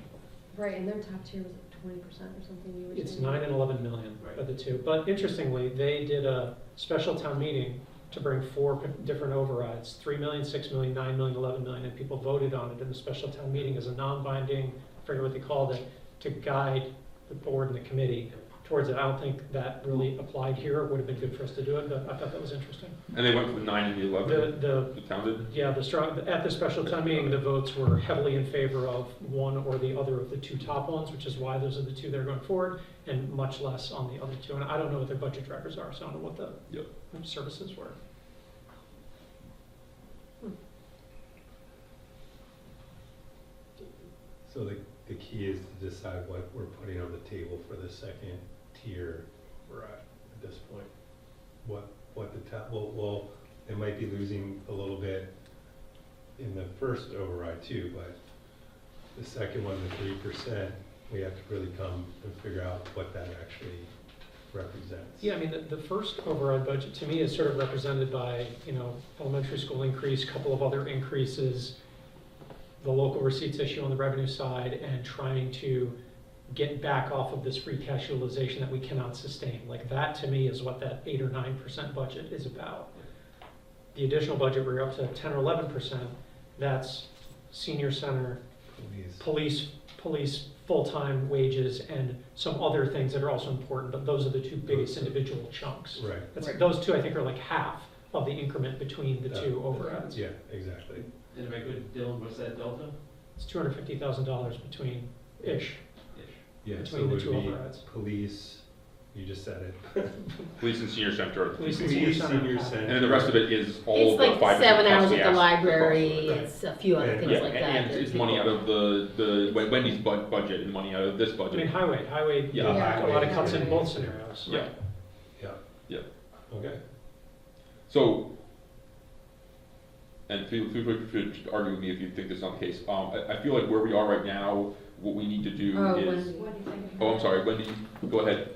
Speaker 7: Right, and their top tier was like 20% or something you were saying?
Speaker 8: It's 9 and 11 million are the 2. But interestingly, they did a special town meeting to bring 4 different overrides, 3 million, 6 million, 9 million, 11 million, and people voted on it in the special town meeting as a non-binding, I forget what they called it, to guide the board and the committee towards it. I don't think that really applied here. It would have been good for us to do it, but I thought that was interesting.
Speaker 1: And they went for the 9 and the 11? The town did?
Speaker 8: Yeah, at the special town meeting, the votes were heavily in favor of one or the other of the 2 top ones, which is why those are the 2 that are going forward, and much less on the other 2. And I don't know what their budget drivers are, so I don't know what the services were.
Speaker 9: So the key is to decide what we're putting on the table for the second tier we're at this point. What the top, well, they might be losing a little bit in the first override too, but the second one, the 3%, we have to really come and figure out what that actually represents.
Speaker 8: Yeah, I mean, the first override budget to me is sort of represented by, elementary school increase, couple of other increases, the local receipts issue on the revenue side, and trying to get back off of this free cash utilization that we cannot sustain. Like that to me is what that 8 or 9% budget is about. The additional budget, we're up to 10 or 11%, that's senior center, police full-time wages, and some other things that are also important, but those are the 2 biggest individual chunks.
Speaker 9: Right.
Speaker 8: Those 2, I think, are like half of the increment between the 2 overrides.
Speaker 9: Yeah, exactly.
Speaker 13: And if I could, Dylan, what's that delta?
Speaker 8: It's $250,000 between-ish.
Speaker 9: Yeah, so
Speaker 8: Between
Speaker 9: it
Speaker 8: the
Speaker 9: would
Speaker 8: 2
Speaker 9: be
Speaker 8: overrides.
Speaker 9: police, You just said it.
Speaker 1: Police and senior center.
Speaker 8: Police and senior center.
Speaker 1: And then the rest of it is all
Speaker 2: It's
Speaker 1: of the
Speaker 2: like
Speaker 1: 5%
Speaker 2: 7 hours
Speaker 1: plus
Speaker 2: at the
Speaker 1: gas.
Speaker 2: library,
Speaker 8: Right.
Speaker 2: it's a few other
Speaker 9: And-
Speaker 2: things
Speaker 1: Yeah,
Speaker 2: like that.
Speaker 1: and
Speaker 2: that
Speaker 1: it's
Speaker 2: people-
Speaker 1: money out of the Wendy's budget and money out of this
Speaker 8: I
Speaker 1: budget.
Speaker 8: mean, highway,
Speaker 1: Yeah.
Speaker 8: a lot of cuts in both scenarios.
Speaker 1: Yeah.
Speaker 9: Yeah.
Speaker 1: Yeah.
Speaker 9: Okay.
Speaker 1: So, and feel free to argue with me if you think this is not the case. I feel like where we are right now, what we need to do is. Oh, I'm sorry, Wendy, go ahead.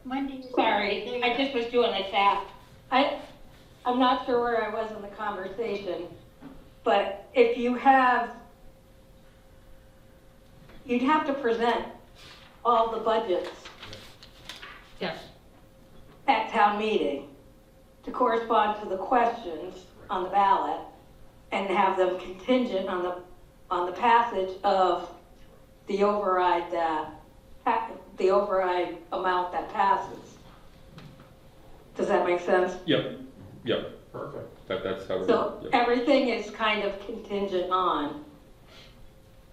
Speaker 5: Wendy?
Speaker 14: Sorry, I just was doing a tap. I'm not sure where I was in the conversation, but if you'd have to present all the budgets
Speaker 2: Yes,
Speaker 14: at town meeting to correspond to the questions on the ballot and have them contingent on the passage of the override amount that passes. Does that make sense?
Speaker 1: Yep, yep,
Speaker 4: Perfect.
Speaker 1: that's how we're.
Speaker 14: So
Speaker 1: Yep.
Speaker 14: everything is kind of contingent on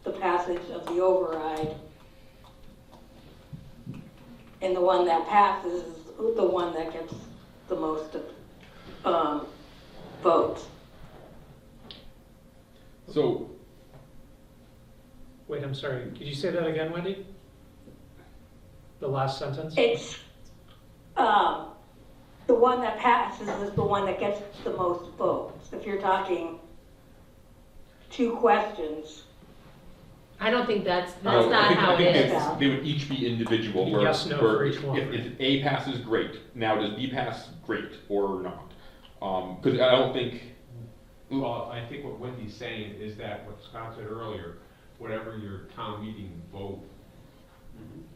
Speaker 14: the passage of the override. And the one that passes is the one that gets the most votes.
Speaker 1: So,
Speaker 8: Wait, I'm sorry, could you say that again, Wendy? The last sentence?
Speaker 14: It's, the one that passes is the one that gets the most votes. If you're talking 2 questions,
Speaker 2: I don't think that's
Speaker 1: I
Speaker 2: not
Speaker 1: think-
Speaker 2: how
Speaker 1: I
Speaker 2: it
Speaker 1: think
Speaker 2: is.
Speaker 1: they would each be individual. Where,
Speaker 8: Yes, no
Speaker 1: where
Speaker 8: for each one.
Speaker 1: If A passes, great. Now, does B pass, great, or not? Because I don't think.
Speaker 4: Well, I think what Wendy's saying is that what Scott said earlier, whatever your town meeting vote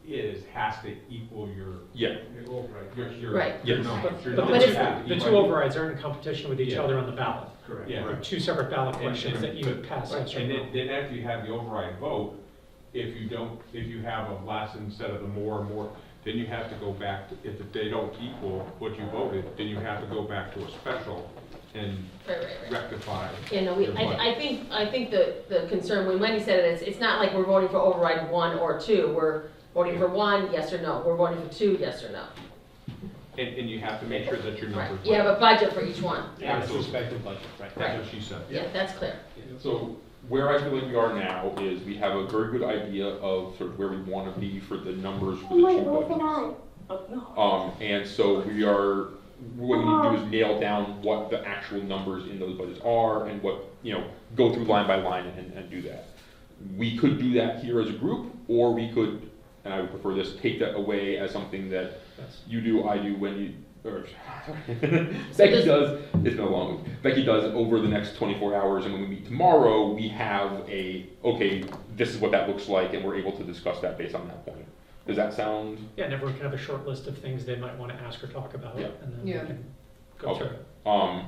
Speaker 4: is, has to equal your.
Speaker 1: Yeah.
Speaker 4: Your
Speaker 2: Right.
Speaker 4: your
Speaker 1: Yes.
Speaker 4: numbers. Your
Speaker 8: But
Speaker 4: numbers
Speaker 2: it's-
Speaker 4: have to
Speaker 8: the
Speaker 4: equal-
Speaker 8: two overrides aren't in competition with each
Speaker 4: Yeah.
Speaker 8: other on the ballot.
Speaker 4: Correct.
Speaker 8: They're
Speaker 4: Yeah.
Speaker 8: 2 separate ballot
Speaker 4: And-
Speaker 8: questions
Speaker 4: and-
Speaker 8: that you
Speaker 4: but-
Speaker 8: pass
Speaker 4: right,
Speaker 8: yes or
Speaker 4: and
Speaker 8: no.
Speaker 4: then after you have the override vote, if you have a less instead of the more, then you have to go back, if they don't equal what you voted, then you have to go back to a special and
Speaker 2: Right.
Speaker 4: rectify.
Speaker 2: Yeah, no,
Speaker 4: your budget.
Speaker 2: I think the concern, when Wendy said it, it's not like we're voting for override 1 or 2, we're voting for 1, yes or no, we're voting for 2, yes or no.
Speaker 4: And you have to make sure that your
Speaker 2: Right,
Speaker 4: numbers.
Speaker 2: you have a budget for each one.
Speaker 13: Yeah, it's respective budget, right?
Speaker 4: That's what she said.
Speaker 2: Yeah, that's clear.
Speaker 1: So where I feel like we are now is we have a very good idea of sort of where we want to be for the numbers for the 2 budgets. And so what we need to do is nail down what the actual numbers in those budgets are and what, go through line by line and do that. We could do that here as a group, or we could, and I would prefer this, take that away as something that you do, I do, Becky does, it's been a long week, Becky does over the next 24 hours, and when we meet tomorrow, we have okay, this is what that looks like, and we're able to discuss that based on that point. Does that sound?
Speaker 8: Yeah, and everyone can have a short list of things they might want to ask or talk about,
Speaker 1: Yeah.
Speaker 8: and then we
Speaker 2: Yeah.
Speaker 8: can go
Speaker 1: Okay.
Speaker 8: through it.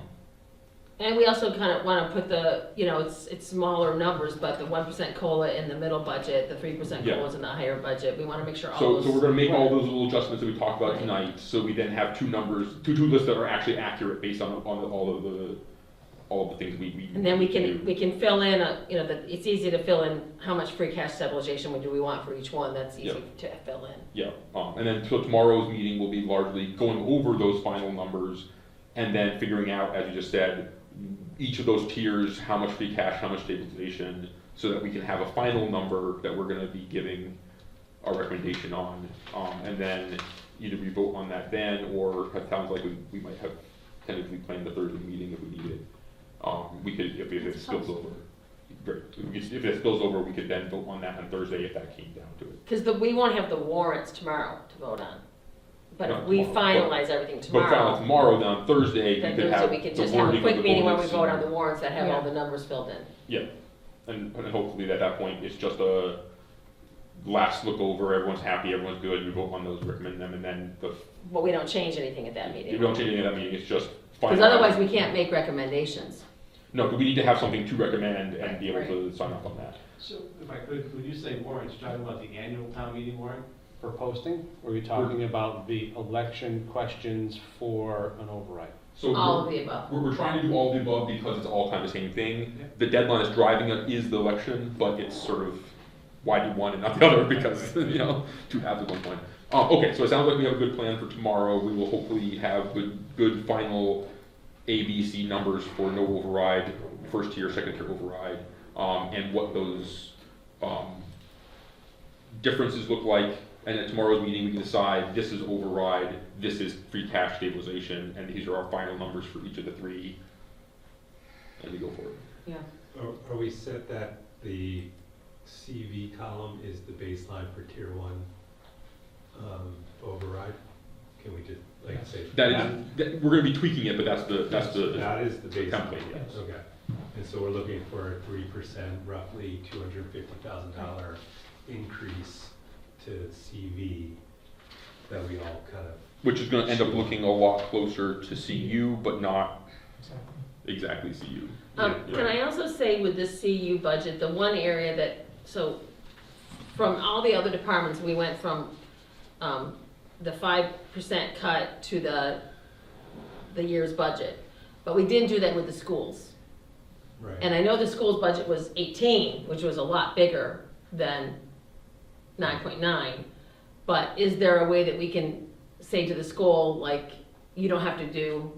Speaker 2: And we also kind of want to put the, it's smaller numbers, but the 1% COLA in the middle budget, the 3%
Speaker 1: Yeah.
Speaker 2: COLA is in the higher budget, we want to make sure all
Speaker 1: So
Speaker 2: those.
Speaker 1: we're gonna make all those little adjustments that we talked about
Speaker 2: Right.
Speaker 1: tonight, so we then have 2 numbers, two lists that are actually accurate based on all of the things we.
Speaker 2: And then we
Speaker 1: do.
Speaker 2: can fill in, it's easy to fill in how much free cash stabilization do we want for each one, that's easy
Speaker 1: Yeah.
Speaker 2: to fill in.
Speaker 1: Yeah, and then so tomorrow's meeting will be largely going over those final numbers and then figuring out, as you just said, each of those tiers, how much free cash, how much stabilization, so that we can have a final number that we're gonna be giving our recommendation on. And then either we vote on that then, or it sounds like we might have tentatively planned the Thursday meeting if we need it. We could, if it spills over, great. If it spills over, we could then vote on that on Thursday if that came down to it.
Speaker 2: Because we won't have the warrants tomorrow to vote on. But
Speaker 1: Not
Speaker 2: if we
Speaker 1: tomorrow,
Speaker 2: finalize everything
Speaker 1: But finally
Speaker 2: tomorrow,
Speaker 1: tomorrow, then on Thursday,
Speaker 2: then
Speaker 1: we could
Speaker 2: Thursday
Speaker 1: have
Speaker 2: we could
Speaker 1: the
Speaker 2: just have a
Speaker 1: wording of
Speaker 2: quick
Speaker 1: the
Speaker 2: meeting where we
Speaker 1: bullets
Speaker 2: vote on
Speaker 1: and-
Speaker 2: the warrants that have all
Speaker 7: Yeah.
Speaker 2: the numbers filled in.
Speaker 1: Yeah, and hopefully at that point, it's just a last look over, everyone's happy, everyone's good, we vote on those, recommend them, and then
Speaker 2: But we don't change anything at that
Speaker 1: if
Speaker 2: meeting.
Speaker 1: we don't change anything at that meeting, it's just
Speaker 2: Because
Speaker 1: final.
Speaker 2: otherwise we can't make recommendations.
Speaker 1: No, but we need to have something to recommend and be able
Speaker 2: Right.
Speaker 1: to sign up on that.
Speaker 13: So if I could, when you say warrants, you're talking about the annual town meeting warrant for posting? Or are you talking about the election questions for an override?
Speaker 1: So
Speaker 2: All of the above.
Speaker 1: we're trying to do all of the above because it's all kind of the same thing. The deadline is driving it is the election, but it's sort of why do one and not the other because, you know, two halves of one coin. Okay, so it sounds like we have a good plan for tomorrow. We will hopefully have good final ABC numbers for no override, first tier, second tier override, and what those differences look like. And at tomorrow's meeting, we can decide this is override, this is free cash stabilization, and these are our final numbers for each of the three, and we go for it.
Speaker 2: Yeah.
Speaker 9: Are we set that the CV column is the baseline for tier 1 override? Can we just, like, say?
Speaker 1: We're gonna be tweaking it, but that's the
Speaker 9: That is the baseline,
Speaker 1: template,
Speaker 9: yes, okay. And so we're looking for a 3%, roughly $250,000 increase to CV that we all kind of.
Speaker 1: which is gonna end up looking a lot closer to CU, but not exactly CU.
Speaker 2: Can I also say with this CU budget, the one area that, so from all the other departments, we went from the 5% cut to the year's budget. But we didn't do that with the schools.
Speaker 9: Right.
Speaker 2: And I know the school's budget was 18, which was a lot bigger than 9.9. But is there a way that we can say to the school, like, you don't have to do,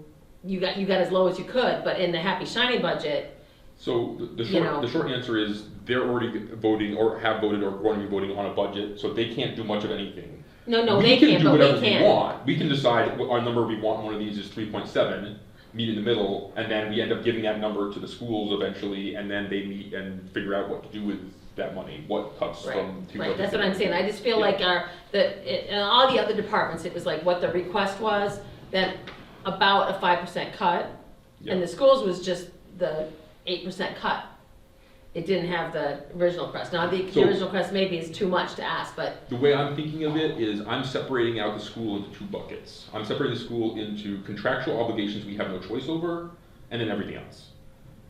Speaker 2: you got as low as you could, but in the Happy Shiny budget.
Speaker 1: So the short answer is they're already voting or have voted or going to be voting on a budget, so they can't do much of anything.
Speaker 2: No,
Speaker 1: we
Speaker 2: they
Speaker 1: can
Speaker 2: can't,
Speaker 1: do
Speaker 2: but
Speaker 1: whatever
Speaker 2: we can.
Speaker 1: we want. We can decide what our number we want. One of these is 3.7, meet in the middle, and then we end up giving that number to the schools eventually, and then they meet and figure out what to do with that money, what cuts from.
Speaker 2: Right, that's what I'm saying. I just feel like in all the other departments, it was like what the request was, then about a 5% cut, and the schools was just the 8% cut. It didn't have the original crest. Now, the original crest maybe is too much to ask, but.
Speaker 1: The way I'm thinking of it is I'm separating out the school into two buckets. I'm separating the school into contractual obligations we have no choice over, and then everything else.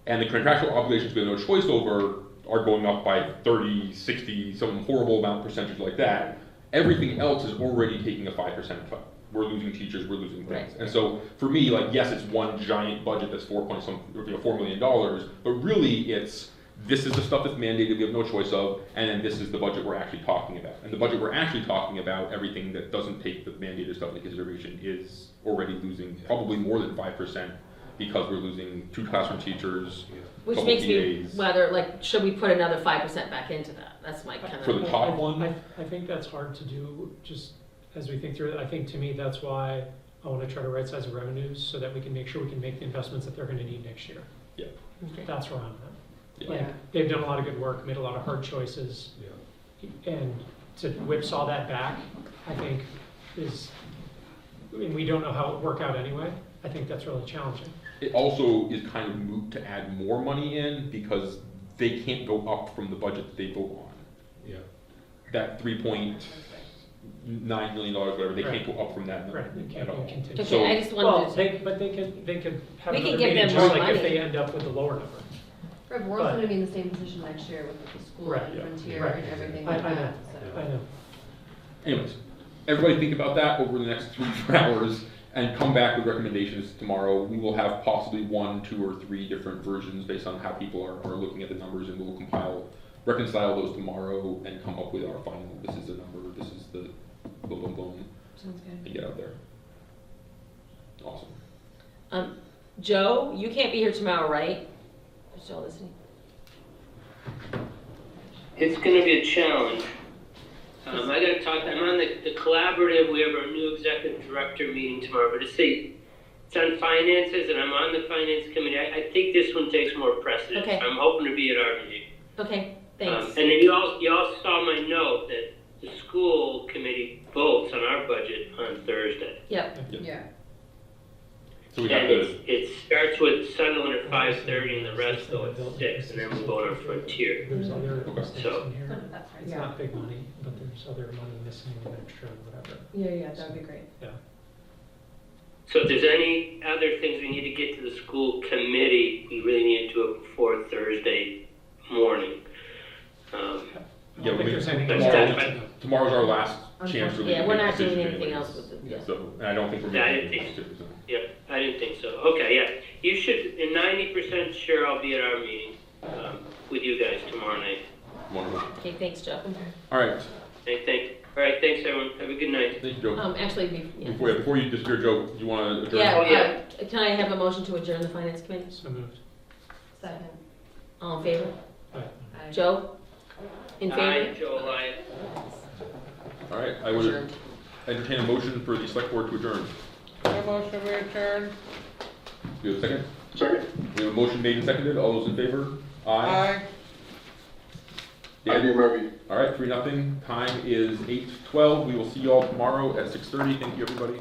Speaker 1: And the contractual obligations we have no choice over are going up by 30, 60, some horrible amount percentage like that. Everything else is already taking a 5% cut. We're losing teachers, we're losing things.
Speaker 2: Right.
Speaker 1: And so for me, like, yes, it's one giant budget that's $4 million, but really it's, this is the stuff that's mandated, we have no choice of, and then this is the budget we're actually talking about. And the budget we're actually talking about, everything that doesn't take the mandated stuff into consideration, is already losing probably more than 5% because we're losing 2 classroom teachers,
Speaker 2: Which
Speaker 1: couple
Speaker 2: makes me
Speaker 1: TAs.
Speaker 2: whether, like, should we put another 5% back into that? That's my kind of.
Speaker 1: For the top one?
Speaker 8: I think that's hard to do, just as we think through it. I think to me, that's why I want to try to right size the revenues so that we can make sure we can make the investments that they're going to need next year.
Speaker 1: Yeah.
Speaker 2: Okay.
Speaker 8: That's where I'm at.
Speaker 1: Yeah.
Speaker 8: Like, they've done a lot of good work, made a lot of hard choices, and to whipsaw that back, I think and we don't know how it will work out anyway. I think that's really challenging.
Speaker 1: It also is kind of moot to add more money in because they can't go up from the budget that they vote on.
Speaker 9: Yeah.
Speaker 1: That $3.9 million, whatever, they can't go up from that
Speaker 8: Right, they
Speaker 1: at
Speaker 8: can't
Speaker 1: all.
Speaker 8: continue.
Speaker 2: Okay, I just wanted to.
Speaker 8: But they could have
Speaker 2: We can
Speaker 8: another
Speaker 2: give
Speaker 8: meeting,
Speaker 2: them
Speaker 8: just
Speaker 2: more
Speaker 8: like if
Speaker 2: money.
Speaker 8: they end up with a lower number.
Speaker 7: Right, but we're also gonna be in the same position next year with the school
Speaker 8: Right,
Speaker 7: and
Speaker 8: yeah.
Speaker 7: Frontier
Speaker 8: Right.
Speaker 7: and everything
Speaker 8: I
Speaker 7: like
Speaker 8: know,
Speaker 7: that, so.
Speaker 8: I know.
Speaker 1: Anyways, everybody think about that over the next 3 hours and come back with recommendations tomorrow. We will have possibly 1, 2, or 3 different versions based on how people are looking at the numbers, and we'll reconcile those tomorrow and come up with our final, this is the number, this is the boom, boom, boom,
Speaker 7: Sounds good.
Speaker 1: and get out there. Awesome.
Speaker 2: Joe, you can't be here tomorrow, right? Is Joe listening?
Speaker 6: It's gonna be a challenge. I gotta talk, I'm on the collaborative, we have our new executive director meeting tomorrow, but it's on finances, and I'm on the finance committee. I think this one takes more precedence.
Speaker 2: Okay.
Speaker 6: I'm hoping to be at our meeting.
Speaker 2: Okay, thanks.
Speaker 6: And then you all saw my note that the school committee votes on our budget on Thursday.
Speaker 2: Yep.
Speaker 7: Yeah.
Speaker 1: So we have
Speaker 6: And
Speaker 1: the,
Speaker 6: it starts with Sunderland at 5:30 and the rest go at 6, and then we vote on Frontier.
Speaker 8: There's other mistakes
Speaker 6: So-
Speaker 8: in here.
Speaker 7: That's right.
Speaker 8: It's not big money, but there's other money missing and extra and whatever.
Speaker 7: Yeah, that would be great.
Speaker 8: Yeah.
Speaker 6: So if there's any other things we need to get to the school committee, we really need to do it before Thursday morning.
Speaker 8: I don't
Speaker 1: Yeah,
Speaker 8: think
Speaker 1: we-
Speaker 8: there's anything
Speaker 6: tomorrow-
Speaker 8: else to know.
Speaker 1: tomorrow our last chance to
Speaker 2: Yeah, we're
Speaker 1: make a
Speaker 2: not doing
Speaker 1: decision
Speaker 2: anything
Speaker 1: anyways.
Speaker 2: else with it, yeah.
Speaker 1: So, and I don't think we're
Speaker 6: Yeah, I
Speaker 1: making
Speaker 6: didn't
Speaker 1: a
Speaker 6: think-
Speaker 1: decision.
Speaker 6: Yep, I I didn't think so. Okay, yeah. You should, 90% sure I'll be at our meeting, with you guys tomorrow night.
Speaker 1: Wonderful.
Speaker 2: Okay, thanks, Joe.
Speaker 1: All right,
Speaker 6: All right, thanks everyone. Have a good night.
Speaker 1: thank you, Joe.
Speaker 2: Actually, yeah.
Speaker 1: Before you disappear, Joe, you want to adjourn?
Speaker 2: Yeah,
Speaker 6: Oh, yeah.
Speaker 2: can I have a motion to adjourn the finance committee?
Speaker 8: So moved.
Speaker 7: Second.
Speaker 2: All in favor?
Speaker 8: Aye.
Speaker 7: Aye.
Speaker 2: Joe? In
Speaker 6: Aye,
Speaker 2: favor?
Speaker 6: Joe, aye.
Speaker 1: All right, I would
Speaker 2: Adjourned.
Speaker 1: entertain a motion for the select board to adjourn.
Speaker 3: A motion we adjourn.
Speaker 1: Do you have a second?
Speaker 11: Second.
Speaker 1: We have a motion made and seconded. All those in favor?
Speaker 3: Aye.
Speaker 11: Aye, Dear Murphy.
Speaker 1: All right, 3-0. Time is 8:12. We will see you all tomorrow at 6:30. Thank you, everybody.